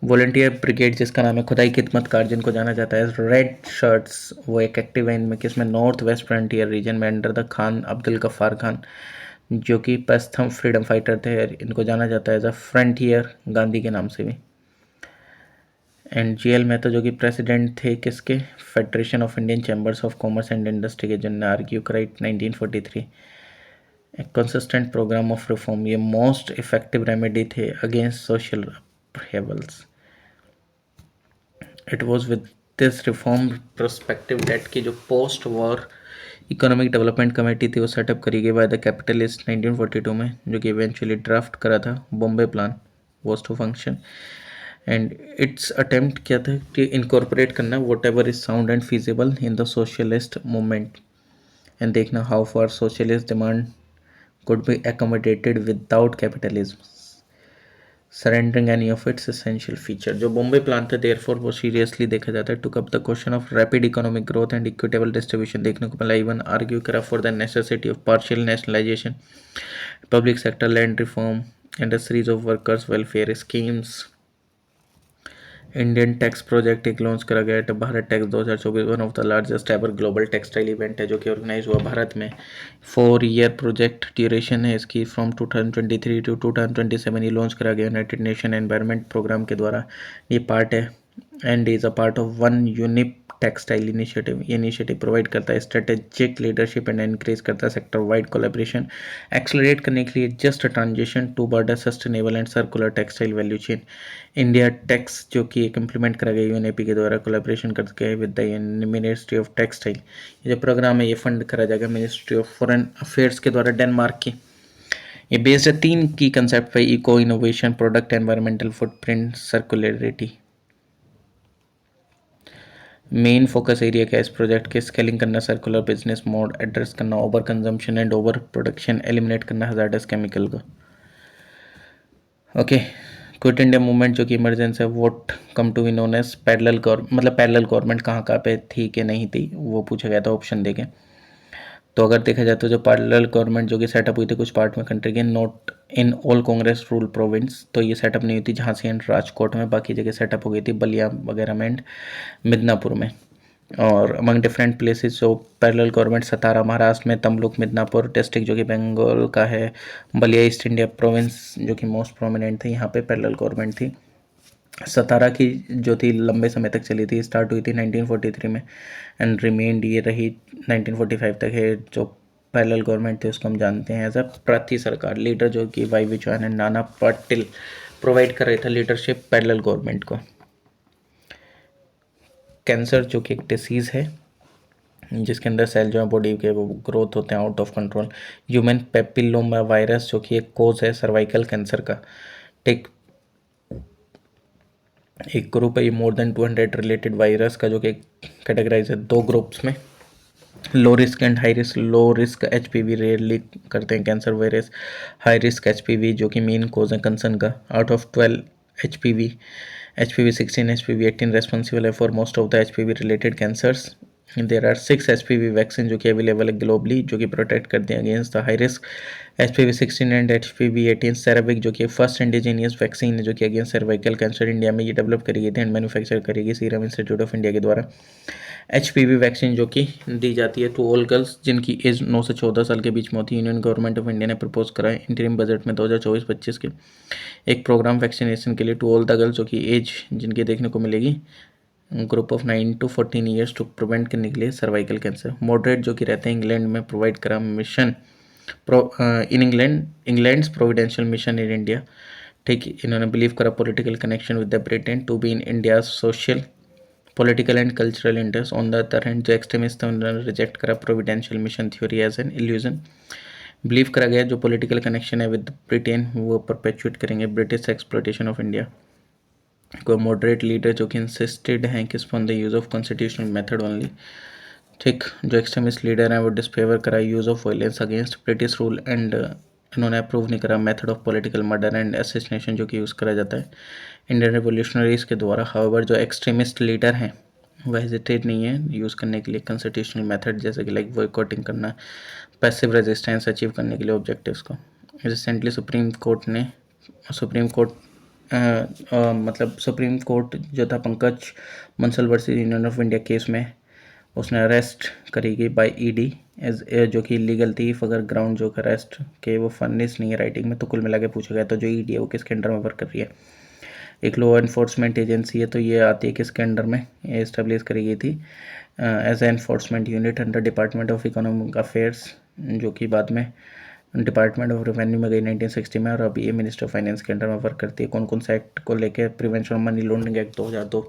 वॉलंटियर ब्रिगेड जिसका नाम है खुदाई खिदमतकार, जिनको जाना जाता है रेड शर्ट्स, वो एक एक्टिव है इनमें किसमें, नॉर्थ वेस्ट फ्रंटियर रीजन में अंडर द खान अब्दुल गफ्फार खान, जो कि पस्थम फ्रीडम फाइटर थे। इनको जाना जाता है एज अ फ्रंटियर गांधी के नाम से भी। एंड जी एल मेहता जो कि प्रेसिडेंट थे किसके, federation of Indian chambers of commerce and industry के, जिनने आर्ग्यू कराइट 1943 एक कंसिस्टेंट प्रोग्राम ऑफ रिफॉर्म। ये मोस्ट इफेक्टिव रेमेडी थे against social upheavals. It was with this reform perspective that की जो post war economic development committee थी वो सेटअप करी गई बाय द कैपिटलिस्ट 1942 में, जो कि इवेंचुअली ड्राफ्ट करा था Bombay plan was to function. And its attempt क्या था कि इनकॉर्पोरेट करना whatever is sound and feasible in the socialist movement, and देखना how far socialist demand could be accommodated without capitalism, surrendering any of its essential feature। जो Bombay plan था therefore वो seriously देखा जाता है, took up the question of rapid economic growth and equitable distribution देखने को मिला। इवन आर्ग्यू करा for the necessity of partial nationalisation, public sector land reform and a series of workers welfare schemes. Indian tax project एक launch करा गया है, Bharat tax 2024 one of the largest ever global textile event है जो कि organise हुआ भारत में। 4 year project duration है इसकी, फ्रॉम 2023 टू 2027 ये लॉन्च करा गया यूनाइटेड नेशन एनवायरनमेंट प्रोग्राम के द्वारा। ये पार्ट है and is a part of one unique textile initiative. ये इनिशिएटिव प्रोवाइड करता है स्ट्रेटेजिक लीडरशिप एंड इंक्रीज करता है सेक्टर वाइड कोलैबोरेशन, एक्सलरेट करने के लिए just transition toward a sustainable and circular textile value chain. India tax जो कि एक इम्प्लीमेंट करा गया यूएनएपी के द्वारा कोलैबोरेशन करके with the ministry of textile. ये जो प्रोग्राम है ये फंड करा जाएगा मिनिस्ट्री ऑफ फॉरेन अफेयर्स के द्वारा डेनमार्क की। ये बेस्ड है 3 की कंसेप्ट पे, eco innovation, product environmental footprint, circularity. Main focus area क्या है इस प्रोजेक्ट के, स्केलिंग करना सर्कुलर बिजनेस मोड, एड्रेस करना over consumption and over production, eliminate करना हजार्डस केमिकल को। ओके। क्विट इंडिया मूवमेंट जो कि इमरजेंसी है, what come to be known as parallel मतलब पैरेलल गवर्नमेंट कहाँ कहाँ पे थी कि नहीं थी वो पूछा गया था ऑप्शन देके। तो अगर देखा जाए तो जो पैरेलल गवर्नमेंट जो कि सेटअप हुई थी कुछ पार्ट में कंट्री के, not in all Congress rule province, तो ये सेटअप नहीं हुई थी झांसी एंड राजकोट में, बाकी जगह सेटअप हो गई थी बलिया वगैरह में एंड मिदनापुर में। और अमंग डिफरेंट प्लेसेस जो पैरेलल गवर्नमेंट सतारा महाराष्ट्र में, तमलुक मिदनापुर डिस्ट्रिक्ट जो कि बंगाल का है, बलिया ईस्ट इंडिया प्रोविंस जो कि मोस्ट प्रोमिनेंट थी, यहाँ पे पैरेलल गवर्नमेंट थी। सतारा की जो थी लंबे समय तक चली थी, स्टार्ट हुई थी 1943 में एंड रिमेन्ड ये रही 1945 तक है। जो पैरेलल गवर्नमेंट थी उसको हम जानते हैं एज अ प्रांतीय सरकार। लीडर जो कि Y विचौहान and Nana Patil provide कर रहे थे लीडरशिप पैरेलल गवर्नमेंट को। कैंसर जो कि एक डिसीज़ है जिसके अंदर सेल जो है बॉडी के वो ग्रोथ होते हैं out of control. Human papilloma virus जो कि एक कोज है सर्वाइकल कैंसर का। ठीक, एक ग्रुप है ये मोर देन 200 रिलेटेड वायरस का जो कि कैटेगराइज है दो ग्रुप्स में, low risk and high risk. Low risk HPV rarely करते हैं cancer virus, high risk HPV जो कि मेन कोज है कंसर्न का। Out of 12 HPV, HPV 16, HPV 18 responsible है for most of the HPV related cancers. There are 6 HPV vaccine जो कि available है ग्लोबली जो कि प्रोटेक्ट करते हैं against the high risk HPV 16 and HPV 18 सेरेविक जो कि फर्स्ट इंडिजीनियस वैक्सीन है जो कि अगेंस्ट सर्वाइकल कैंसर। इंडिया में ये डेवलप करी गई थी एंड मैन्युफैक्चर करी गई सीरम इंस्टीट्यूट ऑफ इंडिया के द्वारा। एचपीवी वैक्सीन जो कि दी जाती है टू ऑल गर्ल्स जिनकी एज 9 से 14 साल के बीच में होती है। यूनियन गवर्नमेंट ऑफ इंडिया ने प्रपोज करा है इंटरिम बजट में 2024-25 के एक प्रोग्राम वैक्सीनेशन के लिए टू ऑल द गर्ल्स जो कि एज जिनकी देखने को मिलेगी group of 9 to 14 years to prevent करने के लिए सर्वाइकल कैंसर। मॉडरेट जो कि रहते हैं इंग्लैंड में प्रोवाइड करा mission in England providential mission in India. ठीक, इन्होंने बिलीव करा political connection with the Britain to be in India social political and cultural interest. On the other hand जो एक्सट्रीमिस्ट है उन्होंने रिजेक्ट करा providential mission theory as an illusion. Believe करा गया जो पॉलिटिकल कनेक्शन है विद ब्रिटेन वो perpetuate करेंगे ब्रिटिश एक्सप्लॉयटेशन ऑफ इंडिया। को मॉडरेट लीडर जो कि इंसिस्टेड हैं किस on the use of constitutional method only. ठीक, जो एक्सट्रीमिस्ट लीडर हैं वो डिसफेवर करा use of violence against British rule and इन्होंने अप्रूव नहीं करा method of political murder and assassination जो कि यूज़ करा जाता है इंडियन रिवोल्यूशनरीज के द्वारा। हाउएवर जो एक्सट्रीमिस्ट लीडर हैं वह हेजिटेट नहीं है यूज़ करने के लिए कॉन्स्टिट्यूशनल मेथड जैसे कि लाइक बॉयकॉटिंग करना, पैसिव रेजिस्टेंस अचीव करने के लिए ऑब्जेक्टिव्स को। रिसेंटली सुप्रीम कोर्ट मतलब सुप्रीम कोर्ट जो था Pankaj Bansal versus union of India case में उसने अरेस्ट करी गई बाय ईडी एज जो कि इलीगल थी अगर ग्राउंड जो अरेस्ट के वो फर्निश नहीं है राइटिंग में। तो कुल मिला के पूछा गया तो जो ईडी है वो किसके अंडर में वर्क कर रही है। एक लॉ एनफोर्समेंट एजेंसी है तो ये आती है किसके अंडर में, ये इस्टेब्लिश करी गई थी as a enforcement unit under department of economic affairs जो कि बाद में डिपार्टमेंट ऑफ रेवेन्यू में गई 1960 में और अभी ये मिनिस्टर ऑफ फाइनेंस के अंडर में वर्क करती है। कौन कौन सा एक्ट को लेके, prevention of money laundering act 2002,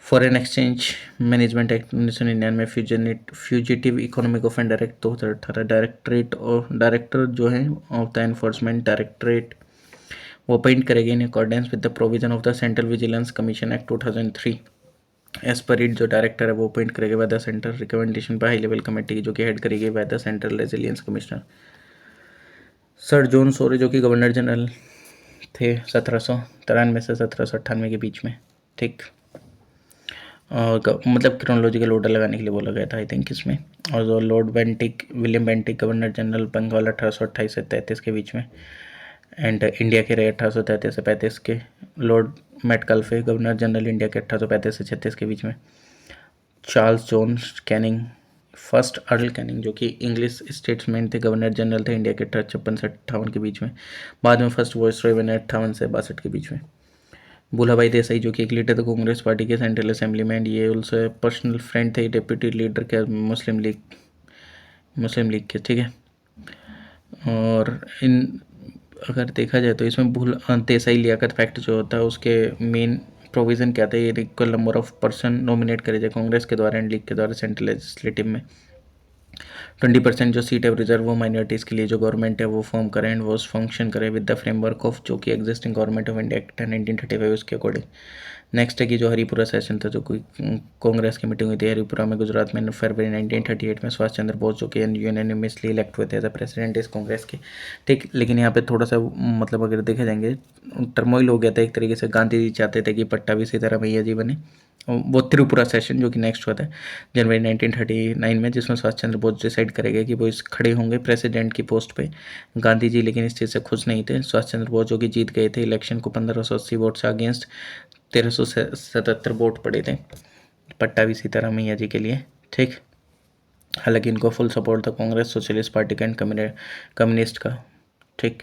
foreign exchange management act 1999, fugitive economic offender act 2018, directorate और डायरेक्टर जो है ऑफ द एनफोर्समेंट डायरेक्टरेट वो अपॉइंट करेगी in accordance with the provision of the central vigilance commission act 2003। As per it जो director है वो appoint करेगा by the centre recommendation by high level committee जो कि हेड करेगी by the central resilience commissioner. Sir John सोरे जो कि गवर्नर जनरल थे 1793 से 1798 के बीच में। ठीक, और मतलब क्रोनोलॉजिकल ऑर्डर लगाने के लिए बोला गया था आई थिंक इसमें। और जो lord Bentinck, William Bentinck governor general Bengal 1828 से 33 के बीच में एंड इंडिया के रहे 1833 से 35 के। लॉर्ड मेटकल्फे गवर्नर जनरल इंडिया के 1835 से 36 के बीच में। Charles John Canning first earl Canning जो कि इंग्लिश स्टेट्समैन थे, गवर्नर जनरल थे इंडिया के 1856 से 58 के बीच में। बाद में फर्स्ट वॉइसरॉय बने 58 से 62 के बीच में। भूलाभाई देसाई जो कि एक लीडर थे कांग्रेस पार्टी के सेंट्रल असेंबली में, ये ऑल्सो पर्सनल फ्रेंड थे डिप्यूटी लीडर के मुस्लिम लीग के। ठीक है, और इन अगर देखा जाए तो इसमें देसाई लियाकत फैक्ट जो होता है उसके मेन प्रोविज़न क्या था, ये equal number of person nominate करे जाए कांग्रेस के द्वारा एंड लीग के द्वारा सेंट्रल लेजिस्लेटिव में। 20% जो सीट है रिजर्व वो माइनॉरिटीज़ के लिए जो गवर्नमेंट है वो फॉर्म करे एंड वो फंक्शन करे विद द फ्रेमवर्क ऑफ जो कि existing government of India act 1935 उसके अकॉर्डिंग। नेक्स्ट है कि जो हरिपुरा सेशन था जो कोई कांग्रेस की मीटिंग हुई थी हरिपुरा में गुजरात में फरवरी 1938 में सुभाष चंद्र बोस जो कि यूनानिमसली इलेक्ट हुए थे एज अ प्रेसिडेंट इस कांग्रेस के। ठीक, लेकिन यहाँ पे थोड़ा सा मतलब अगर देखे जाएंगे टर्मोइल हो गया था एक तरीके से। गांधी जी चाहते थे कि पट्टाभी सीतारामैया जी बने, वो त्रिपुरा सेशन जो कि नेक्स्ट हुआ था जनवरी 1939 में, जिसमें सुभाष चंद्र बोस डिसाइड करेंगे कि वो इस खड़े होंगे प्रेसिडेंट की पोस्ट पे। गांधी जी लेकिन इस चीज़ से खुश नहीं थे। सुभाष चंद्र बोस जो कि जीत गए थे इलेक्शन को 1580 वोट से अगेंस्ट 1377 वोट पड़े थे पट्टा भी सीताराम मैया जी के लिए, ठीक। हालांकि इनको फुल सपोर्ट था कांग्रेस, सोशलिस्ट पार्टी का एंड कम्युनिस्ट का, ठीक।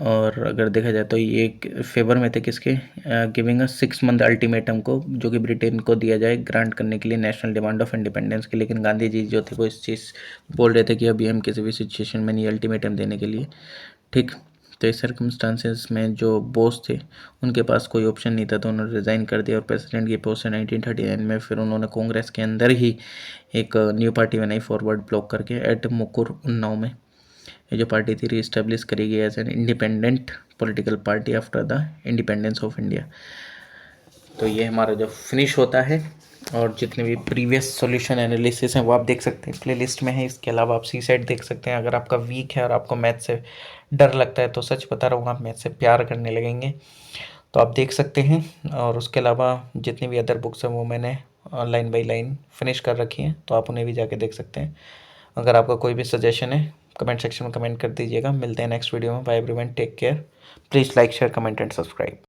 और अगर देखा जाए तो ये फेवर में थे किसके, गिविंग अ 6 मंथ अल्टीमेटम को, जो कि ब्रिटेन को दिया जाए ग्रांट करने के लिए नेशनल डिमांड ऑफ इंडिपेंडेंस के। लेकिन गांधी जी जो थे वो इस चीज़ बोल रहे थे कि अभी हम किसी भी सिचुएशन में नहीं अल्टीमेटम देने के लिए, ठीक। तो इस सर्कमस्टांसेस में जो बॉस थे उनके पास कोई ऑप्शन नहीं था, तो उन्होंने रिज़ाइन कर दिया और प्रेसिडेंट की पोस्ट से 1939 में फिर उन्होंने कांग्रेस के अंदर ही एक न्यू पार्टी बनाई, फॉरवर्ड ब्लॉक करके, एट मुकुर उन्नाव में। ये जो पार्टी थी रीस्टेब्लिश करी गई as an independent political party after the independence of India. तो ये हमारा जो फिनिश होता है, और जितने भी प्रीवियस सॉल्यूशन एनालिसिस हैं वो आप देख सकते हैं, प्लेलिस्ट में है। इसके अलावा आप सी सेट देख सकते हैं। अगर आपका वीक है और आपको मैथ से डर लगता है तो सच बता रहा हूँ, आप मैथ से प्यार करने लगेंगे, तो आप देख सकते हैं। और उसके अलावा जितनी भी अदर बुक्स हैं वो मैंने लाइन बाई लाइन फिनिश कर रखी हैं, तो आप उन्हें भी जाके देख सकते हैं। अगर आपका कोई भी सजेशन है कमेंट सेक्शन में कमेंट कर दीजिएगा। मिलते हैं नेक्स्ट वीडियो में। Bye everyone, take care. Please like share comment and subscribe.